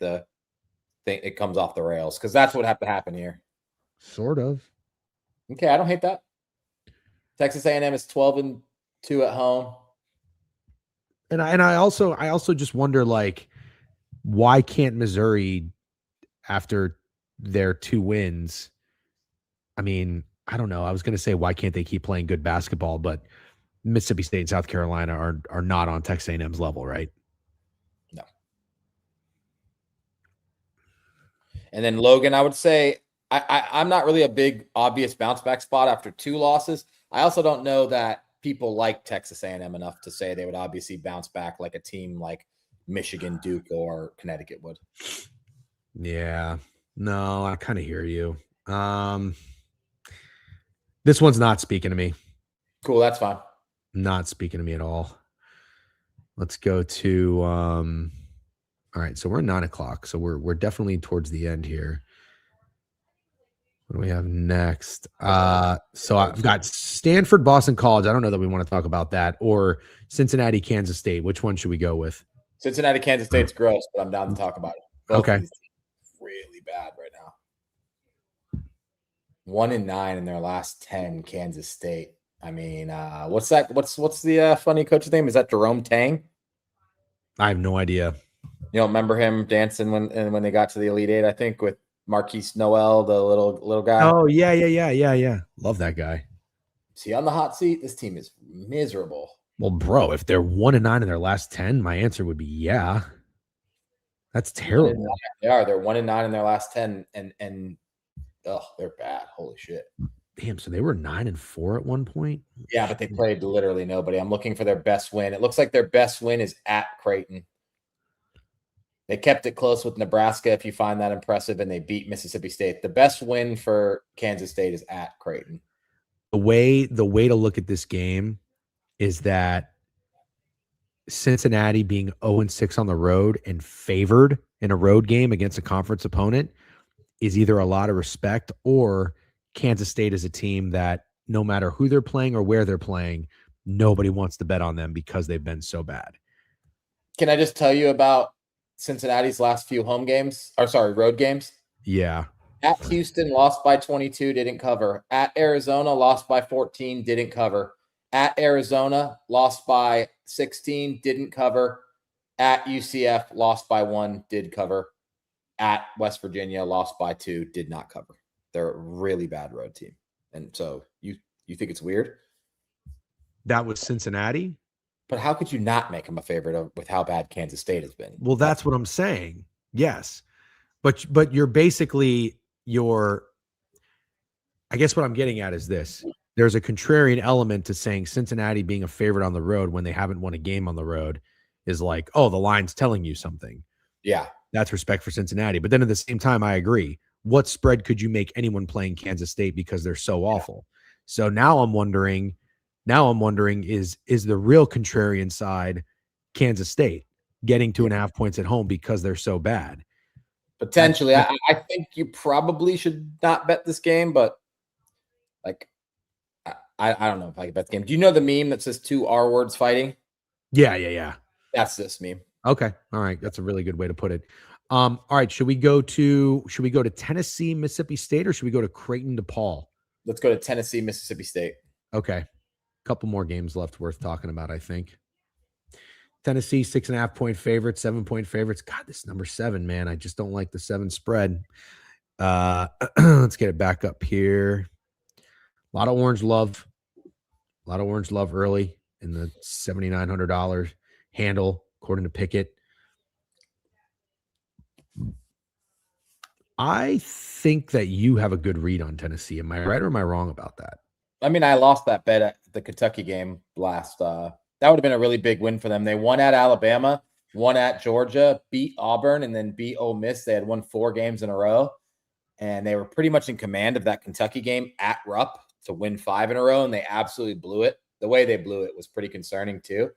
it comes off the rails, because that's what would have to happen here. Sort of. Okay, I don't hate that. Texas A&M is 12-2 at home. And I also just wonder, like, why can't Missouri, after their 2 wins, I mean, I don't know. I was going to say, why can't they keep playing good basketball? But Mississippi State and South Carolina are not on Texas A&M's level, right? No. And then Logan, I would say I'm not really a big obvious bounce back spot after 2 losses. I also don't know that people like Texas A&M enough to say they would obviously bounce back like a team like Michigan, Duke, or Connecticut would. Yeah. No, I kind of hear you. This one's not speaking to me. Cool, that's fine. Not speaking to me at all. Let's go to all right, so we're 9 o'clock, so we're definitely towards the end here. What do we have next? So I've got Stanford, Boston College. I don't know that we want to talk about that, or Cincinnati, Kansas State. Which one should we go with? Cincinnati, Kansas State's gross, but I'm down to talk about it. Both Okay. of these teams are really bad right now. 1-9 in their last 10, Kansas State. I mean, what's that? What's the funny coach's name? Is that Jerome Tang? I have no idea. You don't remember him dancing when they got to the Elite Eight, I think, with Marquise Noel, the little guy. Oh, yeah. Love that guy. Is he on the hot seat? This team is miserable. Well, bro, if they're 1-9 in their last 10, my answer would be yeah. That's terrible. They are. They're 1-9 in their last 10, and they're bad. Holy shit. Damn, so they were 9-4 at one point? Yeah, but they played literally nobody. I'm looking for their best win. It looks like their best win is at Creighton. They kept it close with Nebraska, if you find that impressive, and they beat Mississippi State. The best win for Kansas State is at Creighton. The way to look at this game is that Cincinnati being 0-6 on the road and favored in a road game against a conference opponent is either a lot of respect, or Kansas State is a team that no matter who they're playing or where they're playing, nobody wants to bet on them because they've been so bad. Can I just tell you about Cincinnati's last few road games? Yeah. At Houston, lost by 22, didn't cover. At Arizona, lost by 14, didn't cover. At Arizona, lost by 16, didn't cover. At UCF, lost by 1, did cover. At West Virginia, lost by 2, did not cover. They're a really bad road team. And so you think it's weird? That was Cincinnati? But how could you not make them a favorite with how bad Kansas State has been? Well, that's what I'm saying. Yes. But you're basically I guess what I'm getting at is this. There's a contrarian element to saying Cincinnati being a favorite on the road when they haven't won a game on the road is like, oh, the line's telling you something. Yeah. That's respect for Cincinnati. But then at the same time, I agree. What spread could you make anyone playing Kansas State because they're so awful? So now I'm wondering is the real contrarian side Kansas State getting 2.5 points at home because they're so bad? Potentially. I think you probably should not bet this game, but like I don't know if I can bet the game. Do you know the meme that says 2 R words fighting? Yeah. That's this meme. Okay. All right. That's a really good way to put it. All right. Should we go to Tennessee, Mississippi State, or should we go to Creighton, DePaul? Let's go to Tennessee, Mississippi State. Okay. Couple more games left worth talking about, I think. Tennessee, 6.5 point favorites, 7 point favorites. God, this number 7, man. I just don't like the 7 spread. Let's get it back up here. A lot of orange love early in the $7,900 handle, according to Pickett. I think that you have a good read on Tennessee. Am I right or am I wrong about that? I mean, I lost that bet at the Kentucky game last. That would have been a really big win for them. They won at Alabama, won at Georgia, beat Auburn, and then beat Ole Miss. They had won 4 games in a row, and they were pretty much in command of that Kentucky game at Rupp to win 5 in a row, and they absolutely blew it. The way they blew it was pretty concerning too.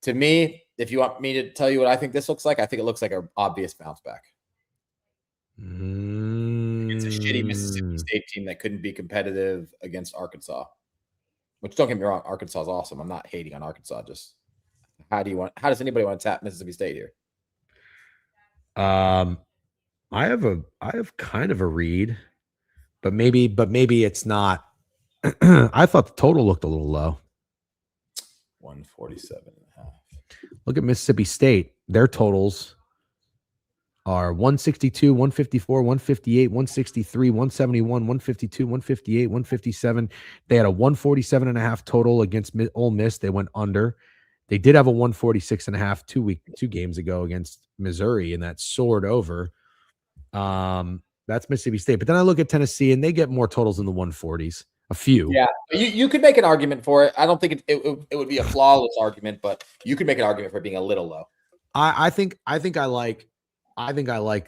To me, if you want me to tell you what I think this looks like, I think it looks like an obvious bounce back. It's a shitty Mississippi State team that couldn't be competitive against Arkansas. Which, don't get me wrong, Arkansas is awesome. I'm not hating on Arkansas. Just how does anybody want to tap Mississippi State here? I have kind of a read, but maybe it's not. I thought the total looked a little low. 147.5. Look at Mississippi State. Their totals are 162, 154, 158, 163, 171, 152, 158, 157. They had a 147.5 total against Ole Miss. They went under. They did have a 146.5 2 games ago against Missouri, and that soared over. That's Mississippi State. But then I look at Tennessee, and they get more totals in the 140s. A few. Yeah, you could make an argument for it. I don't think it would be a flawless argument, but you could make an argument for it being a little low. I think I like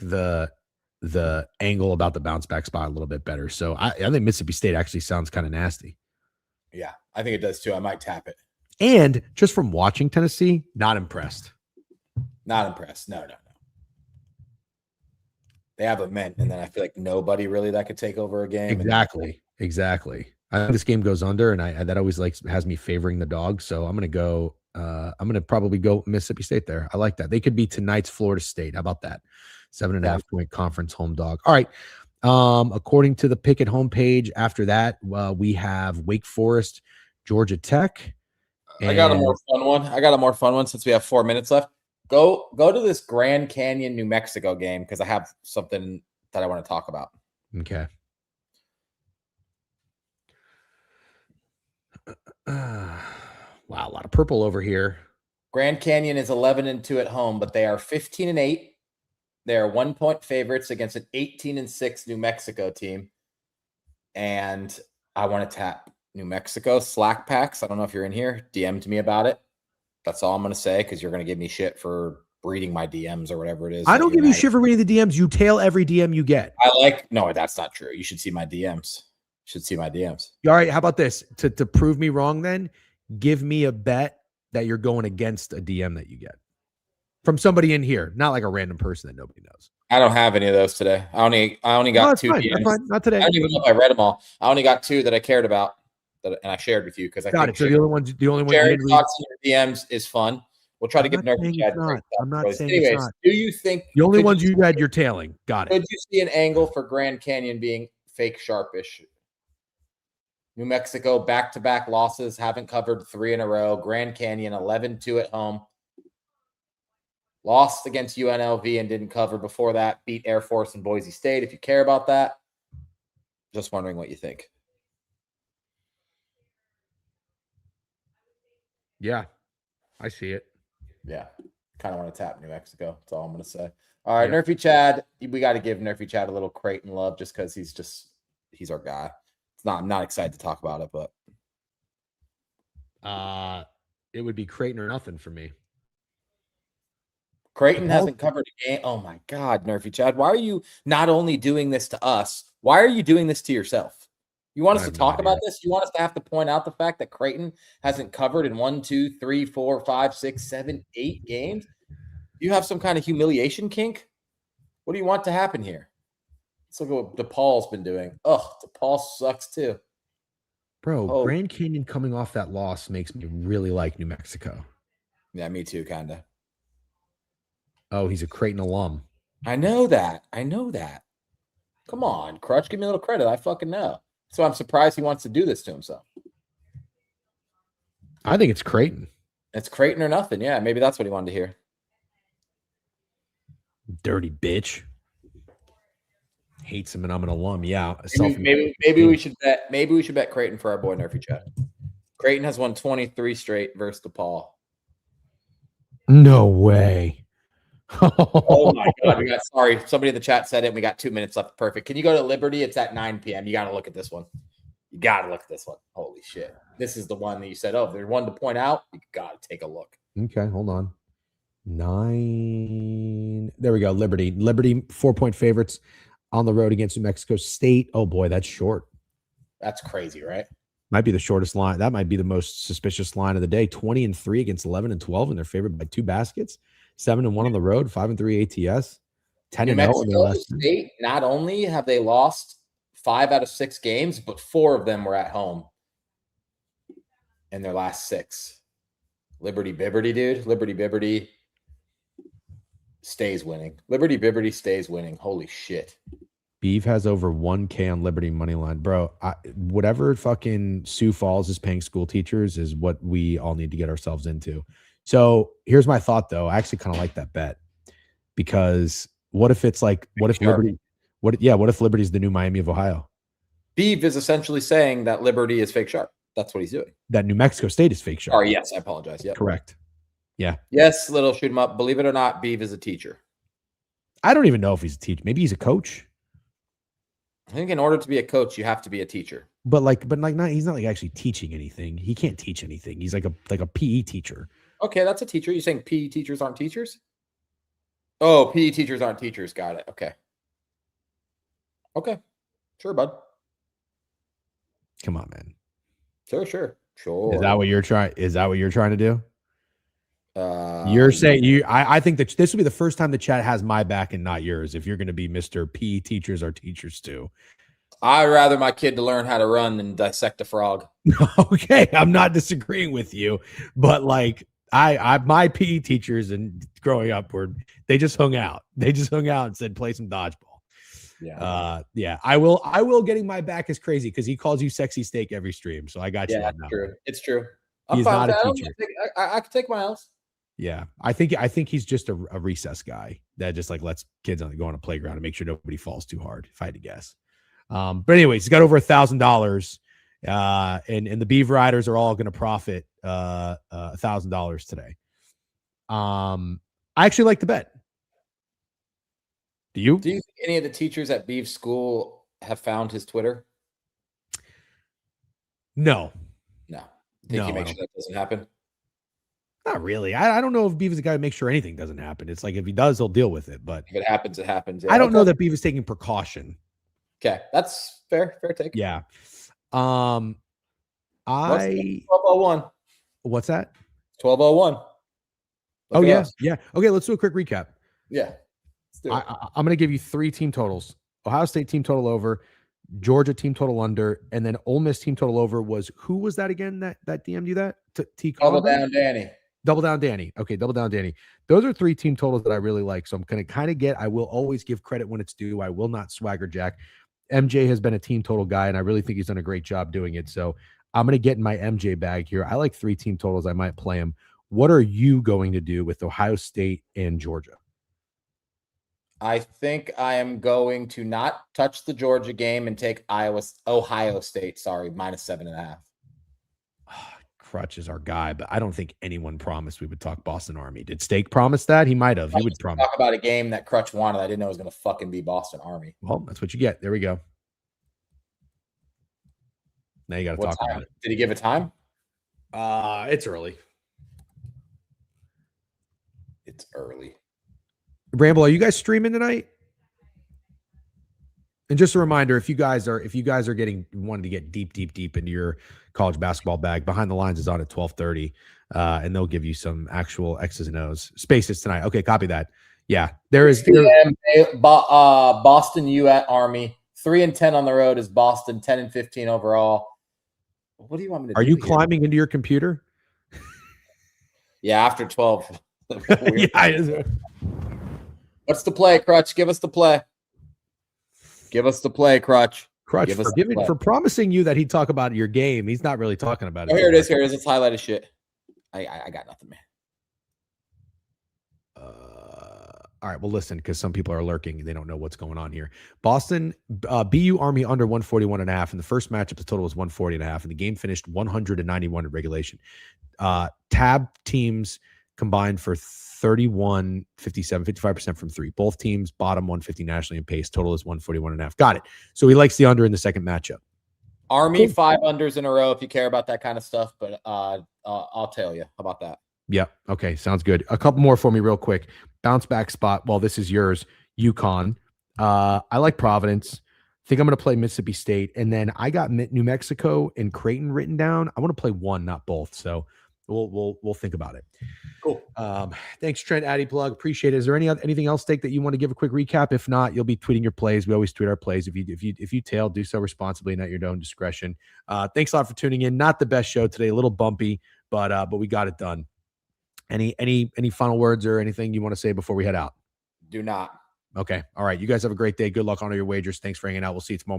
the angle about the bounce back spot a little bit better. So I think Mississippi State actually sounds kind of nasty. Yeah, I think it does too. I might tap it. And just from watching Tennessee, not impressed. Not impressed. No. They have a mint, and then I feel like nobody really that could take over a game. Exactly. I think this game goes under, and that always has me favoring the dog. So I'm gonna probably go Mississippi State there. I like that. They could be tonight's Florida State. How about that? 7.5 point conference home dog. All right. According to the Pickett homepage, after that, we have Wake Forest, Georgia Tech. I got a more fun one since we have 4 minutes left. Go to this Grand Canyon, New Mexico game because I have something that I want to talk about. Okay. Wow, a lot of purple over here. Grand Canyon is 11-2 at home, but they are 15-8. They are 1 point favorites against an 18-6 New Mexico team. And I want to tap New Mexico Slack packs. I don't know if you're in here. DM to me about it. That's all I'm going to say because you're going to give me shit for reading my DMs or whatever it is. I don't give you shit for reading the DMs. You tail every DM you get. No, that's not true. You should see my DMs. All right. How about this? To prove me wrong, then give me a bet that you're going against a DM that you get from somebody in here, not like a random person that nobody knows. I don't have any of those today. I only got 2 fine, DMs. fine. Not today. I don't even know if I read them all. I only got 2 that I cared about and I shared with you because I got think it. So the only one sharing thoughts in your DMs is fun. We'll try to give Nerfy Chad. I'm not saying anyways, it's not. Do you think the only ones you read you're tailing? Got it. Could you see an angle for Grand Canyon being fake sharpish? New Mexico back-to-back losses, haven't covered 3 in a row. Grand Canyon 11-2 at home. Lost against UNLV and didn't cover before that. Beat Air Force and Boise State. If you care about that, just wondering what you think. Yeah, I see it. Yeah, kind of want to tap New Mexico. That's all I'm going to say. All right, Nerfy Chad. We got to give Nerfy Chad a little Creighton love just because he's our guy. I'm not excited to talk about it, but it would be Creighton or nothing for me. Creighton hasn't covered a game. Oh my God, Nerfy Chad. Why are you not only doing this to us? Why are you doing this to yourself? You want us to talk about this? You want us to have to point out the fact that Creighton hasn't covered in 1, 2, 3, 4, 5, 6, 7, 8 games? You have some kind of humiliation kink? What do you want to happen here? Let's look at what DePaul's been doing. Oh, DePaul sucks too. Bro, Grand Canyon coming off that loss makes me really like New Mexico. Yeah, me too, kind of. Oh, he's a Creighton alum. I know that. Come on, Crutch, give me a little credit. I fucking know. So I'm surprised he wants to do this to himself. I think it's Creighton. It's Creighton or nothing. Yeah, maybe that's what he wanted to hear. Dirty bitch. Hates him and I'm an alum. Yeah. Maybe we should bet. Maybe we should bet Creighton for our boy Nerfy Chad. Creighton has won 23 straight versus DePaul. No way. Oh my God. Somebody in the chat said it. We got 2 minutes left. Perfect. Can you go to Liberty? It's at 9 p.m. You got to look at this one. Holy shit. This is the one that you said, oh, there's one to point out. You got to take a look. Okay, hold on. 9. There we go. Liberty 4-point favorites on the road against New Mexico State. Oh boy, that's short. That's crazy, right? Might be the shortest line. That might be the most suspicious line of the day. 20-3 against 11-12, and they're favored by 2 baskets. 7-1 on the road. 5-3 ATS. 10-0 in their last. State. Not only have they lost 5 out of 6 games, but 4 of them were at home in their last 6. Liberty Bibberty, dude. Liberty Bibberty stays winning. Liberty Bibberty stays winning. Holy shit. Beeve has over 1K on Liberty money line. Bro, whatever fucking Sioux Falls is paying school teachers is what we all need to get ourselves into. So here's my thought, though. I actually kind of like that bet because What if it's like, what if Sharp. Liberty, what if Liberty's the new Miami of Ohio? Beeve is essentially saying that Liberty is fake sharp. That's what he's doing. That New Mexico State is fake sharp. Sorry, yes, I apologize. Yeah, Correct. Yeah. Yes, little shoot him up. Believe it or not, Beeve is a teacher. I don't even know if he's a teacher. Maybe he's a coach. I think in order to be a coach, you have to be a teacher. But not he's not like actually teaching anything. He can't teach anything. He's like a PE teacher. Okay, that's a teacher. You saying PE teachers aren't teachers? Oh, PE teachers aren't teachers. Got it. Okay. Okay. Sure, bud. Come on, man. Sure. Is that what you're trying to do? You're saying I think that this will be the first time the chat has my back and not yours. If you're going to be Mr. PE teachers are teachers too. I'd rather my kid to learn how to run than dissect a frog. Okay, I'm not disagreeing with you, but like my PE teachers and growing up they just hung out. They just hung out and said play some dodgeball. Yeah. I will getting my back is crazy because he calls you sexy steak every stream. So I got you. Yeah, true. It's true. He's not a teacher. I can take my else. Yeah, I think he's just a recess guy that just like lets kids go on a playground and make sure nobody falls too hard. If I had to guess. But anyways, he's got over $1,000, and the Beaver Riders are all going to profit $1,000 today. I actually like the bet. Do you? Do you think any of the teachers at Beave's school have found his Twitter? No. Think he makes sure that doesn't happen? Not really. I don't know if Beav is the guy who makes sure anything doesn't happen. It's like if he does, he'll deal with it. But if it happens, it happens. Yeah. I don't know that Beav is taking precaution. Okay, that's fair. Fair take. Yeah. What's 1201? What's that? 1201. Oh yeah, yeah. Okay, let's do a quick recap. Yeah. I'm going to give you 3 team totals: Ohio State team total over, Georgia team total under, and then Ole Miss team total over was who was that again? That DM'd you that? Double down, Danny. Double down, Danny. Okay, double down, Danny. Those are 3 team totals that I really like. So I'm going to kind of I will always give credit when it's due. I will not swagger jack. MJ has been a team total guy, and I really think he's done a great job doing it. So I'm going to get in my MJ bag here. I like 3 team totals. I might play them. What are you going to do with Ohio State and Georgia? I think I am going to not touch the Georgia game and take Ohio State. Sorry, -7.5. Crutch is our guy, but I don't think anyone promised we would talk Boston Army. Did Steak promise that? He might have. He would promise. Talk about a game that Crutch wanted. I didn't know it was going to fucking be Boston Army. Well, that's what you get. There we go. Now you got to talk about it. Did he give a time? It's early. It's early. Ramble, are you guys streaming tonight? And just a reminder, if you guys are wanting to get deep into your college basketball bag, Behind the Lines is on at 12:30, and they'll give you some actual X's and O's. Spaces tonight. Okay, copy that. Yeah, there is. Boston U at Army. 3-10 on the road is Boston. 10-15 overall. What do you want me to do? Are you climbing into your computer? Yeah, after 12. Yeah. What's the play, Crutch? Give us the play. Give us the play, Crutch. Crutch, for promising you that he'd talk about your game. He's not really talking about it. Oh, here it is. Here it is. It's highlighted shit. I got nothing, man. All right. Well, listen, because some people are lurking and they don't know what's going on here. Boston, BU Army under 141.5. In the first matchup, the total was 140.5, and the game finished 191 in regulation. Tab teams combined for 31, 57, 55% from 3. Both teams bottom 150 nationally in pace. Total is 141.5. Got it. So he likes the under in the second matchup. Army 5 unders in a row if you care about that kind of stuff, but I'll tell you. How about that? Yeah. Okay. Sounds good. A couple more for me real quick. Bounce back spot. Well, this is yours. UConn. I like Providence. Think I'm going to play Mississippi State. And then I got New Mexico and Creighton written down. I want to play one, not both. So we'll think about it. Cool. Thanks, Trent Addy Plug. Appreciate it. Is there anything else, Steak, that you want to give a quick recap? If not, you'll be tweeting your plays. We always tweet our plays. If you tail, do so responsibly and at your own discretion. Thanks a lot for tuning in. Not the best show today, a little bumpy, but we got it done. Any final words or anything you want to say before we head out? Do not. Okay. All right. You guys have a great day. Good luck on all your wagers. Thanks for hanging out. We'll see you tomorrow morning.